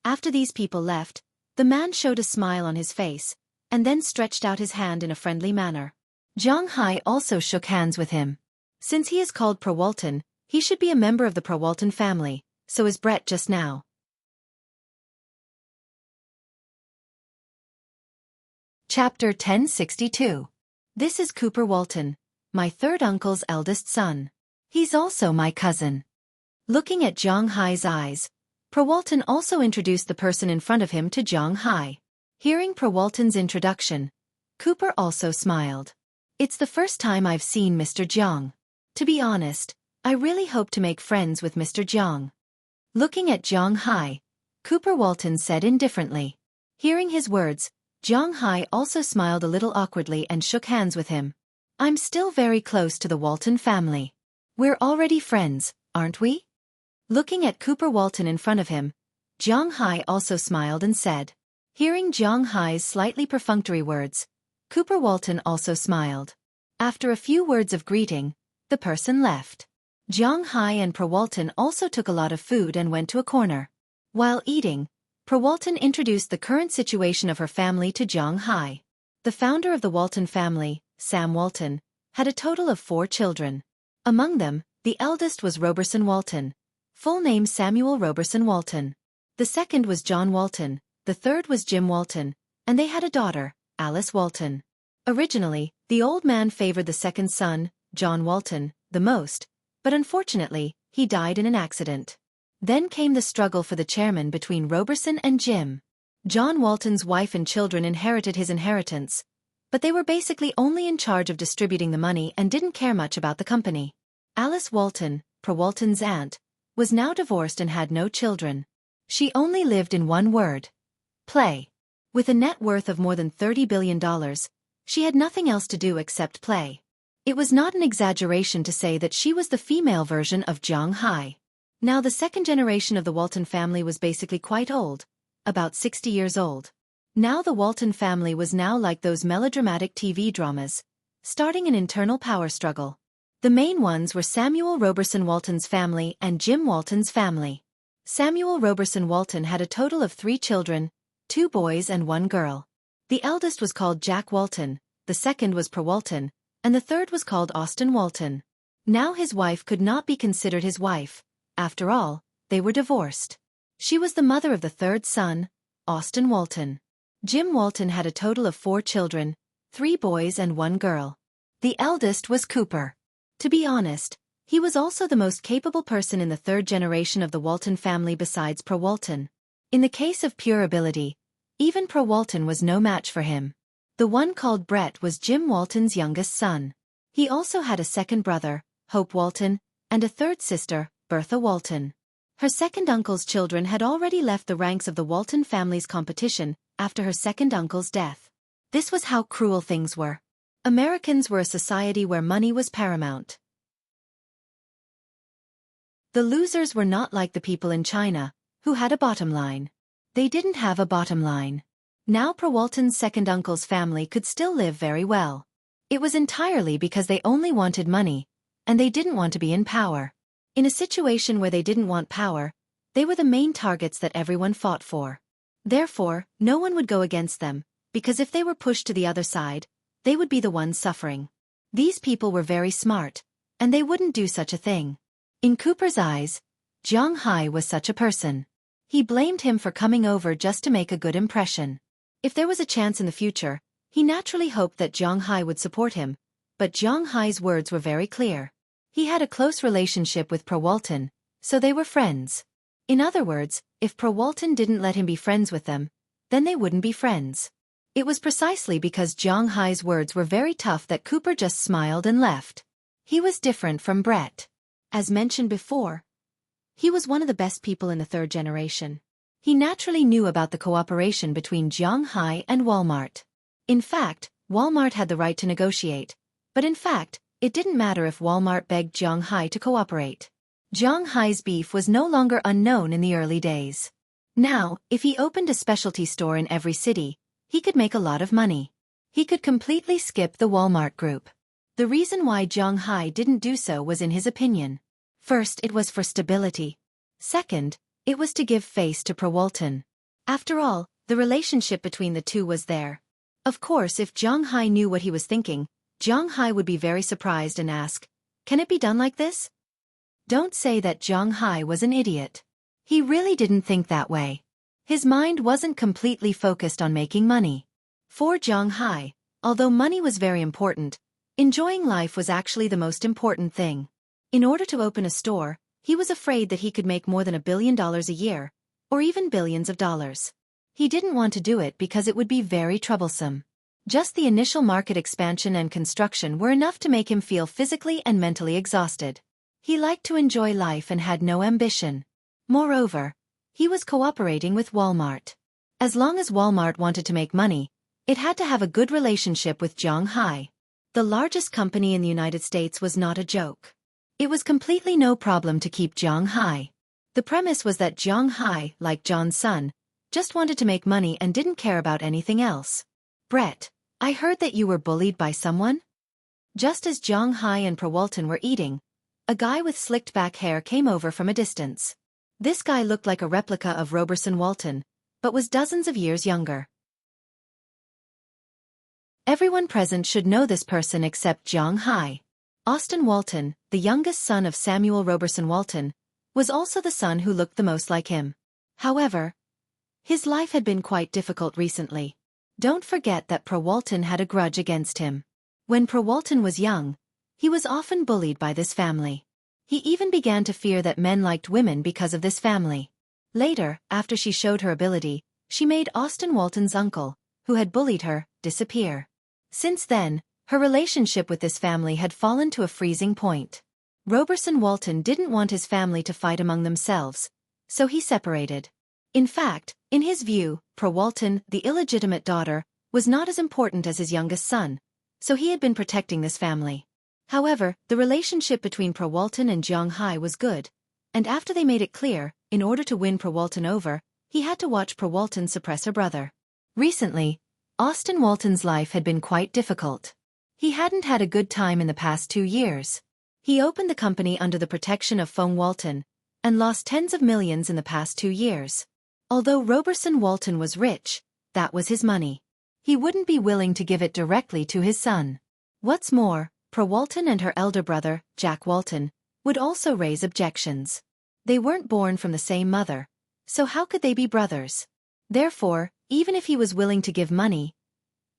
After these people left, the man showed a smile on his face, and then stretched out his hand in a friendly manner. Zhang Hai also shook hands with him. Since he is called Walton, he should be a member of the Walton family, so is Brett just now. Chapter 1062. This is Cooper Walton, my third uncle's eldest son. He's also my cousin. Looking at Zhang Hai's eyes, Walton also introduced the person in front of him to Zhang Hai. Hearing Walton's introduction, Cooper also smiled. "It's the first time I've seen Mr. Zhang. To be honest, I really hope to make friends with Mr. Zhang." Looking at Zhang Hai, Cooper Walton said indifferently. Hearing his words, Zhang Hai also smiled a little awkwardly and shook hands with him. "I'm still very close to the Walton family. We're already friends, aren't we?" Looking at Cooper Walton in front of him, Zhang Hai also smiled and said. Hearing Zhang Hai's slightly perfunctory words, Cooper Walton also smiled. After a few words of greeting, the person left. Zhang Hai and Walton also took a lot of food and went to a corner. While eating, Walton introduced the current situation of her family to Zhang Hai. The founder of the Walton family, Sam Walton, had a total of 4 children. Among them, the eldest was Roberson Walton, full name Samuel Roberson Walton. The second was John Walton, the third was Jim Walton, and they had a daughter, Alice Walton. Originally, the old man favored the second son, John Walton, the most, but unfortunately, he died in an accident. Then came the struggle for the chairman between Roberson and Jim. John Walton's wife and children inherited his inheritance, but they were basically only in charge of distributing the money and didn't care much about the company. Alice Walton, Walton's aunt, was now divorced and had no children. She only lived in one word: play. With a net worth of more than $30 billion, she had nothing else to do except play. It was not an exaggeration to say that she was the female version of Zhang Hai. Now the second generation of the Walton family was basically quite old, about 60 years old. Now the Walton family was now like those melodramatic TV dramas, starting an internal power struggle. The main ones were Samuel Roberson Walton's family and Jim Walton's family. Samuel Roberson Walton had a total of 3 children, 2 boys and 1 girl. The eldest was called Jack Walton, the second was Walton, and the third was called Austin Walton. Now his wife could not be considered his wife. After all, they were divorced. She was the mother of the third son, Austin Walton. Jim Walton had a total of 4 children, 3 boys and 1 girl. The eldest was Cooper. To be honest, he was also the most capable person in the third generation of the Walton family besides Walton. In the case of pure ability, even Walton was no match for him. The one called Brett was Jim Walton's youngest son. He also had a second brother, Hope Walton, and a third sister, Bertha Walton. Her second uncle's children had already left the ranks of the Walton family's competition after her second uncle's death. This was how cruel things were. Americans were a society where money was paramount. The losers were not like the people in China, who had a bottom line. They didn't have a bottom line. Now Walton's second uncle's family could still live very well. It was entirely because they only wanted money, and they didn't want to be in power. In a situation where they didn't want power, they were the main targets that everyone fought for. Therefore, no one would go against them, because if they were pushed to the other side, they would be the ones suffering. These people were very smart, and they wouldn't do such a thing. In Cooper's eyes, Zhang Hai was such a person. He blamed him for coming over just to make a good impression. If there was a chance in the future, he naturally hoped that Zhang Hai would support him, but Zhang Hai's words were very clear. He had a close relationship with Walton, so they were friends. In other words, if Walton didn't let him be friends with them, then they wouldn't be friends. It was precisely because Zhang Hai's words were very tough that Cooper just smiled and left. He was different from Brett. As mentioned before, he was one of the best people in the third generation. He naturally knew about the cooperation between Zhang Hai and Walmart. In fact, Walmart had the right to negotiate, but in fact, it didn't matter if Walmart begged Zhang Hai to cooperate. Zhang Hai's beef was no longer unknown in the early days. Now, if he opened a specialty store in every city, he could make a lot of money. He could completely skip the Walmart group. The reason why Zhang Hai didn't do so was in his opinion. First, it was for stability. Second, it was to give face to Walton. After all, the relationship between the two was there. Of course, if Zhang Hai knew what he was thinking, Zhang Hai would be very surprised and ask, "Can it be done like this?" Don't say that Zhang Hai was an idiot. He really didn't think that way. His mind wasn't completely focused on making money. For Zhang Hai, although money was very important, enjoying life was actually the most important thing. In order to open a store, he was afraid that he could make more than $1 billion a year, or even billions of dollars. He didn't want to do it because it would be very troublesome. Just the initial market expansion and construction were enough to make him feel physically and mentally exhausted. He liked to enjoy life and had no ambition. Moreover, he was cooperating with Walmart. As long as Walmart wanted to make money, it had to have a good relationship with Zhang Hai. The largest company in the United States was not a joke. It was completely no problem to keep Zhang Hai. The premise was that Zhang Hai, like John's son, just wanted to make money and didn't care about anything else. "Brett, I heard that you were bullied by someone?" Just as Zhang Hai and Walton were eating, a guy with slicked back hair came over from a distance. This guy looked like a replica of Roberson Walton, but was dozens of years younger. Everyone present should know this person except Jiang Hai. Austin Walton, the youngest son of Samuel Roberson Walton, was also the son who looked the most like him. However, his life had been quite difficult recently. Don't forget that Pro Walton had a grudge against him. When Pro Walton was young, he was often bullied by this family. He even began to fear that men liked women because of this family. Later, after she showed her ability, she made Austin Walton's uncle, who had bullied her, disappear. Since then, her relationship with this family had fallen to a freezing point. Roberson Walton didn't want his family to fight among themselves, so he separated. In fact, in his view, Pro Walton, the illegitimate daughter, was not as important as his youngest son, so he had been protecting this family. However, the relationship between Pro Walton and Jiang Hai was good, and after they made it clear, in order to win Pro Walton over, he had to watch Pro Walton suppress her brother. Recently, Austin Walton's life had been quite difficult. He hadn't had a good time in the past 2 years. He opened the company under the protection of Feng Walton, and lost tens of millions in the past 2 years. Although Roberson Walton was rich, that was his money. He wouldn't be willing to give it directly to his son. What's more, Pro Walton and her elder brother, Jack Walton, would also raise objections. They weren't born from the same mother, so how could they be brothers? Therefore, even if he was willing to give money,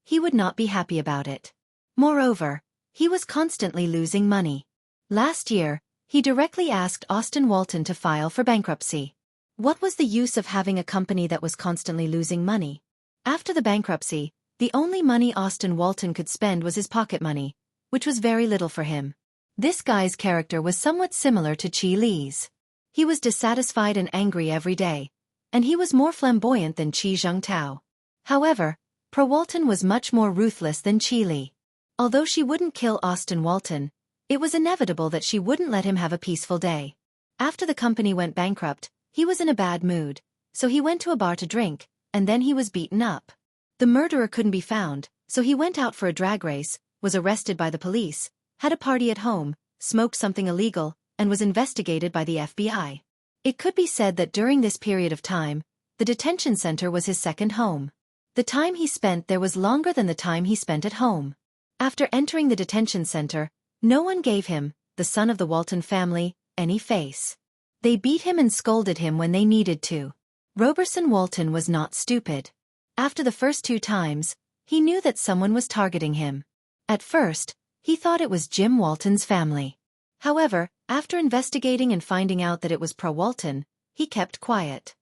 he would not be happy about it. Moreover, he was constantly losing money. Last year, he directly asked Austin Walton to file for bankruptcy. What was the use of having a company that was constantly losing money? After the bankruptcy, the only money Austin Walton could spend was his pocket money, which was very little for him. This guy's character was somewhat similar to Qi Li's. He was dissatisfied and angry every day, and he was more flamboyant than Qi Zhengtao. However, Pro Walton was much more ruthless than Qi Li. Although she wouldn't kill Austin Walton, it was inevitable that she wouldn't let him have a peaceful day. After the company went bankrupt, he was in a bad mood, so he went to a bar to drink, and then he was beaten up. The murderer couldn't be found, so he went out for a drag race, was arrested by the police, had a party at home, smoked something illegal, and was investigated by the FBI. It could be said that during this period of time, the detention center was his second home. The time he spent there was longer than the time he spent at home. After entering the detention center, no one gave him, the son of the Walton family, any face. They beat him and scolded him when they needed to. Roberson Walton was not stupid. After the first 2 times, he knew that someone was targeting him. At first, he thought it was Jim Walton's family. However, after investigating and finding out that it was Pro Walton, he kept quiet.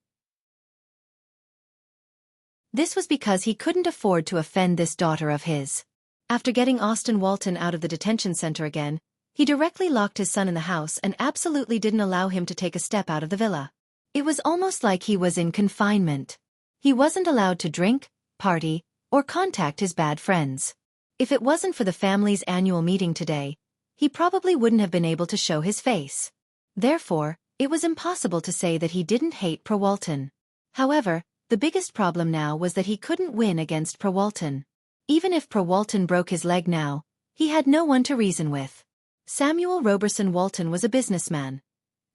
This was because he couldn't afford to offend this daughter of his. After getting Austin Walton out of the detention center again, he directly locked his son in the house and absolutely didn't allow him to take a step out of the villa. It was almost like he was in confinement. He wasn't allowed to drink, party, or contact his bad friends. If it wasn't for the family's annual meeting today, he probably wouldn't have been able to show his face. Therefore, it was impossible to say that he didn't hate Pro Walton. However, the biggest problem now was that he couldn't win against Pro Walton. Even if Pro Walton broke his leg now, he had no one to reason with. Samuel Roberson Walton was a businessman.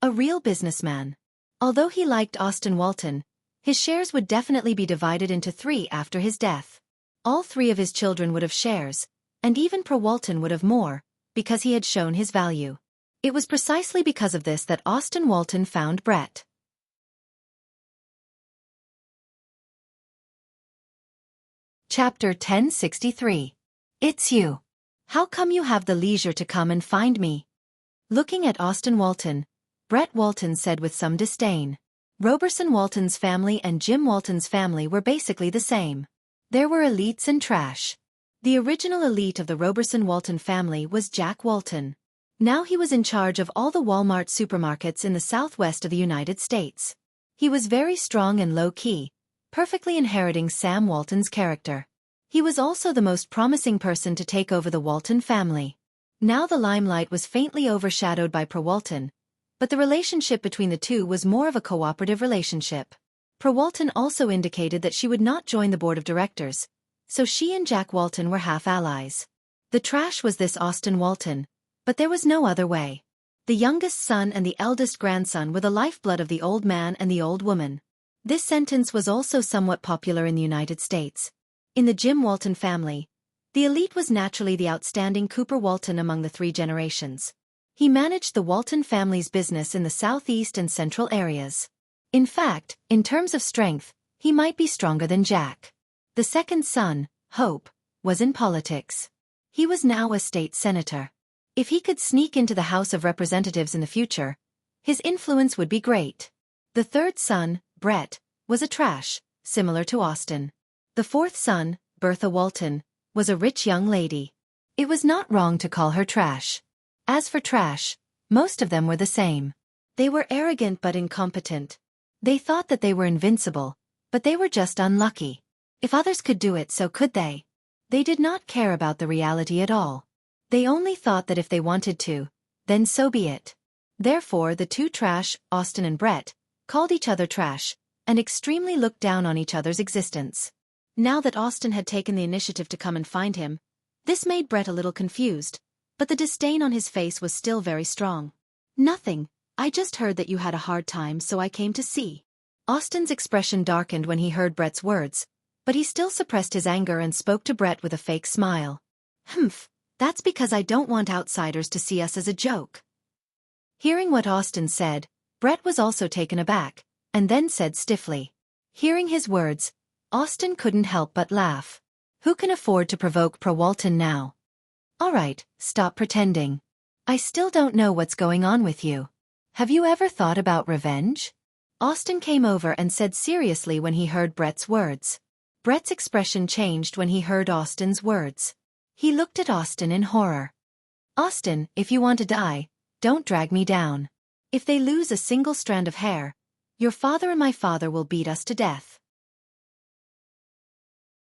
A real businessman. Although he liked Austin Walton, his shares would definitely be divided into 3 after his death. All 3 of his children would have shares, and even Pro Walton would have more, because he had shown his value. It was precisely because of this that Austin Walton found Brett. Chapter 1063. It's you. How come you have the leisure to come and find me? Looking at Austin Walton, Brett Walton said with some disdain. Roberson Walton's family and Jim Walton's family were basically the same. There were elites and trash. The original elite of the Roberson Walton family was Jack Walton. Now he was in charge of all the Walmart supermarkets in the southwest of the United States. He was very strong and low-key, perfectly inheriting Sam Walton's character. He was also the most promising person to take over the Walton family. Now the limelight was faintly overshadowed by Pro Walton, but the relationship between the two was more of a cooperative relationship. Pro Walton also indicated that she would not join the board of directors, so she and Jack Walton were half allies. The trash was this Austin Walton, but there was no other way. The youngest son and the eldest grandson were the lifeblood of the old man and the old woman. This sentence was also somewhat popular in the United States. In the Jim Walton family, The elite was naturally the outstanding Cooper Walton among the three generations. He managed the Walton family's business in the southeast and central areas. In fact, in terms of strength, he might be stronger than Jack. The second son, Hope, was in politics. He was now a state senator. If he could sneak into the House of Representatives in the future, his influence would be great. The third son, Brett, was a trash, similar to Austin. The fourth son, Bertha Walton, was a rich young lady. It was not wrong to call her trash. As for trash, most of them were the same. They were arrogant but incompetent. They thought that they were invincible, but they were just unlucky. If others could do it, so could they. They did not care about the reality at all. They only thought that if they wanted to, then so be it. Therefore the two trash, Austin and Brett, called each other trash, and extremely looked down on each other's existence. Now that Austin had taken the initiative to come and find him, this made Brett a little confused, but the disdain on his face was still very strong. "Nothing, I just heard that you had a hard time, so I came to see." Austin's expression darkened when he heard Brett's words, but he still suppressed his anger and spoke to Brett with a fake smile. "Humph, that's because I don't want outsiders to see us as a joke." Hearing what Austin said, Brett was also taken aback, and then said stiffly. Hearing his words, Austin couldn't help but laugh. Who can afford to provoke Pro Walton now? "All right, stop pretending. I still don't know what's going on with you. Have you ever thought about revenge?" Austin came over and said seriously when he heard Brett's words. Brett's expression changed when he heard Austin's words. He looked at Austin in horror. "Austin, if you want to die, don't drag me down. If they lose a single strand of hair, your father and my father will beat us to death."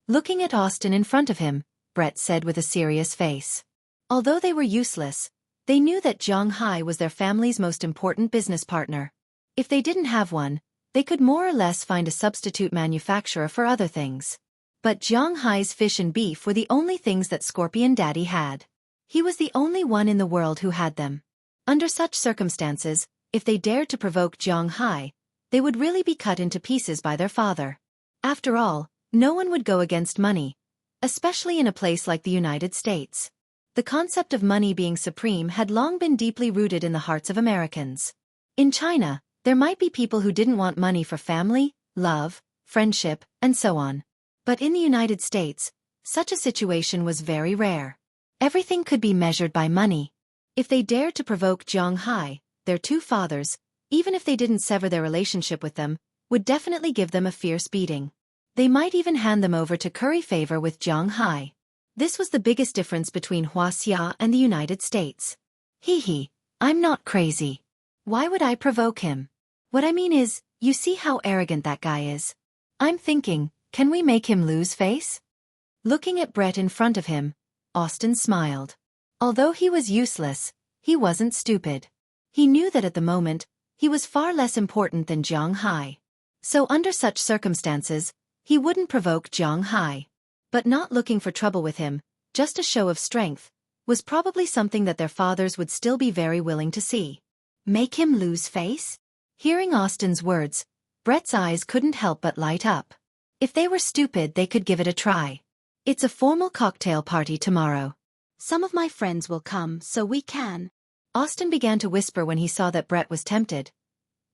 Looking at Austin in front of him, Brett said with a serious face. Although they were useless, they knew that Zhang Hai was their family's most important business partner. If they didn't have one, they could more or less find a substitute manufacturer for other things. But Zhang Hai's fish and beef were the only things that Scorpion Daddy had. He was the only one in the world who had them. Under such circumstances, if they dared to provoke Zhang Hai, they would really be cut into pieces by their father. After all, no one would go against money, especially in a place like the United States. The concept of money being supreme had long been deeply rooted in the hearts of Americans. In China, there might be people who didn't want money for family, love, friendship, and so on. But in the United States, such a situation was very rare. Everything could be measured by money. If they dared to provoke Zhang Hai, their two fathers, even if they didn't sever their relationship with them, would definitely give them a fierce beating. They might even hand them over to curry favor with Zhang Hai. This was the biggest difference between Huaxia and the United States. Hee, I'm not crazy. Why would I provoke him? What I mean is, you see how arrogant that guy is. I'm thinking, can we make him lose face? Looking at Brett in front of him, Austin smiled. Although he was useless, he wasn't stupid. He knew that at the moment, he was far less important than Zhang Hai. So under such circumstances, he wouldn't provoke Zhang Hai. But not looking for trouble with him, just a show of strength, was probably something that their fathers would still be very willing to see. Make him lose face? Hearing Austin's words, Brett's eyes couldn't help but light up. If they were stupid, they could give it a try. It's a formal cocktail party tomorrow. Some of my friends will come, so we can. Austin began to whisper when he saw that Brett was tempted.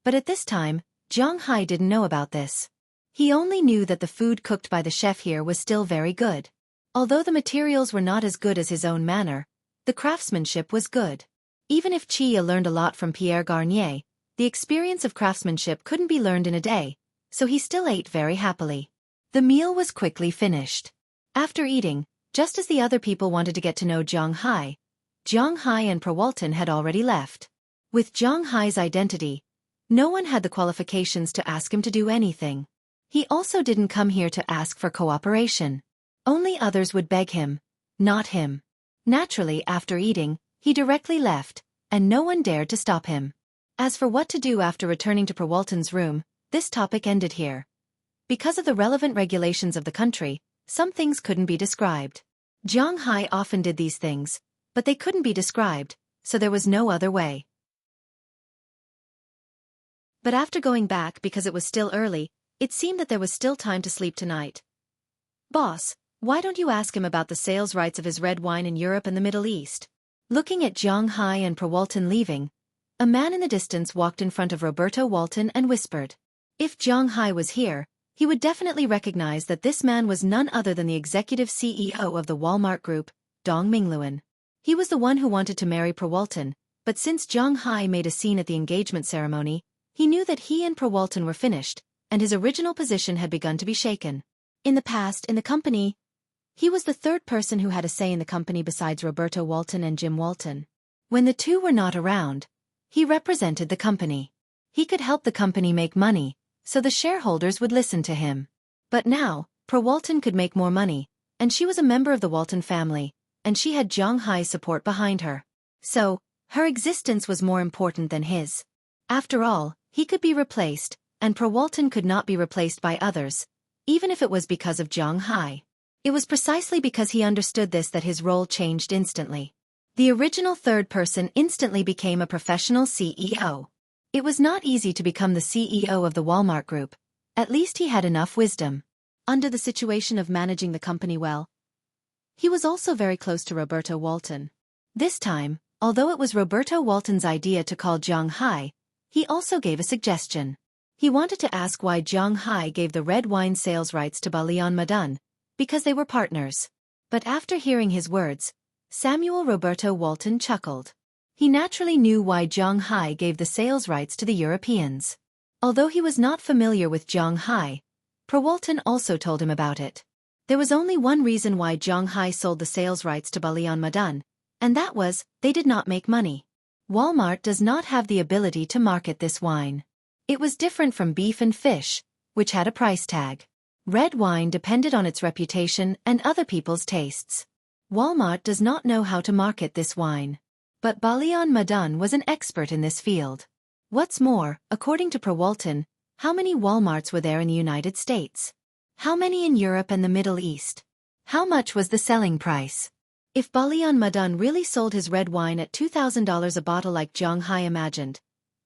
But at this time, Zhang Hai didn't know about this. He only knew that the food cooked by the chef here was still very good. Although the materials were not as good as his own manner, the craftsmanship was good. Even if Chia learned a lot from Pierre Garnier, the experience of craftsmanship couldn't be learned in a day, so he still ate very happily. The meal was quickly finished. After eating, just as the other people wanted to get to know Zhang Hai and Pro Walton had already left. With Zhang Hai's identity, no one had the qualifications to ask him to do anything. He also didn't come here to ask for cooperation. Only others would beg him, not him. Naturally, after eating, he directly left, and no one dared to stop him. As for what to do after returning to Pro Walton's room, this topic ended here. Because of the relevant regulations of the country, some things couldn't be described. Zhang Hai often did these things, but they couldn't be described, so there was no other way. But after going back because it was still early, it seemed that there was still time to sleep tonight. "Boss, Why don't you ask him about the sales rights of his red wine in Europe and the Middle East? Looking at Jiang Hai and Per Walton leaving, a man in the distance walked in front of Roberto Walton and whispered. If Jiang Hai was here, he would definitely recognize that this man was none other than the executive CEO of the Walmart Group, Dong Mingluan. He was the one who wanted to marry Per Walton, but since Jiang Hai made a scene at the engagement ceremony, he knew that he and Per Walton were finished, and his original position had begun to be shaken. In the past, in the company, he was the third person who had a say in the company besides Roberto Walton and Jim Walton. When the two were not around, he represented the company. He could help the company make money, so the shareholders would listen to him. But now, Per Walton could make more money, and she was a member of the Walton family, and she had Jiang Hai's support behind her. So, her existence was more important than his. After all, he could be replaced, and Per Walton could not be replaced by others, even if it was because of Jiang Hai. It was precisely because he understood this that his role changed instantly. The original third person instantly became a professional CEO. It was not easy to become the CEO of the Walmart Group. At least he had enough wisdom. Under the situation of managing the company well, he was also very close to Roberto Walton. This time, although it was Roberto Walton's idea to call Jiang Hai, he also gave a suggestion. He wanted to ask why Jiang Hai gave the red wine sales rights to Balian Madan, because they were partners. But after hearing his words, Samuel Roberto Walton chuckled. He naturally knew why Jiang Hai gave the sales rights to the Europeans. Although he was not familiar with Jiang Hai, Per Walton also told him about it. There was only one reason why Jiang Hai sold the sales rights to Balian Madan, and that was, they did not make money. Walmart does not have the ability to market this wine. It was different from beef and fish, which had a price tag. Red wine depended on its reputation and other people's tastes. Walmart does not know how to market this wine. But Balian Madan was an expert in this field. What's more, according to Per Walton, how many Walmarts were there in the United States? How many in Europe and the Middle East? How much was the selling price? If Balian Madan really sold his red wine at $2,000 a bottle like Jiang Hai imagined,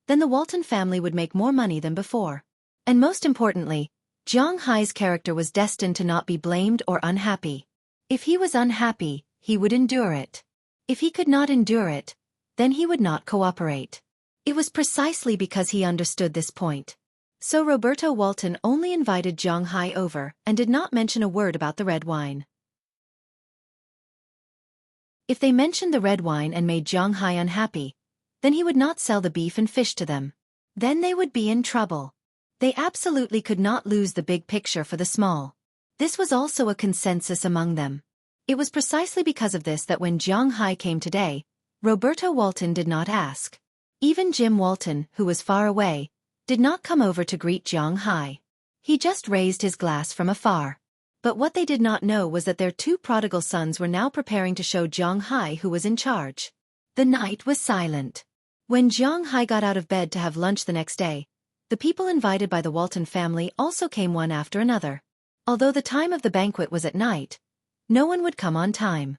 then the Walton family would make more money than before. And most importantly, Jiang Hai's character was destined to not be blamed or unhappy. If he was unhappy, he would endure it. If he could not endure it, then he would not cooperate. It was precisely because he understood this point. So Roberto Walton only invited Jiang Hai over and did not mention a word about the red wine. If they mentioned the red wine and made Jiang Hai unhappy, then he would not sell the beef and fish to them. Then they would be in trouble. They absolutely could not lose the big picture for the small. This was also a consensus among them. It was precisely because of this that when Jiang Hai came today, Roberto Walton did not ask. Even Jim Walton, who was far away, did not come over to greet Jiang Hai. He just raised his glass from afar. But what they did not know was that their two prodigal sons were now preparing to show Jiang Hai who was in charge. The night was silent. When Jiang Hai got out of bed to have lunch the next day, the people invited by the Walton family also came one after another. Although the time of the banquet was at night, no one would come on time.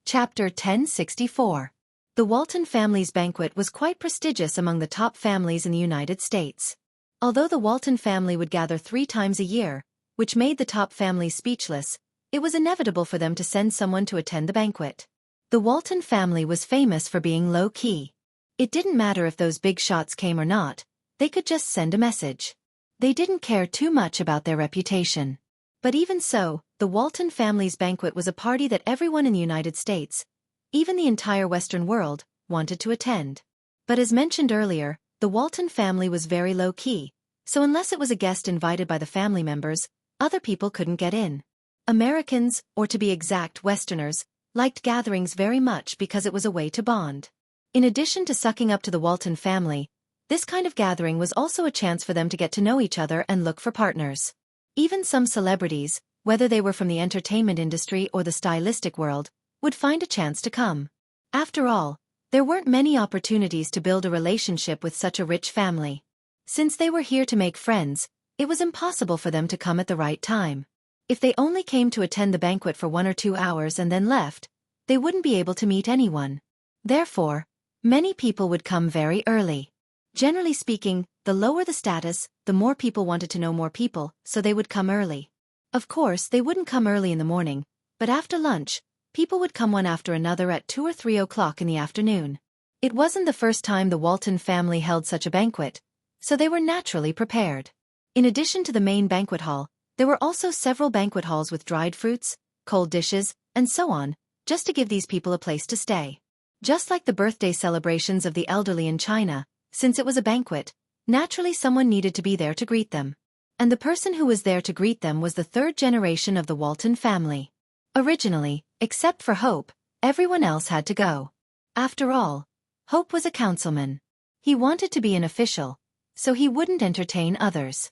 Chapter 1064. The Walton family's banquet was quite prestigious among the top families in the United States. Although the Walton family would gather 3 times a year, which made the top families speechless, it was inevitable for them to send someone to attend the banquet. The Walton family was famous for being low-key. It didn't matter if those big shots came or not, they could just send a message. They didn't care too much about their reputation. But even so, the Walton family's banquet was a party that everyone in the United States, even the entire Western world, wanted to attend. But as mentioned earlier, the Walton family was very low-key, so unless it was a guest invited by the family members, other people couldn't get in. Americans, or to be exact Westerners, liked gatherings very much because it was a way to bond. In addition to sucking up to the Walton family, this kind of gathering was also a chance for them to get to know each other and look for partners. Even some celebrities, whether they were from the entertainment industry or the stylistic world, would find a chance to come. After all, there weren't many opportunities to build a relationship with such a rich family. Since they were here to make friends, it was impossible for them to come at the right time. If they only came to attend the banquet for 1 or 2 hours and then left, they wouldn't be able to meet anyone. Therefore, many people would come very early. Generally speaking, the lower the status, the more people wanted to know more people, so they would come early. Of course, they wouldn't come early in the morning, but after lunch, people would come one after another at 2 or 3 o'clock in the afternoon. It wasn't the first time the Walton family held such a banquet, so they were naturally prepared. In addition to the main banquet hall, there were also several banquet halls with dried fruits, cold dishes, and so on, just to give these people a place to stay. Just like the birthday celebrations of the elderly in China, since it was a banquet, naturally someone needed to be there to greet them. And the person who was there to greet them was the third generation of the Walton family. Originally, except for Hope, everyone else had to go. After all, Hope was a councilman. He wanted to be an official, so he wouldn't entertain others.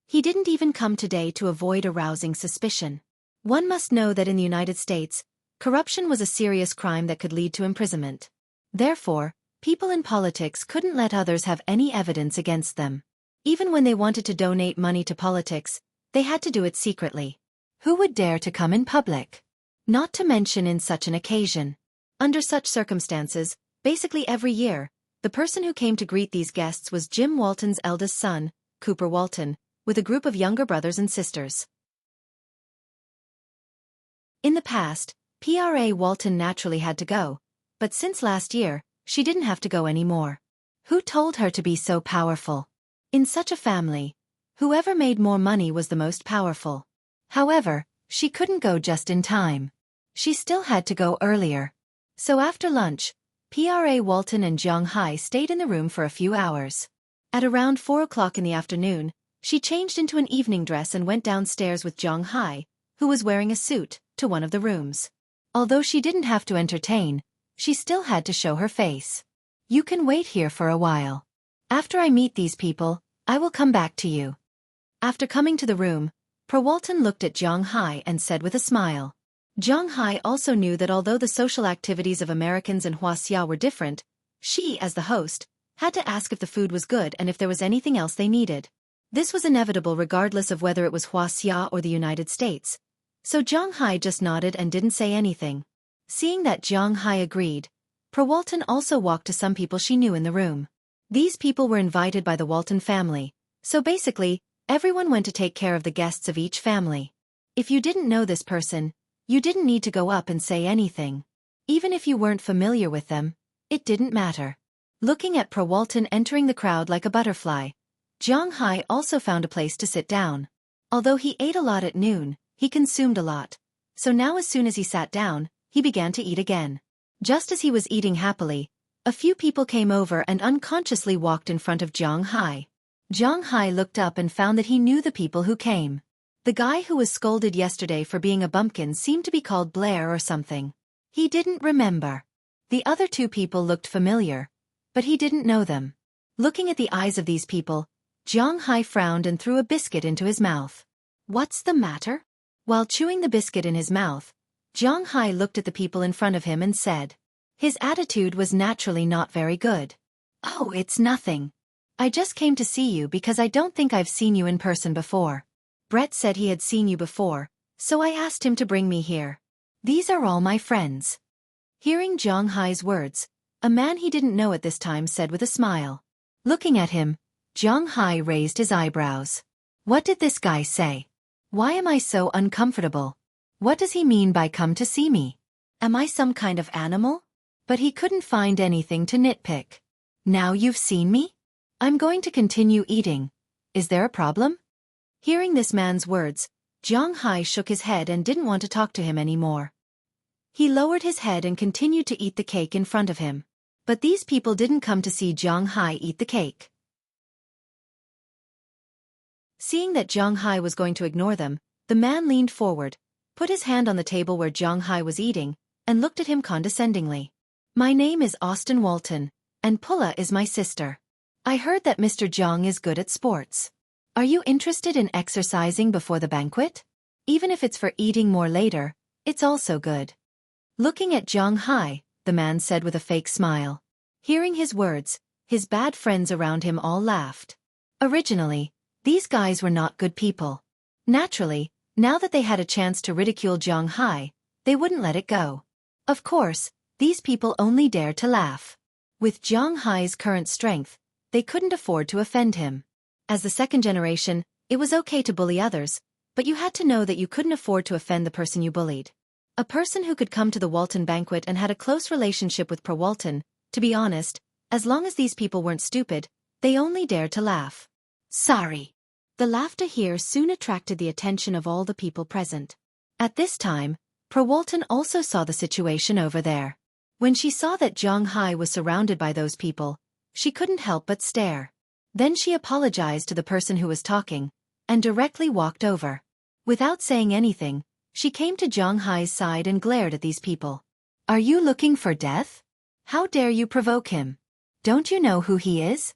He didn't even come today to avoid arousing suspicion. One must know that in the United States, corruption was a serious crime that could lead to imprisonment. Therefore, people in politics couldn't let others have any evidence against them. Even when they wanted to donate money to politics, they had to do it secretly. Who would dare to come in public? Not to mention in such an occasion. Under such circumstances, basically every year, the person who came to greet these guests was Jim Walton's eldest son, Cooper Walton, with a group of younger brothers and sisters. In the past, Pra Walton naturally had to go, but since last year, she didn't have to go anymore. Who told her to be so powerful? In such a family, whoever made more money was the most powerful. However, she couldn't go just in time. She still had to go earlier. So after lunch, Pra Walton and Jiang Hai stayed in the room for a few hours. At around 4 o'clock in the afternoon, she changed into an evening dress and went downstairs with Jiang Hai, who was wearing a suit, to one of the rooms. Although she didn't have to entertain, she still had to show her face. You can wait here for a while. After I meet these people, I will come back to you. After coming to the room, Walton looked at Jiang Hai and said with a smile. Jiang Hai also knew that although the social activities of Americans in Huaxia were different, she, as the host, had to ask if the food was good and if there was anything else they needed. This was inevitable regardless of whether it was Huaxia or the United States. So Jiang Hai just nodded and didn't say anything. Seeing that Jiang Hai agreed, Walton also walked to some people she knew in the room. These people were invited by the Walton family, so basically, everyone went to take care of the guests of each family. If you didn't know this person, you didn't need to go up and say anything. Even if you weren't familiar with them, it didn't matter. Looking at Walton entering the crowd like a butterfly, Jiang Hai also found a place to sit down. Although he ate a lot at noon, he consumed a lot. So now as soon as he sat down, he began to eat again. Just as he was eating happily, a few people came over and unconsciously walked in front of Jiang Hai. Jiang Hai looked up and found that he knew the people who came. The guy who was scolded yesterday for being a bumpkin seemed to be called Blair or something. He didn't remember. The other two people looked familiar, but he didn't know them. Looking at the eyes of these people, Jiang Hai frowned and threw a biscuit into his mouth. What's the matter? While chewing the biscuit in his mouth, Jiang Hai looked at the people in front of him and said. His attitude was naturally not very good. Oh, it's nothing. I just came to see you because I don't think I've seen you in person before. Brett said he had seen you before, so I asked him to bring me here. These are all my friends. Hearing Jiang Hai's words, a man he didn't know at this time said with a smile. Looking at him, Jiang Hai raised his eyebrows. What did this guy say? Why am I so uncomfortable? What does he mean by come to see me? Am I some kind of animal? But he couldn't find anything to nitpick. Now you've seen me? I'm going to continue eating. Is there a problem? Hearing this man's words, Jiang Hai shook his head and didn't want to talk to him anymore. He lowered his head and continued to eat the cake in front of him. But these people didn't come to see Jiang Hai eat the cake. Seeing that Jiang Hai was going to ignore them, the man leaned forward, put his hand on the table where Jiang Hai was eating, and looked at him condescendingly. My name is Austin Walton, and Pulla is my sister. I heard that Mr. Jiang is good at sports. Are you interested in exercising before the banquet? Even if it's for eating more later, it's also good. Looking at Jiang Hai, the man said with a fake smile. Hearing his words, his bad friends around him all laughed. Originally, these guys were not good people. Naturally, now that they had a chance to ridicule Jiang Hai, they wouldn't let it go. Of course, these people only dared to laugh. With Jiang Hai's current strength, they couldn't afford to offend him. As the second generation, it was okay to bully others, but you had to know that you couldn't afford to offend the person you bullied. A person who could come to the Walton banquet and had a close relationship with Pro Walton, to be honest, as long as these people weren't stupid, they only dared to laugh. Sorry. The laughter here soon attracted the attention of all the people present. At this time, Pro Walton also saw the situation over there. When she saw that Zhang Hai was surrounded by those people, she couldn't help but stare. Then she apologized to the person who was talking, and directly walked over. Without saying anything, she came to Zhang Hai's side and glared at these people. Are you looking for death? How dare you provoke him? Don't you know who he is?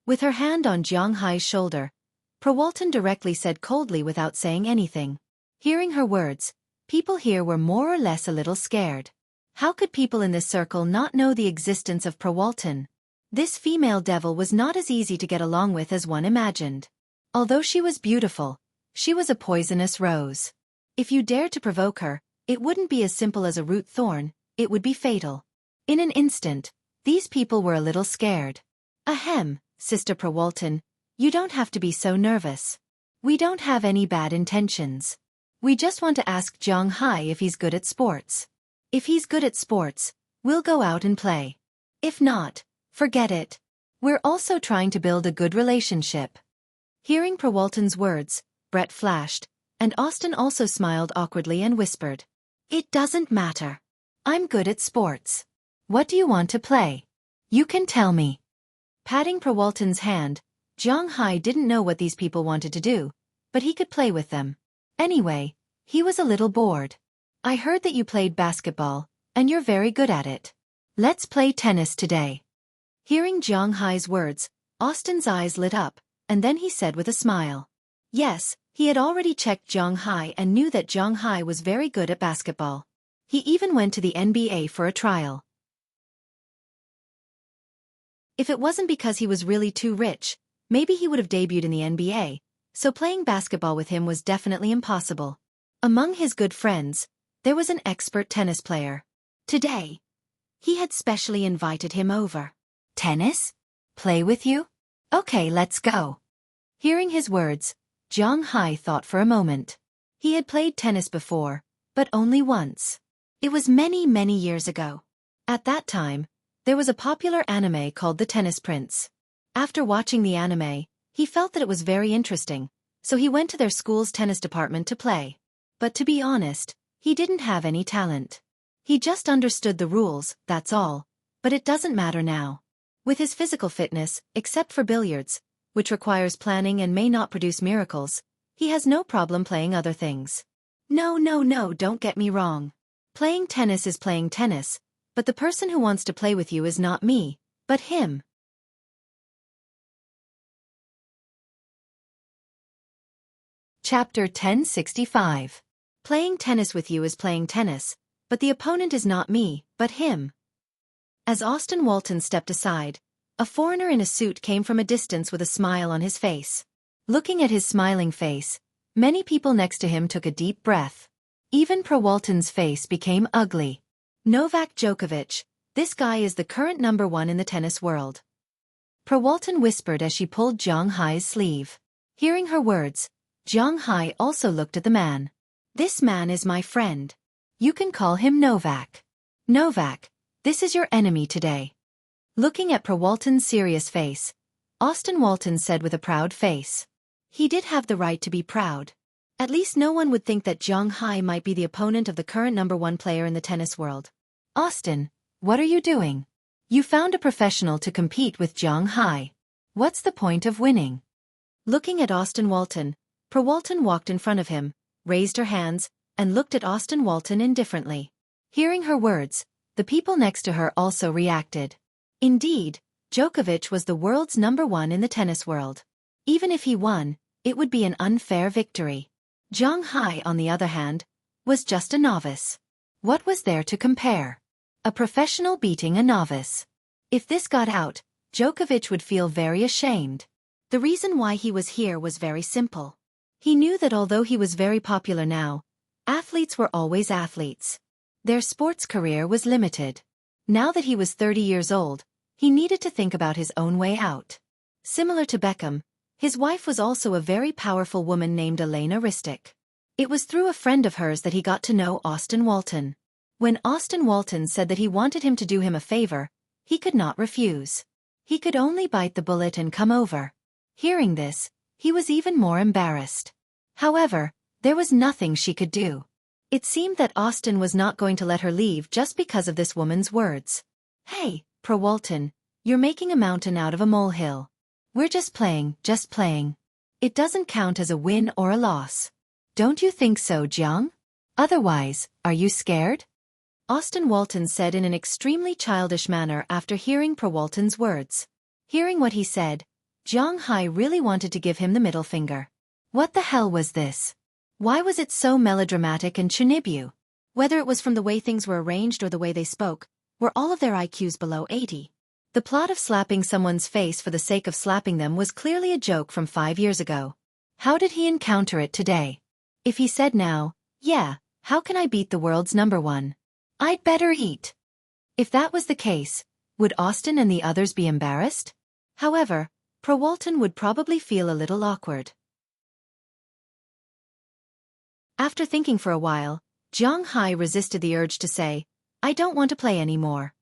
With her hand on Zhang Hai's shoulder, Pro Walton directly said coldly without saying anything. Hearing her words, people here were more or less a little scared. How could people in this circle not know the existence of Pro Walton? This female devil was not as easy to get along with as one imagined. Although she was beautiful, she was a poisonous rose. If you dared to provoke her, it wouldn't be as simple as a root thorn, it would be fatal. In an instant, these people were a little scared. Ahem, Sister Pro Walton, you don't have to be so nervous. We don't have any bad intentions. We just want to ask Zhang Hai if he's good at sports. If he's good at sports, we'll go out and play. If not, forget it. We're also trying to build a good relationship. Hearing Pro Walton's words, Brett flashed, and Austin also smiled awkwardly and whispered, It doesn't matter. I'm good at sports. What do you want to play? You can tell me. Patting Pro Walton's hand, Zhang Hai didn't know what these people wanted to do, but he could play with them. Anyway, he was a little bored. I heard that you played basketball, and you're very good at it. Let's play tennis today. Hearing Zhang Hai's words, Austin's eyes lit up, and then he said with a smile. Yes, he had already checked Zhang Hai and knew that Zhang Hai was very good at basketball. He even went to the NBA for a trial. If it wasn't because he was really too rich, maybe he would have debuted in the NBA, so playing basketball with him was definitely impossible. Among his good friends, there was an expert tennis player. Today, he had specially invited him over. Tennis? Play with you? Okay, let's go. Hearing his words, Zhang Hai thought for a moment. He had played tennis before, but only once. It was many, many years ago. At that time, there was a popular anime called The Tennis Prince. After watching the anime, he felt that it was very interesting, so he went to their school's tennis department to play. But to be honest, he didn't have any talent. He just understood the rules, that's all, but it doesn't matter now. With his physical fitness, except for billiards, which requires planning and may not produce miracles, he has no problem playing other things. No, don't get me wrong. Playing tennis is playing tennis, but the person who wants to play with you is not me, but him. Chapter 1065. Playing tennis with you is playing tennis, but the opponent is not me, but him. As Austin Walton stepped aside, a foreigner in a suit came from a distance with a smile on his face. Looking at his smiling face, many people next to him took a deep breath. Even Pro Walton's face became ugly. Novak Djokovic, this guy is the current #1 in the tennis world. Pro Walton whispered as she pulled Zhang Hai's sleeve. Hearing her words, Zhang Hai also looked at the man. This man is my friend. You can call him Novak. Novak, this is your enemy today. Looking at Pro Walton's serious face, Austin Walton said with a proud face. He did have the right to be proud. At least no one would think that Zhang Hai might be the opponent of the current #1 player in the tennis world. Austin, what are you doing? You found a professional to compete with Zhang Hai. What's the point of winning? Looking at Austin Walton, Pro Walton walked in front of him, raised her hands, and looked at Austin Walton indifferently. Hearing her words, the people next to her also reacted. Indeed, Djokovic was the world's #1 in the tennis world. Even if he won, it would be an unfair victory. Zhang Hai, on the other hand, was just a novice. What was there to compare? A professional beating a novice. If this got out, Djokovic would feel very ashamed. The reason why he was here was very simple. He knew that although he was very popular now, athletes were always athletes. Their sports career was limited. Now that he was 30 years old, he needed to think about his own way out. Similar to Beckham, his wife was also a very powerful woman named Elena Ristic. It was through a friend of hers that he got to know Austin Walton. When Austin Walton said that he wanted him to do him a favor, he could not refuse. He could only bite the bullet and come over. Hearing this, he was even more embarrassed. However, there was nothing she could do. It seemed that Austin was not going to let her leave just because of this woman's words. "Hey, Pro Walton, you're making a mountain out of a molehill. We're just playing, just playing. It doesn't count as a win or a loss. Don't you think so, Jiang? Otherwise, are you scared?" Austin Walton said in an extremely childish manner after hearing Pro Walton's words. Hearing what he said, Jiang Hai really wanted to give him the middle finger. What the hell was this? Why was it so melodramatic and chunibu? Whether it was from the way things were arranged or the way they spoke, were all of their IQs below 80? The plot of slapping someone's face for the sake of slapping them was clearly a joke from 5 years ago. How did he encounter it today? If he said now, "Yeah, how can I beat the world's #1? I'd better eat." If that was the case, would Austin and the others be embarrassed? However, Pro Walton would probably feel a little awkward. After thinking for a while, Jiang Hai resisted the urge to say, "I don't want to play anymore."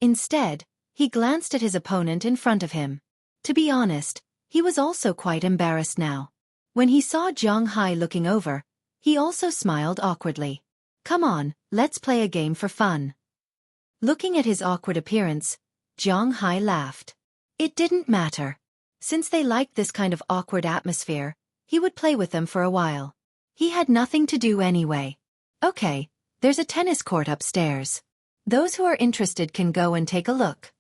Instead, he glanced at his opponent in front of him. To be honest, he was also quite embarrassed now. When he saw Jiang Hai looking over, he also smiled awkwardly. "Come on, let's play a game for fun." Looking at his awkward appearance, Jiang Hai laughed. It didn't matter. Since they liked this kind of awkward atmosphere, he would play with them for a while. He had nothing to do anyway. "Okay, there's a tennis court upstairs. Those who are interested can go and take a look."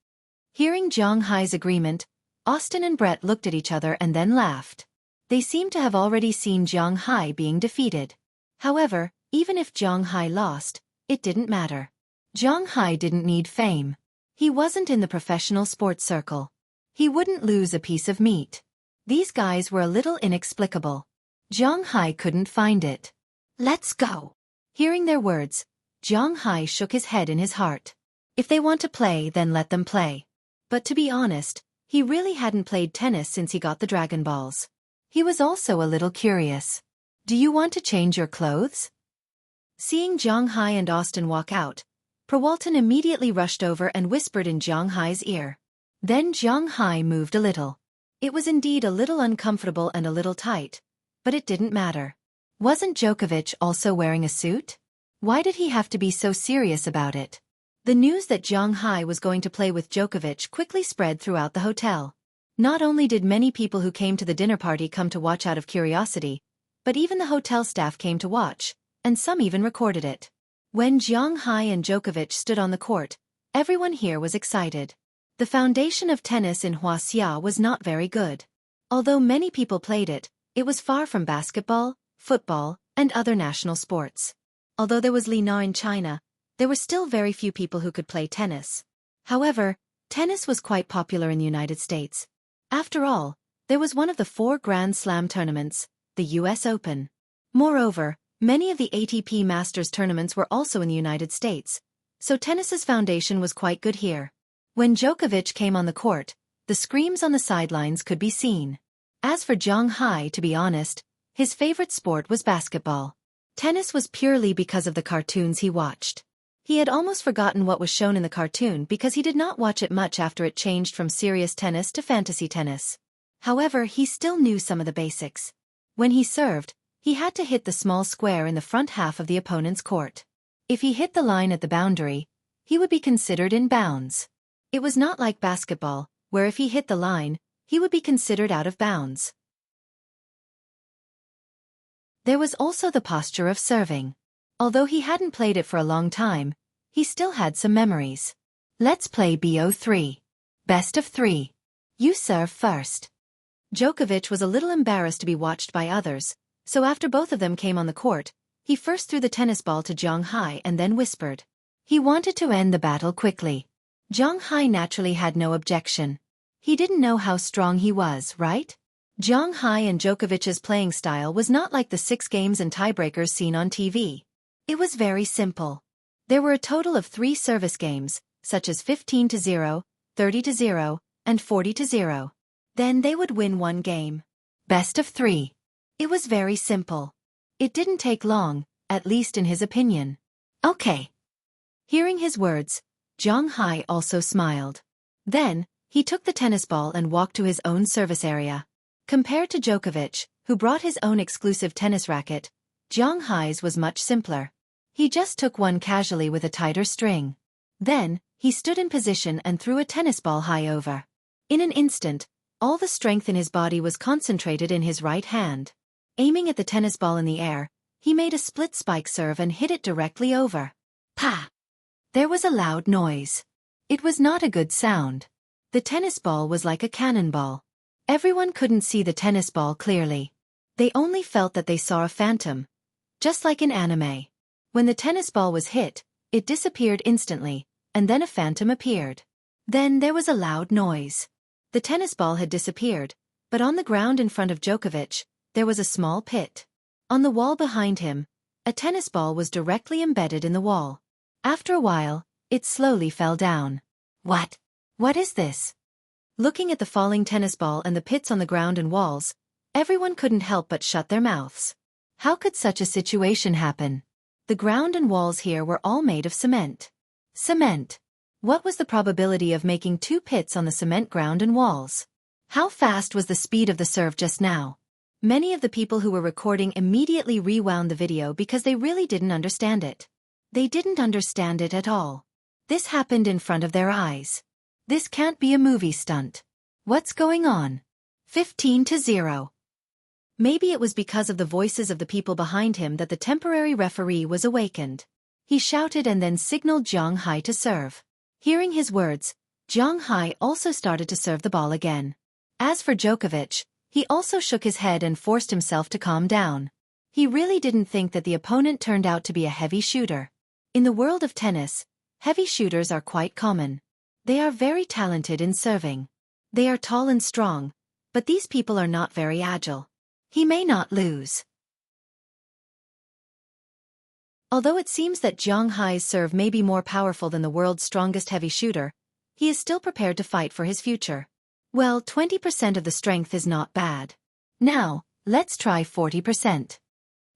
Hearing Jiang Hai's agreement, Austin and Brett looked at each other and then laughed. They seemed to have already seen Jiang Hai being defeated. However, even if Jiang Hai lost, it didn't matter. Jiang Hai didn't need fame. He wasn't in the professional sports circle. He wouldn't lose a piece of meat. These guys were a little inexplicable. Jiang Hai couldn't find it. "Let's go." Hearing their words, Jiang Hai shook his head in his heart. If they want to play, then let them play. But to be honest, he really hadn't played tennis since he got the Dragon Balls. He was also a little curious. "Do you want to change your clothes?" Seeing Jiang Hai and Austin walk out, Pro Walton immediately rushed over and whispered in Jiang Hai's ear. Then Jiang Hai moved a little. It was indeed a little uncomfortable and a little tight, but it didn't matter. Wasn't Djokovic also wearing a suit? Why did he have to be so serious about it? The news that Jiang Hai was going to play with Djokovic quickly spread throughout the hotel. Not only did many people who came to the dinner party come to watch out of curiosity, but even the hotel staff came to watch, and some even recorded it. When Jiang Hai and Djokovic stood on the court, everyone here was excited. The foundation of tennis in Huaxia was not very good. Although many people played it, it was far from basketball, football, and other national sports. Although there was Li Na in China, there were still very few people who could play tennis. However, tennis was quite popular in the United States. After all, there was one of the 4 Grand Slam tournaments, the US Open. Moreover, many of the ATP Masters tournaments were also in the United States, so tennis's foundation was quite good here. When Djokovic came on the court, the screams on the sidelines could be seen. As for Jiang Hai, to be honest, his favorite sport was basketball. Tennis was purely because of the cartoons he watched. He had almost forgotten what was shown in the cartoon because he did not watch it much after it changed from serious tennis to fantasy tennis. However, he still knew some of the basics. When he served, he had to hit the small square in the front half of the opponent's court. If he hit the line at the boundary, he would be considered in bounds. It was not like basketball, where if he hit the line, he would be considered out of bounds. There was also the posture of serving. Although he hadn't played it for a long time, he still had some memories. "Let's play BO3. Best of 3. You serve first." Djokovic was a little embarrassed to be watched by others, so after both of them came on the court, he first threw the tennis ball to Jiang Hai and then whispered. He wanted to end the battle quickly. Jiang Hai naturally had no objection. He didn't know how strong he was, right? Jiang Hai and Djokovic's playing style was not like the 6 games and tiebreakers seen on TV. It was very simple. There were a total of 3 service games, such as 15-0, 30-0, and 40-0. Then they would win one game. Best of 3. It was very simple. It didn't take long, at least in his opinion. Okay. Hearing his words, Zhang Hai also smiled. Then, he took the tennis ball and walked to his own service area. Compared to Djokovic, who brought his own exclusive tennis racket, Zhang Hai's was much simpler. He just took one casually with a tighter string. Then, he stood in position and threw a tennis ball high over. In an instant, all the strength in his body was concentrated in his right hand. Aiming at the tennis ball in the air, he made a split spike serve and hit it directly over. Pa! There was a loud noise. It was not a good sound. The tennis ball was like a cannonball. Everyone couldn't see the tennis ball clearly. They only felt that they saw a phantom. Just like in anime. When the tennis ball was hit, it disappeared instantly, and then a phantom appeared. Then there was a loud noise. The tennis ball had disappeared, but on the ground in front of Djokovic, there was a small pit. On the wall behind him, a tennis ball was directly embedded in the wall. After a while, it slowly fell down. What? What is this? Looking at the falling tennis ball and the pits on the ground and walls, everyone couldn't help but shut their mouths. How could such a situation happen? The ground and walls here were all made of cement. Cement. What was the probability of making 2 pits on the cement ground and walls? How fast was the speed of the serve just now? Many of the people who were recording immediately rewound the video because they really didn't understand it. They didn't understand it at all. This happened in front of their eyes. This can't be a movie stunt. What's going on? 15-0. Maybe it was because of the voices of the people behind him that the temporary referee was awakened. He shouted and then signaled Zhang Hai to serve. Hearing his words, Zhang Hai also started to serve the ball again. As for Djokovic, he also shook his head and forced himself to calm down. He really didn't think that the opponent turned out to be a heavy shooter. In the world of tennis, heavy shooters are quite common. They are very talented in serving. They are tall and strong, but these people are not very agile. He may not lose. Although it seems that Zhang Hai's serve may be more powerful than the world's strongest heavy shooter, he is still prepared to fight for his future. Well, 20% of the strength is not bad. Now, let's try 40%.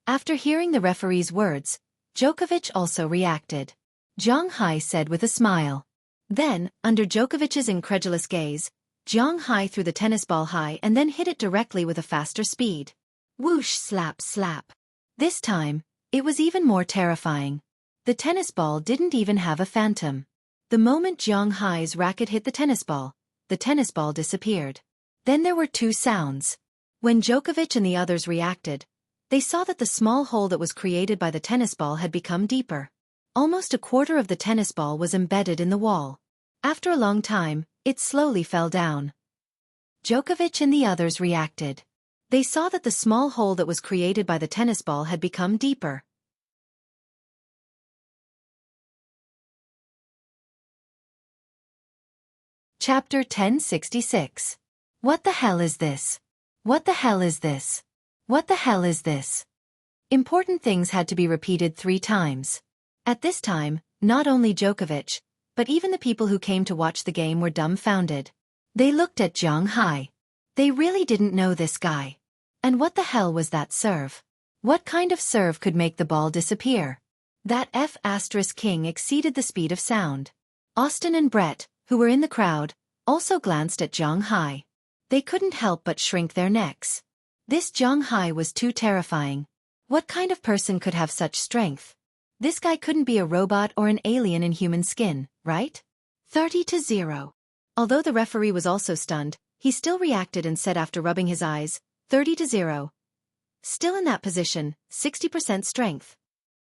After hearing the referee's words, Djokovic also reacted. Zhang Hai said with a smile. Then, under Djokovic's incredulous gaze, Zhang Hai threw the tennis ball high and then hit it directly with a faster speed. Whoosh, slap, slap. This time, it was even more terrifying. The tennis ball didn't even have a phantom. The moment Zhang Hai's racket hit the tennis ball disappeared. Then there were 2 sounds. When Djokovic and the others reacted, they saw that the small hole that was created by the tennis ball had become deeper. Almost a quarter of the tennis ball was embedded in the wall. After a long time, it slowly fell down. Djokovic and the others reacted. They saw that the small hole that was created by the tennis ball had become deeper. Chapter 1066. What the hell is this? What the hell is this? What the hell is this? Important things had to be repeated 3 times. At this time, not only Djokovic, but even the people who came to watch the game were dumbfounded. They looked at Zhang Hai. They really didn't know this guy. And what the hell was that serve? What kind of serve could make the ball disappear? That F***king exceeded the speed of sound. Austin and Brett, who were in the crowd, also glanced at Zhang Hai. They couldn't help but shrink their necks. This Zhang Hai was too terrifying. What kind of person could have such strength? This guy couldn't be a robot or an alien in human skin, right? 30-0. Although the referee was also stunned, he still reacted and said after rubbing his eyes, 30-0. Still in that position, 60% strength.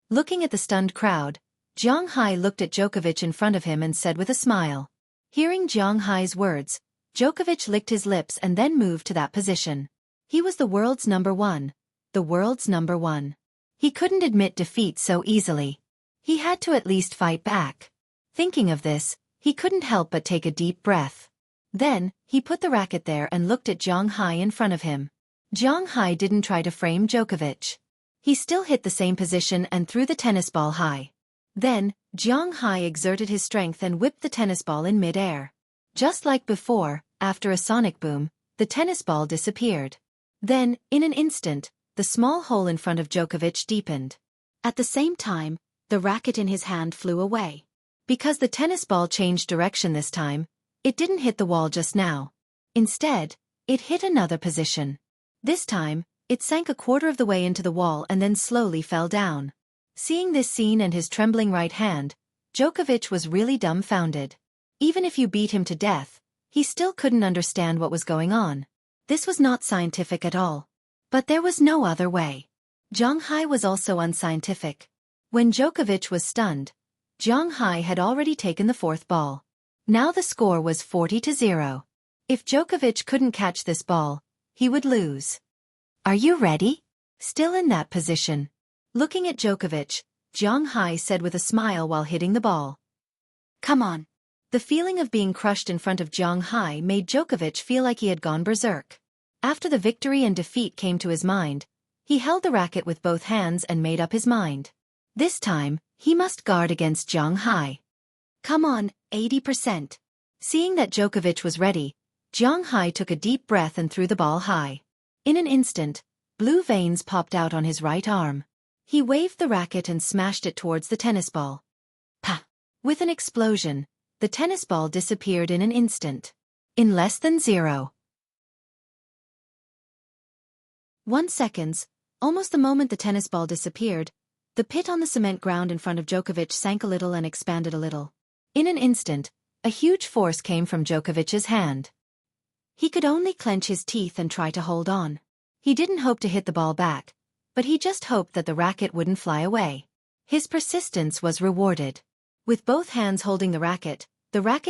Looking at the stunned crowd, Zhang Hai looked at Djokovic in front of him and said with a smile. Hearing Zhang Hai's words, Djokovic licked his lips and then moved to that position. He was the world's number 1. The world's number 1. He couldn't admit defeat so easily. He had to at least fight back. Thinking of this, he couldn't help but take a deep breath. Then, he put the racket there and looked at Zhang Hai in front of him. Zhang Hai didn't try to frame Djokovic. He still hit the same position and threw the tennis ball high. Then, Zhang Hai exerted his strength and whipped the tennis ball in mid-air. Just like before, after a sonic boom, the tennis ball disappeared. Then, in an instant, the small hole in front of Djokovic deepened. At the same time, the racket in his hand flew away. Because the tennis ball changed direction this time, it didn't hit the wall just now. Instead, it hit another position. This time, it sank a quarter of the way into the wall and then slowly fell down. Seeing this scene and his trembling right hand, Djokovic was really dumbfounded. Even if you beat him to death, he still couldn't understand what was going on. This was not scientific at all. But there was no other way. Zhang Hai was also unscientific. When Djokovic was stunned, Zhang Hai had already taken the fourth ball. Now the score was 40-0. If Djokovic couldn't catch this ball, he would lose. Are you ready? Still in that position. Looking at Djokovic, Zhang Hai said with a smile while hitting the ball. Come on. The feeling of being crushed in front of Zhang Hai made Djokovic feel like he had gone berserk. After the victory and defeat came to his mind, he held the racket with both hands and made up his mind. This time, he must guard against Zhang Hai. Come on, 80%. Seeing that Djokovic was ready, Zhang Hai took a deep breath and threw the ball high. In an instant, blue veins popped out on his right arm. He waved the racket and smashed it towards the tennis ball. Pa! With an explosion, the tennis ball disappeared in an instant. In less than 0.1 seconds, almost the moment the tennis ball disappeared, the pit on the cement ground in front of Djokovic sank a little and expanded a little. In an instant, a huge force came from Djokovic's hand. He could only clench his teeth and try to hold on. He didn't hope to hit the ball back, but he just hoped that the racket wouldn't fly away. His persistence was rewarded. With both hands holding the racket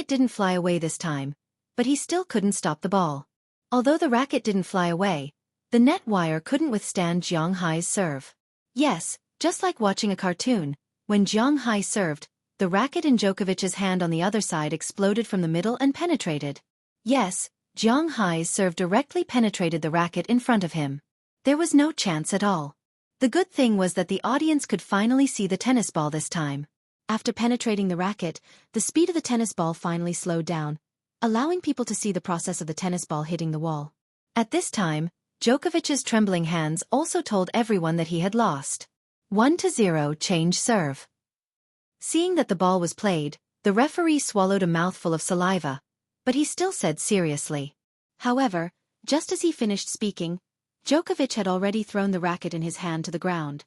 didn't fly away this time, but he still couldn't stop the ball. Although the racket didn't fly away, the net wire couldn't withstand Zhang Hai's serve. Yes, just like watching a cartoon, when Zhang Hai served, the racket in Djokovic's hand on the other side exploded from the middle and penetrated. Yes, Zhang Hai's serve directly penetrated the racket in front of him. There was no chance at all. The good thing was that the audience could finally see the tennis ball this time. After penetrating the racket, the speed of the tennis ball finally slowed down, allowing people to see the process of the tennis ball hitting the wall. At this time, Djokovic's trembling hands also told everyone that he had lost. 1-0 change serve. Seeing that the ball was played, the referee swallowed a mouthful of saliva, but he still said seriously. However, just as he finished speaking, Djokovic had already thrown the racket in his hand to the ground.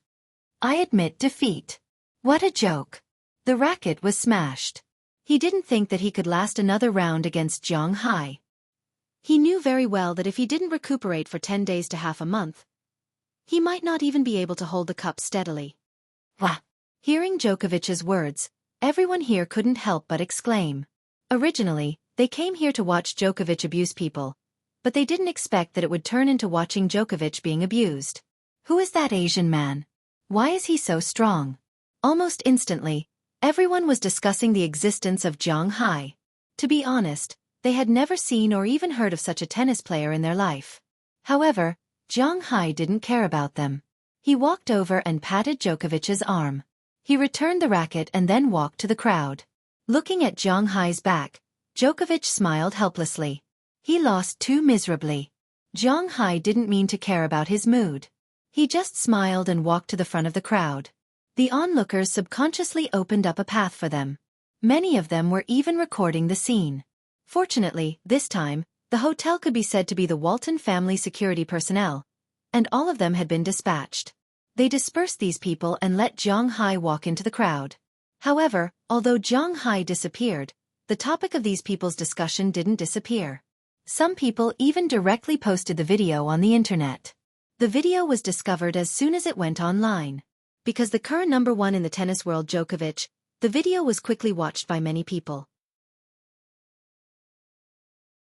I admit defeat. What a joke. The racket was smashed. He didn't think that he could last another round against Zhang Hai. He knew very well that if he didn't recuperate for 10 days to half a month, he might not even be able to hold the cup steadily. Wah! Hearing Djokovic's words, everyone here couldn't help but exclaim. Originally, they came here to watch Djokovic abuse people, but they didn't expect that it would turn into watching Djokovic being abused. Who is that Asian man? Why is he so strong? Almost instantly, everyone was discussing the existence of Zhang Hai. To be honest, they had never seen or even heard of such a tennis player in their life. However, Zhang Hai didn't care about them. He walked over and patted Djokovic's arm. He returned the racket and then walked to the crowd. Looking at Zhang Hai's back, Djokovic smiled helplessly. He lost too miserably. Zhang Hai didn't mean to care about his mood. He just smiled and walked to the front of the crowd. The onlookers subconsciously opened up a path for them. Many of them were even recording the scene. Fortunately, this time, the hotel could be said to be the Walton family security personnel, and all of them had been dispatched. They dispersed these people and let Zhang Hai walk into the crowd. However, although Zhang Hai disappeared, the topic of these people's discussion didn't disappear. Some people even directly posted the video on the internet. The video was discovered as soon as it went online. Because the current number one in the tennis world Djokovic, the video was quickly watched by many people.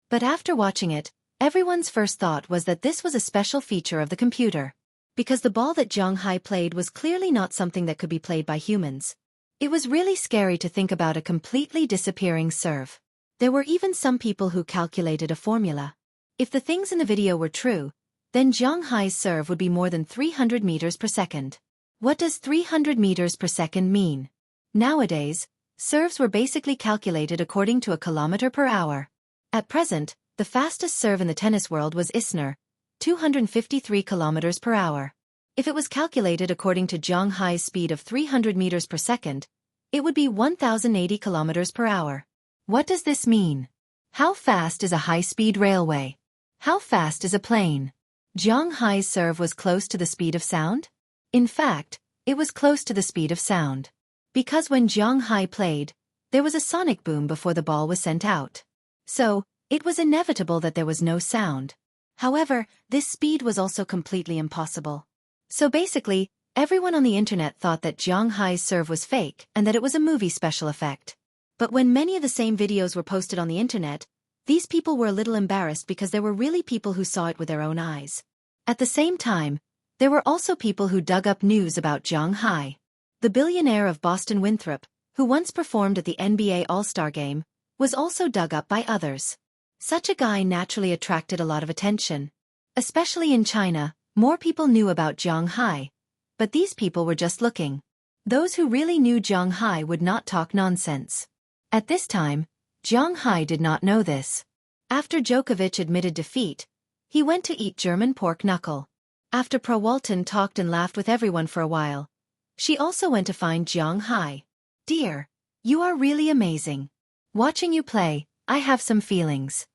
But after watching it, everyone's first thought was that this was a special feature of the computer. Because the ball that Zhang Hai played was clearly not something that could be played by humans. It was really scary to think about a completely disappearing serve. There were even some people who calculated a formula. If the things in the video were true, then Zhang Hai's serve would be more than 300 meters per second. What does 300 meters per second mean? Nowadays, serves were basically calculated according to a kilometer per hour. At present, The fastest serve in the tennis world was Isner, 253 kilometers per hour. If it was calculated according to Zhang Hai's speed of 300 meters per second, it would be 1080 kilometers per hour. What does this mean? How fast is a high-speed railway? How fast is a plane? Zhang Hai's serve was close to the speed of sound? In fact, it was close to the speed of sound. Because when Zhang Hai played, there was a sonic boom before the ball was sent out. So, it was inevitable that there was no sound. However, this speed was also completely impossible. So basically, everyone on the internet thought that Zhang Hai's serve was fake and that it was a movie special effect. But when many of the same videos were posted on the internet, these people were a little embarrassed because there were really people who saw it with their own eyes. At the same time, there were also people who dug up news about Zhang Hai. The billionaire of Boston Winthrop, who once performed at the NBA All-Star Game, was also dug up by others. Such a guy naturally attracted a lot of attention. Especially in China, more people knew about Zhang Hai, but these people were just looking. Those who really knew Zhang Hai would not talk nonsense. At this time, Zhang Hai did not know this. After Djokovic admitted defeat, he went to eat German pork knuckle. After Pro Walton talked and laughed with everyone for a while, she also went to find Zhang Hai. Dear, you are really amazing. Watching you play, I have some feelings.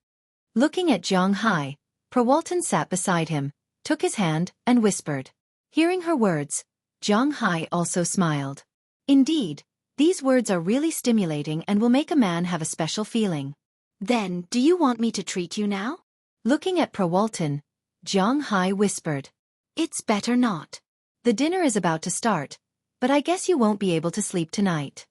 Looking at Zhang Hai, Pro Walton sat beside him, took his hand, and whispered. Hearing her words, Zhang Hai also smiled. Indeed, these words are really stimulating and will make a man have a special feeling. Then, do you want me to treat you now? Looking at Pro Walton, Zhang Hai whispered. It's better not. The dinner is about to start, but I guess you won't be able to sleep tonight.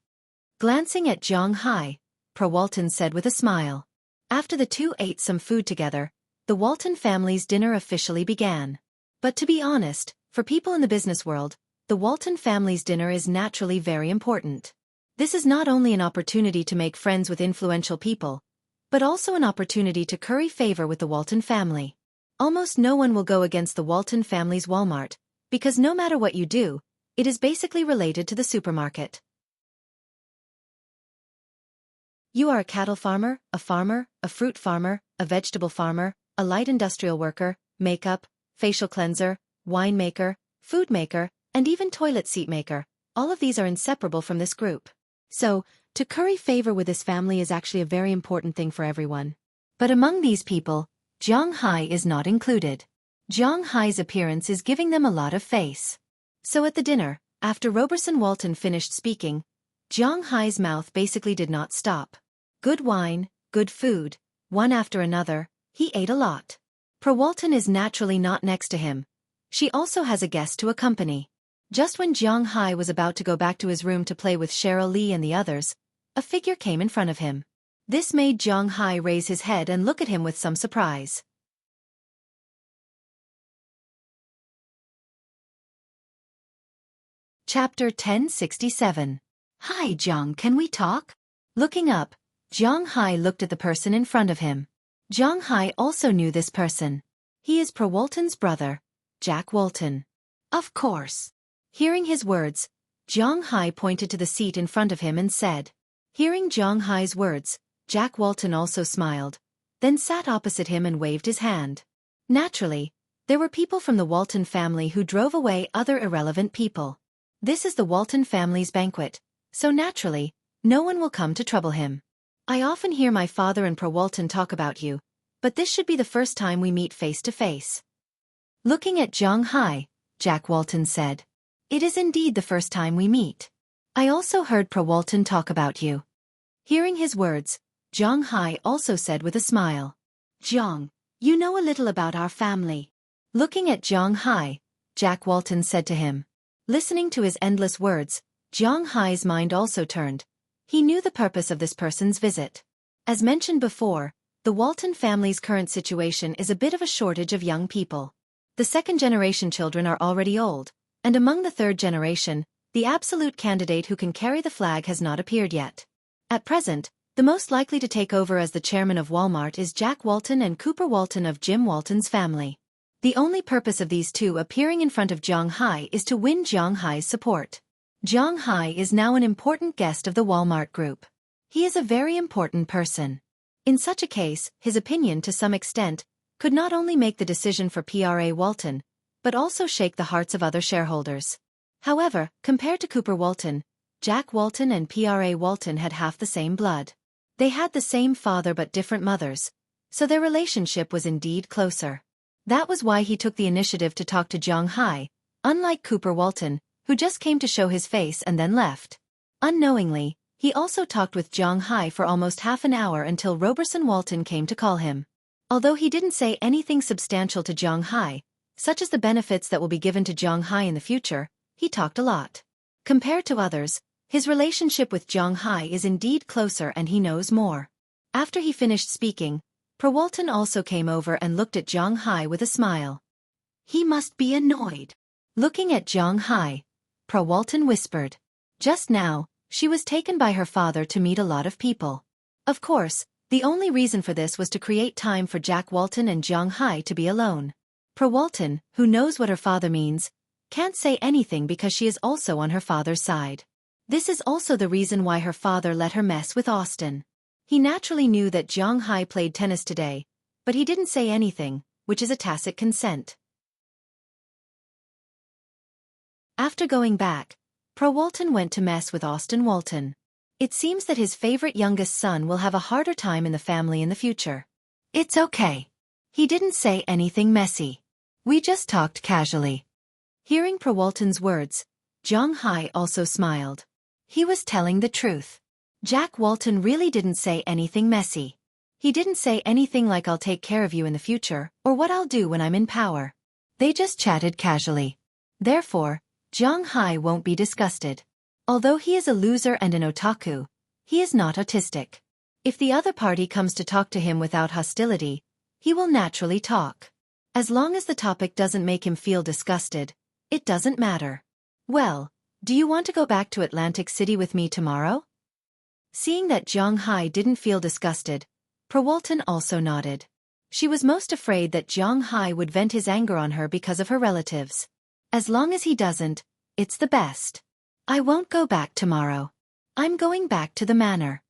Glancing at Zhang Hai, Pro Walton said with a smile. After the two ate some food together, the Walton family's dinner officially began. But to be honest, for people in the business world, the Walton family's dinner is naturally very important. This is not only an opportunity to make friends with influential people, but also an opportunity to curry favor with the Walton family. Almost no one will go against the Walton family's Walmart, because no matter what you do, it is basically related to the supermarket. You are a cattle farmer, a fruit farmer, a vegetable farmer, a light industrial worker, makeup, facial cleanser, wine maker, food maker, and even toilet seat maker. All of these are inseparable from this group. So, to curry favor with this family is actually a very important thing for everyone. But among these people, Zhang Hai is not included. Zhang Hai's appearance is giving them a lot of face. So at the dinner, after Roberson Walton finished speaking, Zhang Hai's mouth basically did not stop. Good wine, good food, one after another, he ate a lot. Pro Walton is naturally not next to him. She also has a guest to accompany. Just when Zhang Hai was about to go back to his room to play with Cheryl Lee and the others, a figure came in front of him. This made Zhang Hai raise his head and look at him with some surprise. Chapter 1067. Hi Zhang, can we talk? Looking up, Zhang Hai looked at the person in front of him. Zhang Hai also knew this person. He is Pro Walton's brother, Jack Walton. Of course. Hearing his words, Zhang Hai pointed to the seat in front of him and said. Hearing Zhang Hai's words, Jack Walton also smiled, then sat opposite him and waved his hand. Naturally, there were people from the Walton family who drove away other irrelevant people. This is the Walton family's banquet, so naturally, no one will come to trouble him. I often hear my father and Pro Walton talk about you, but this should be the first time we meet face to face. Looking at Zhang Hai, Jack Walton said. It is indeed the first time we meet. I also heard Pro Walton talk about you. Hearing his words, Zhang Hai also said with a smile. Zhang, you know a little about our family. Looking at Zhang Hai, Jack Walton said to him. Listening to his endless words, Zhang Hai's mind also turned. He knew the purpose of this person's visit. As mentioned before, the Walton family's current situation is a bit of a shortage of young people. The second-generation children are already old, and among the third generation, the absolute candidate who can carry the flag has not appeared yet. At present, the most likely to take over as the chairman of Walmart is Jack Walton and Cooper Walton of Jim Walton's family. The only purpose of these two appearing in front of Zhang Hai is to win Zhang Hai's support. Zhang Hai is now an important guest of the Walmart group. He is a very important person. In such a case, his opinion to some extent could not only make the decision for Pra Walton, but also shake the hearts of other shareholders. However, compared to Cooper Walton, Jack Walton and Pra Walton had half the same blood. They had the same father but different mothers, so their relationship was indeed closer. That was why he took the initiative to talk to Zhang Hai, unlike Cooper Walton, who just came to show his face and then left. Unknowingly, he also talked with Zhang Hai for almost half an hour until Roberson Walton came to call him. Although he didn't say anything substantial to Zhang Hai, such as the benefits that will be given to Zhang Hai in the future, he talked a lot. Compared to others, his relationship with Zhang Hai is indeed closer and he knows more. After he finished speaking, Walton also came over and looked at Zhang Hai with a smile. He must be annoyed. Looking at Zhang Hai, Walton whispered. Just now, she was taken by her father to meet a lot of people. Of course, the only reason for this was to create time for Jack Walton and Zhang Hai to be alone. Walton, who knows what her father means, can't say anything because she is also on her father's side. This is also the reason why her father let her mess with Austin. He naturally knew that Zhang Hai played tennis today, but he didn't say anything, which is a tacit consent. After going back, Walton went to mess with Austin Walton. It seems that his favorite youngest son will have a harder time in the family in the future. It's okay. He didn't say anything messy. We just talked casually. Hearing Walton's words, Zhang Hai also smiled. He was telling the truth. Jack Walton really didn't say anything messy. He didn't say anything like I'll take care of you in the future, or what I'll do when I'm in power. They just chatted casually. Therefore, Zhang Hai won't be disgusted. Although he is a loser and an otaku, he is not autistic. If the other party comes to talk to him without hostility, he will naturally talk. As long as the topic doesn't make him feel disgusted, it doesn't matter. Well, do you want to go back to Atlantic City with me tomorrow? Seeing that Zhang Hai didn't feel disgusted, Walton also nodded. She was most afraid that Zhang Hai would vent his anger on her because of her relatives. As long as he doesn't, it's the best. I won't go back tomorrow. I'm going back to the manor.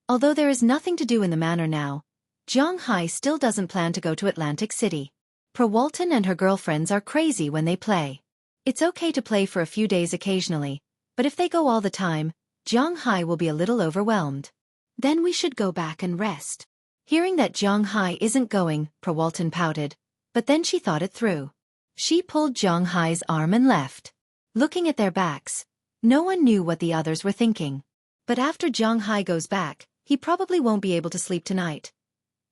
Although there is nothing to do in the manor now, Zhang Hai still doesn't plan to go to Atlantic City. Walton and her girlfriends are crazy when they play. It's okay to play for a few days occasionally, but if they go all the time, Zhang Hai will be a little overwhelmed. Then we should go back and rest. Hearing that Zhang Hai isn't going, Walton pouted, but then she thought it through. She pulled Zhang Hai's arm and left. Looking at their backs, no one knew what the others were thinking. But after Zhang Hai goes back, he probably won't be able to sleep tonight.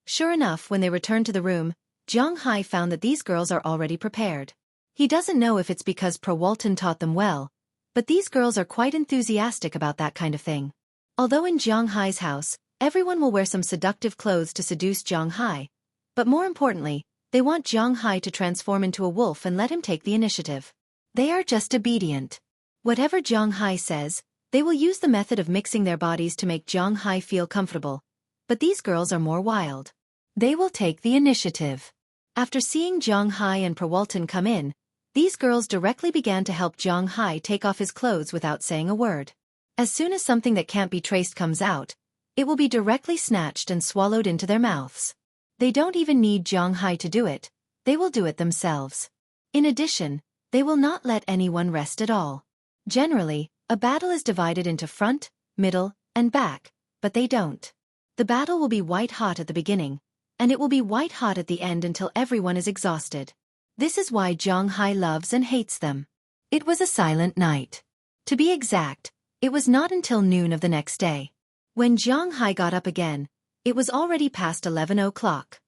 Sure enough, when they returned to the room, Zhang Hai found that these girls are already prepared. He doesn't know if it's because Walton taught them well, but these girls are quite enthusiastic about that kind of thing. Although in Zhang Hai's house, everyone will wear some seductive clothes to seduce Zhang Hai, but more importantly, they want Zhang Hai to transform into a wolf and let him take the initiative. They are just obedient. Whatever Zhang Hai says, they will use the method of mixing their bodies to make Zhang Hai feel comfortable. But these girls are more wild. They will take the initiative. After seeing Zhang Hai and Walton come in, these girls directly began to help Zhang Hai take off his clothes without saying a word. As soon as something that can't be traced comes out, it will be directly snatched and swallowed into their mouths. They don't even need Zhang Hai to do it, they will do it themselves. In addition, they will not let anyone rest at all. Generally, a battle is divided into front, middle, and back, but they don't. The battle will be white-hot at the beginning, and it will be white-hot at the end until everyone is exhausted. This is why Zhang Hai loves and hates them. It was a silent night. To be exact, it was not until noon of the next day. When Zhang Hai got up again, it was already past 11 o'clock.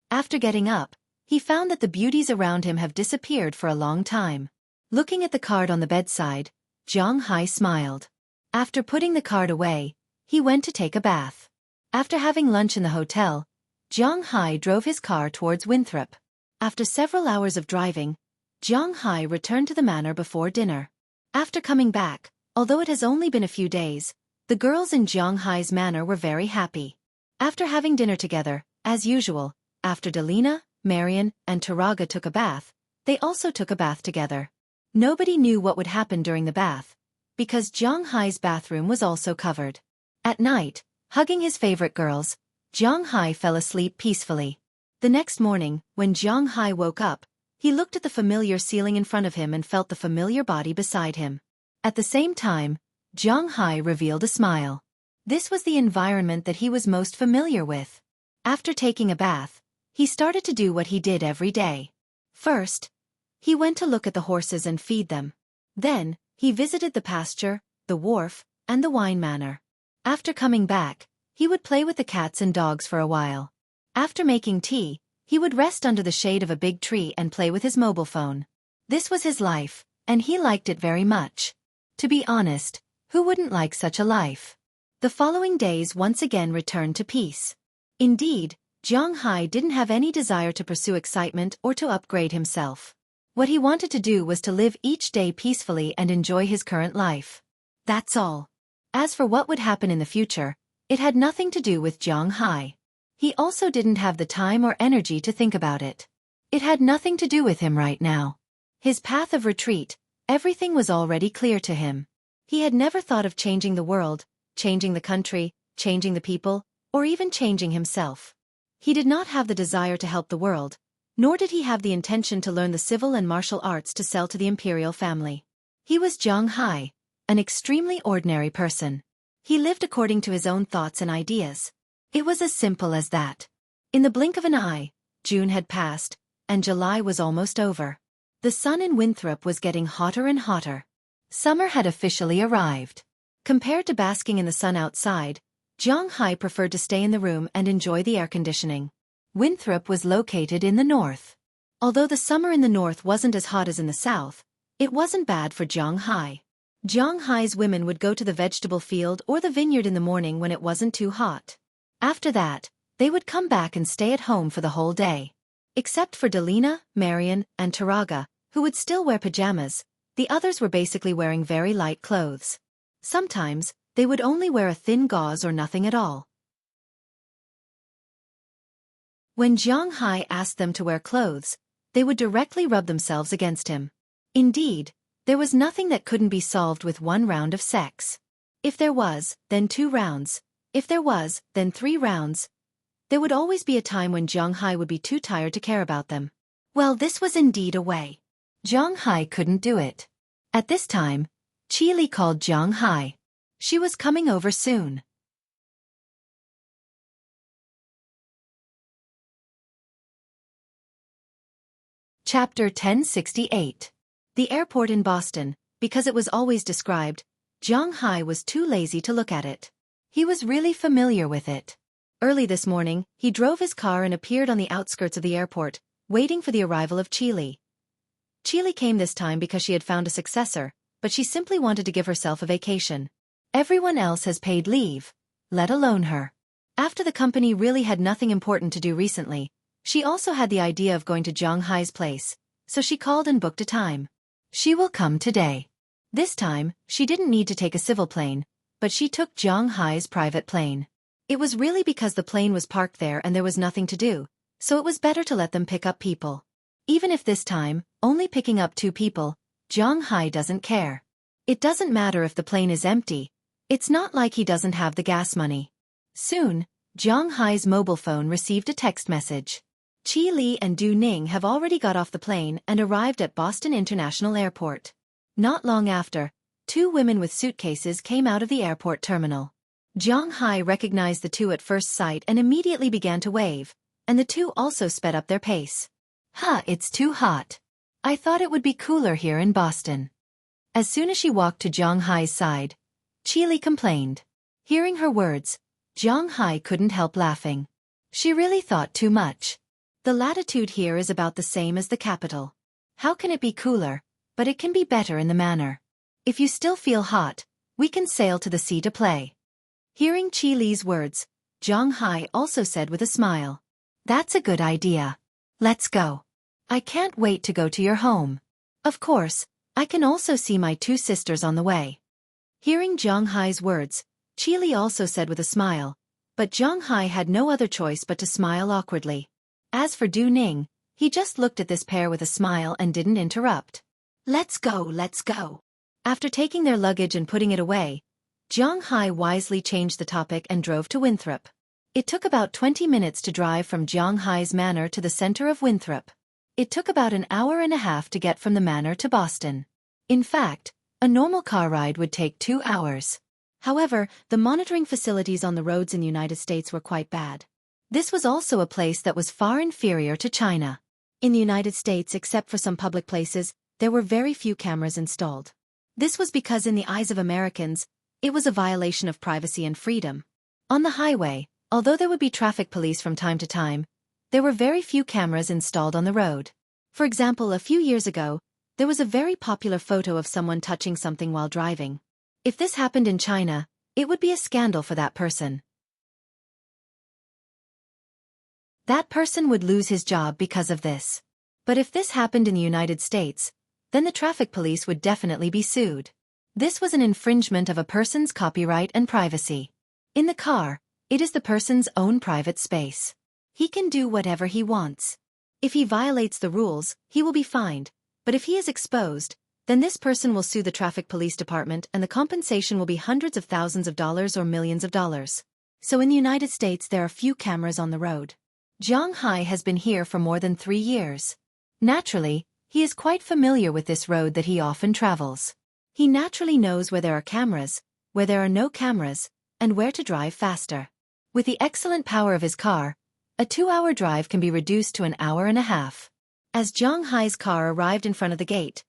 After getting up, he found that the beauties around him have disappeared for a long time. Looking at the card on the bedside, Zhang Hai smiled. After putting the card away, he went to take a bath. After having lunch in the hotel, Zhang Hai drove his car towards Winthrop. After several hours of driving, Zhang Hai returned to the manor before dinner. After coming back, although it has only been a few days, the girls in Zhang Hai's manor were very happy. After having dinner together, as usual, after Delina, Marion, and Taraga took a bath, they also took a bath together. Nobody knew what would happen during the bath, because Zhang Hai's bathroom was also covered. At night, hugging his favorite girls, Jiang Hai fell asleep peacefully. The next morning, when Jiang Hai woke up, he looked at the familiar ceiling in front of him and felt the familiar body beside him. At the same time, Jiang Hai revealed a smile. This was the environment that he was most familiar with. After taking a bath, he started to do what he did every day. First, he went to look at the horses and feed them. Then, he visited the pasture, the wharf, and the wine manor. After coming back, he would play with the cats and dogs for a while. After making tea, he would rest under the shade of a big tree and play with his mobile phone. This was his life, and he liked it very much. To be honest, who wouldn't like such a life? The following days once again returned to peace. Indeed, Jiang Hai didn't have any desire to pursue excitement or to upgrade himself. What he wanted to do was to live each day peacefully and enjoy his current life. That's all. As for what would happen in the future, it had nothing to do with Jiang Hai. He also didn't have the time or energy to think about it. It had nothing to do with him right now. His path of retreat, everything was already clear to him. He had never thought of changing the world, changing the country, changing the people, or even changing himself. He did not have the desire to help the world, nor did he have the intention to learn the civil and martial arts to sell to the imperial family. He was Jiang Hai, an extremely ordinary person. He lived according to his own thoughts and ideas. It was as simple as that. In the blink of an eye, June had passed, and July was almost over. The sun in Winthrop was getting hotter and hotter. Summer had officially arrived. Compared to basking in the sun outside, Jiang Hai preferred to stay in the room and enjoy the air conditioning. Winthrop was located in the north. Although the summer in the north wasn't as hot as in the south, it wasn't bad for Jiang Hai. Jiang Hai's women would go to the vegetable field or the vineyard in the morning when it wasn't too hot. After that, they would come back and stay at home for the whole day. Except for Delina, Marion, and Taraga, who would still wear pajamas, the others were basically wearing very light clothes. Sometimes, they would only wear a thin gauze or nothing at all. When Jiang Hai asked them to wear clothes, they would directly rub themselves against him. Indeed, there was nothing that couldn't be solved with one round of sex. If there was, then 2 rounds. If there was, then 3 rounds. There would always be a time when Jiang Hai would be too tired to care about them. Well, this was indeed a way. Jiang Hai couldn't do it. At this time, Xueqi called Jiang Hai. She was coming over soon. Chapter 1068. The airport in Boston, because it was always described, Jiang Hai was too lazy to look at it. He was really familiar with it. Early this morning, he drove his car and appeared on the outskirts of the airport, waiting for the arrival of Xueqi. Xueqi came this time because she had found a successor, but she simply wanted to give herself a vacation. Everyone else has paid leave, let alone her. After the company really had nothing important to do recently, she also had the idea of going to Jiang Hai's place, so she called and booked a time. She will come today. This time, she didn't need to take a civil plane, but she took Jiang Hai's private plane. It was really because the plane was parked there and there was nothing to do, so it was better to let them pick up people. Even if this time, only picking up 2 people, Jiang Hai doesn't care. It doesn't matter if the plane is empty. It's not like he doesn't have the gas money. Soon, Jiang Hai's mobile phone received a text message. Qi Li and Du Ning have already got off the plane and arrived at Boston International Airport. Not long after, 2 women with suitcases came out of the airport terminal. Jiang Hai recognized the 2 at first sight and immediately began to wave, and the 2 also sped up their pace. It's too hot. I thought it would be cooler here in Boston. As soon as she walked to Jiang Hai's side, Qi Li complained. Hearing her words, Jiang Hai couldn't help laughing. She really thought too much. The latitude here is about the same as the capital. How can it be cooler? But it can be better in the manner. If you still feel hot, we can sail to the sea to play. Hearing Qi Li's words, Jiang Hai also said with a smile. That's a good idea. Let's go. I can't wait to go to your home. Of course, I can also see my 2 sisters on the way. Hearing Jiang Hai's words, Qi Li also said with a smile, but Jiang Hai had no other choice but to smile awkwardly. As for Du Ning, he just looked at this pair with a smile and didn't interrupt. Let's go, let's go. After taking their luggage and putting it away, Jiang Hai wisely changed the topic and drove to Winthrop. It took about 20 minutes to drive from Jiang Hai's manor to the center of Winthrop. It took about an hour and a half to get from the manor to Boston. In fact, a normal car ride would take 2 hours. However, the monitoring facilities on the roads in the United States were quite bad. This was also a place that was far inferior to China. In the United States, except for some public places, there were very few cameras installed. This was because in the eyes of Americans, it was a violation of privacy and freedom. On the highway, although there would be traffic police from time to time, there were very few cameras installed on the road. For example, a few years ago, there was a very popular photo of someone touching something while driving. If this happened in China, it would be a scandal for that person. That person would lose his job because of this. But if this happened in the United States, then the traffic police would definitely be sued. This was an infringement of a person's copyright and privacy. In the car, it is the person's own private space. He can do whatever he wants. If he violates the rules, he will be fined, but if he is exposed, then this person will sue the traffic police department and the compensation will be hundreds of thousands of dollars or millions of dollars. So in the United States there are few cameras on the road. Jiang Hai has been here for more than 3 years. Naturally, he is quite familiar with this road that he often travels. He naturally knows where there are cameras, where there are no cameras, and where to drive faster. With the excellent power of his car, a 2-hour drive can be reduced to an hour and a half. As Jiang Hai's car arrived in front of the gate,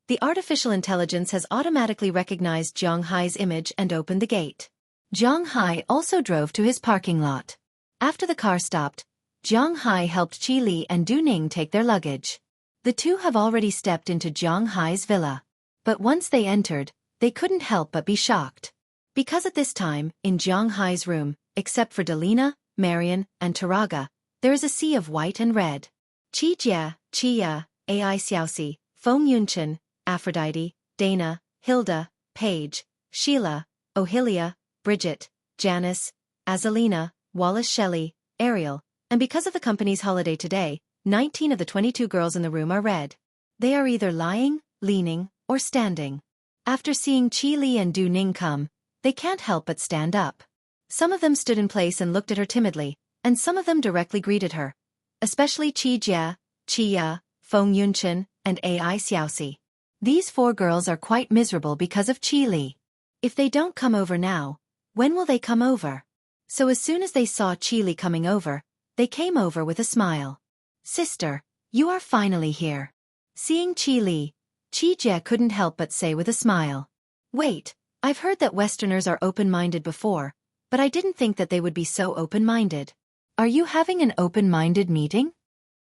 the artificial intelligence has automatically recognized Jiang Hai's image and opened the gate. Jiang Hai also drove to his parking lot. After the car stopped, Jiang Hai helped Qi Li and Du Ning take their luggage. The two have already stepped into Jiang Hai's villa. But once they entered, they couldn't help but be shocked. Because at this time, in Jiang Hai's room, except for Delina, Marian, and Taraga, there is a sea of white and red. Qi Jia, Qi Ya, Ai Xiaoxi, Feng Yunchen, Aphrodite, Dana, Hilda, Paige, Sheila, Ohilia, Bridget, Janice, Azalina, Wallace Shelley, Ariel, and because of the company's holiday today, 19 of the 22 girls in the room are red. They are either lying, leaning, or standing. After seeing Qi Li and Du Ning come, they can't help but stand up. Some of them stood in place and looked at her timidly, and some of them directly greeted her, especially Qi Jia, Qi Ya, Feng Yunchen, and Ai Xiaoxi. These 4 girls are quite miserable because of Qi Li. If they don't come over now, when will they come over? So as soon as they saw Qi Li coming over, they came over with a smile. Sister, you are finally here. Seeing Qi Li, Qi Jia couldn't help but say with a smile. Wait, I've heard that Westerners are open-minded before, but I didn't think that they would be so open-minded. Are you having an open-minded meeting?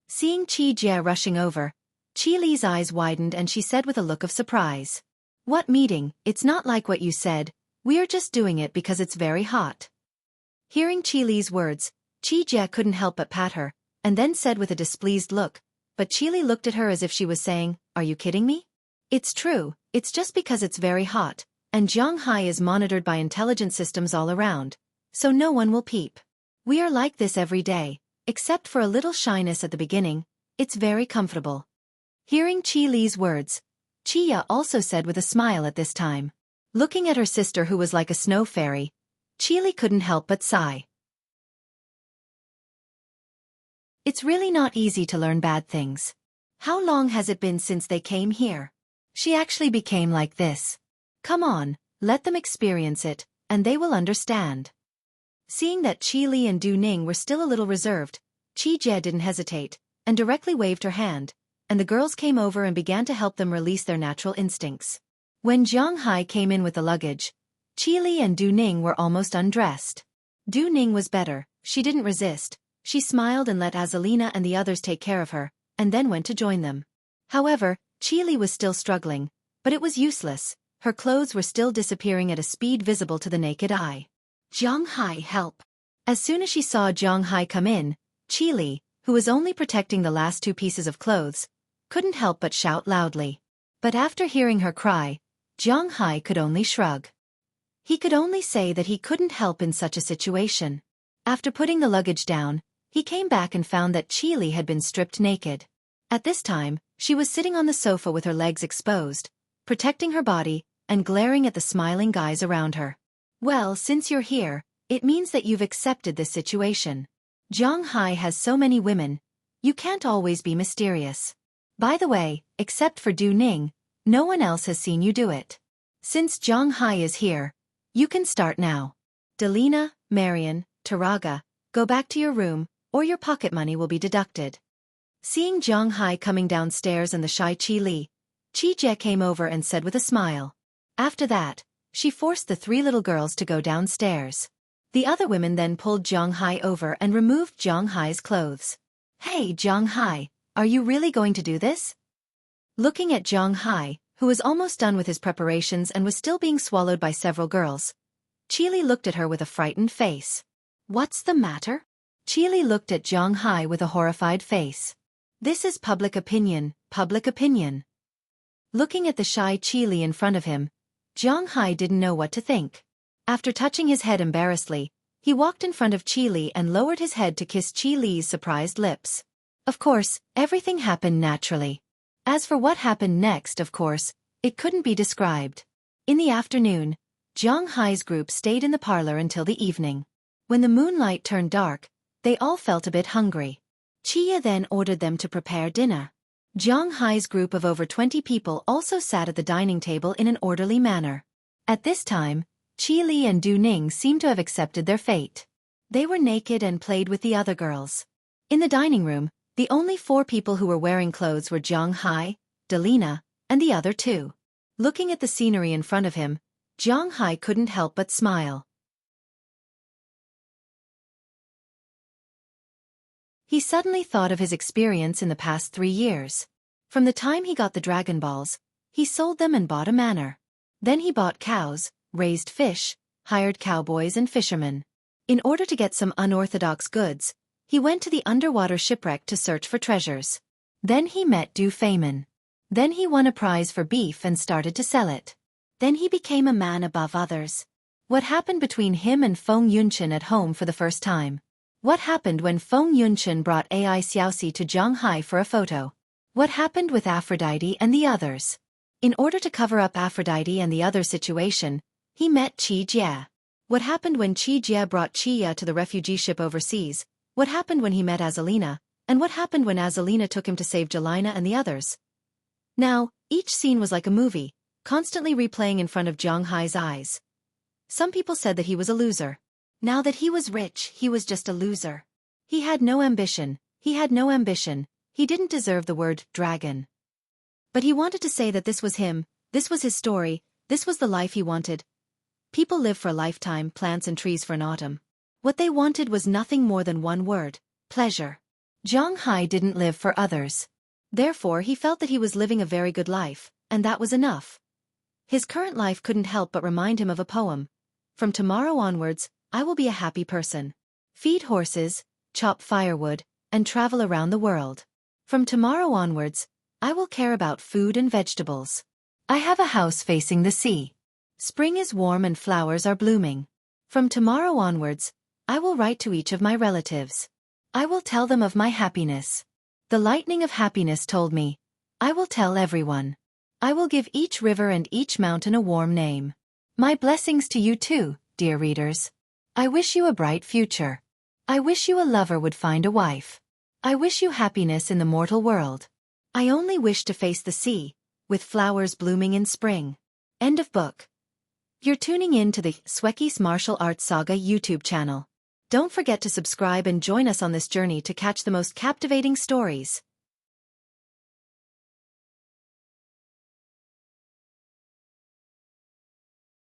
Seeing Qi Jia rushing over, Qi Li's eyes widened and she said with a look of surprise. What meeting? It's not like what you said, we are just doing it because it's very hot. Hearing Qi Li's words, Qi Jia couldn't help but pat her, and then said with a displeased look, but Qi Li looked at her as if she was saying, are you kidding me? It's true, it's just because it's very hot, and Jiang Hai is monitored by intelligent systems all around, so no one will peep. We are like this every day, except for a little shyness at the beginning, it's very comfortable. Hearing Qi Li's words, Qi Ya also said with a smile at this time. Looking at her sister who was like a snow fairy, Qi Li couldn't help but sigh. It's really not easy to learn bad things. How long has it been since they came here? She actually became like this. Come on, let them experience it, and they will understand. Seeing that Qi Li and Du Ning were still a little reserved, Qi Jia didn't hesitate, and directly waved her hand, and the girls came over and began to help them release their natural instincts. When Jiang Hai came in with the luggage, Qi Li and Du Ning were almost undressed. Du Ning was better, she didn't resist, she smiled and let Azalina and the others take care of her, and then went to join them. However, Qi Li was still struggling, but it was useless, her clothes were still disappearing at a speed visible to the naked eye. Jiang Hai, help! As soon as she saw Jiang Hai come in, Qi Li, who was only protecting the last 2 pieces of clothes, couldn't help but shout loudly. But after hearing her cry, Jiang Hai could only shrug. He could only say that he couldn't help in such a situation. After putting the luggage down, he came back and found that Qi Li had been stripped naked. At this time, she was sitting on the sofa with her legs exposed, protecting her body, and glaring at the smiling guys around her. Well, since you're here, it means that you've accepted this situation. Zhonghai has so many women, you can't always be mysterious. By the way, except for Du Ning, no one else has seen you do it. Since Zhonghai is here, you can start now. Delina, Marian, Taraga, go back to your room, or your pocket money will be deducted. Seeing Zhonghai coming downstairs and the shy Qi Li, Qi Jie came over and said with a smile. After that, she forced the 3 little girls to go downstairs. The other women then pulled Zhonghai over and removed Zhonghai's clothes. Hey Zhonghai, are you really going to do this? Looking at Zhonghai, who was almost done with his preparations and was still being swallowed by several girls, Qi Li looked at her with a frightened face. What's the matter? Qi Li looked at Zhonghai with a horrified face. This is public opinion, public opinion. Looking at the shy Qi Li in front of him, Zhonghai didn't know what to think. After touching his head embarrassedly, he walked in front of Qi Li and lowered his head to kiss Qi Li's surprised lips. Of course, everything happened naturally. As for what happened next, of course, it couldn't be described. In the afternoon, Zhonghai's group stayed in the parlor until the evening. When the moonlight turned dark, they all felt a bit hungry. Chia then ordered them to prepare dinner. Zhonghai's group of over 20 people also sat at the dining table in an orderly manner. At this time, Qi Li and Du Ning seemed to have accepted their fate. They were naked and played with the other girls. In the dining room, the only 4 people who were wearing clothes were Zhonghai, Delina, and the other 2. Looking at the scenery in front of him, Zhonghai couldn't help but smile. He suddenly thought of his experience in the past 3 years. From the time he got the Dragon Balls, he sold them and bought a manor. Then he bought cows, raised fish, hired cowboys and fishermen. In order to get some unorthodox goods, he went to the underwater shipwreck to search for treasures. Then he met Du Feimin. Then he won a prize for beef and started to sell it. Then he became a man above others. What happened between him and Feng Yunchen at home for the first time? What happened when Feng Yunchen brought Ai Xiaoxi to Zhonghai for a photo? What happened with Aphrodite and the others? In order to cover up Aphrodite and the other situation, he met Qi Jie. What happened when Qi Jie brought Qia to the refugee ship overseas? What happened when he met Azalina? And what happened when Azalina took him to save Jelena and the others? Now, each scene was like a movie, constantly replaying in front of Zhonghai's eyes. Some people said that he was a loser. Now that he was rich, he was just a loser. He had no ambition, he didn't deserve the word dragon. But he wanted to say that this was him, this was his story, this was the life he wanted. People live for a lifetime, plants and trees for an autumn. What they wanted was nothing more than one word: pleasure. Zhonghai didn't live for others. Therefore he felt that he was living a very good life, and that was enough. His current life couldn't help but remind him of a poem. From tomorrow onwards, I will be a happy person. Feed horses, chop firewood, and travel around the world. From tomorrow onwards, I will care about food and vegetables. I have a house facing the sea. Spring is warm and flowers are blooming. From tomorrow onwards, I will write to each of my relatives. I will tell them of my happiness. The lightning of happiness told me. I will tell everyone. I will give each river and each mountain a warm name. My blessings to you too, dear readers. I wish you a bright future. I wish you a lover would find a wife. I wish you happiness in the mortal world. I only wish to face the sea, with flowers blooming in spring. End of book. You're tuning in to the Xueqi's Martial Arts Saga YouTube channel. Don't forget to subscribe and join us on this journey to catch the most captivating stories.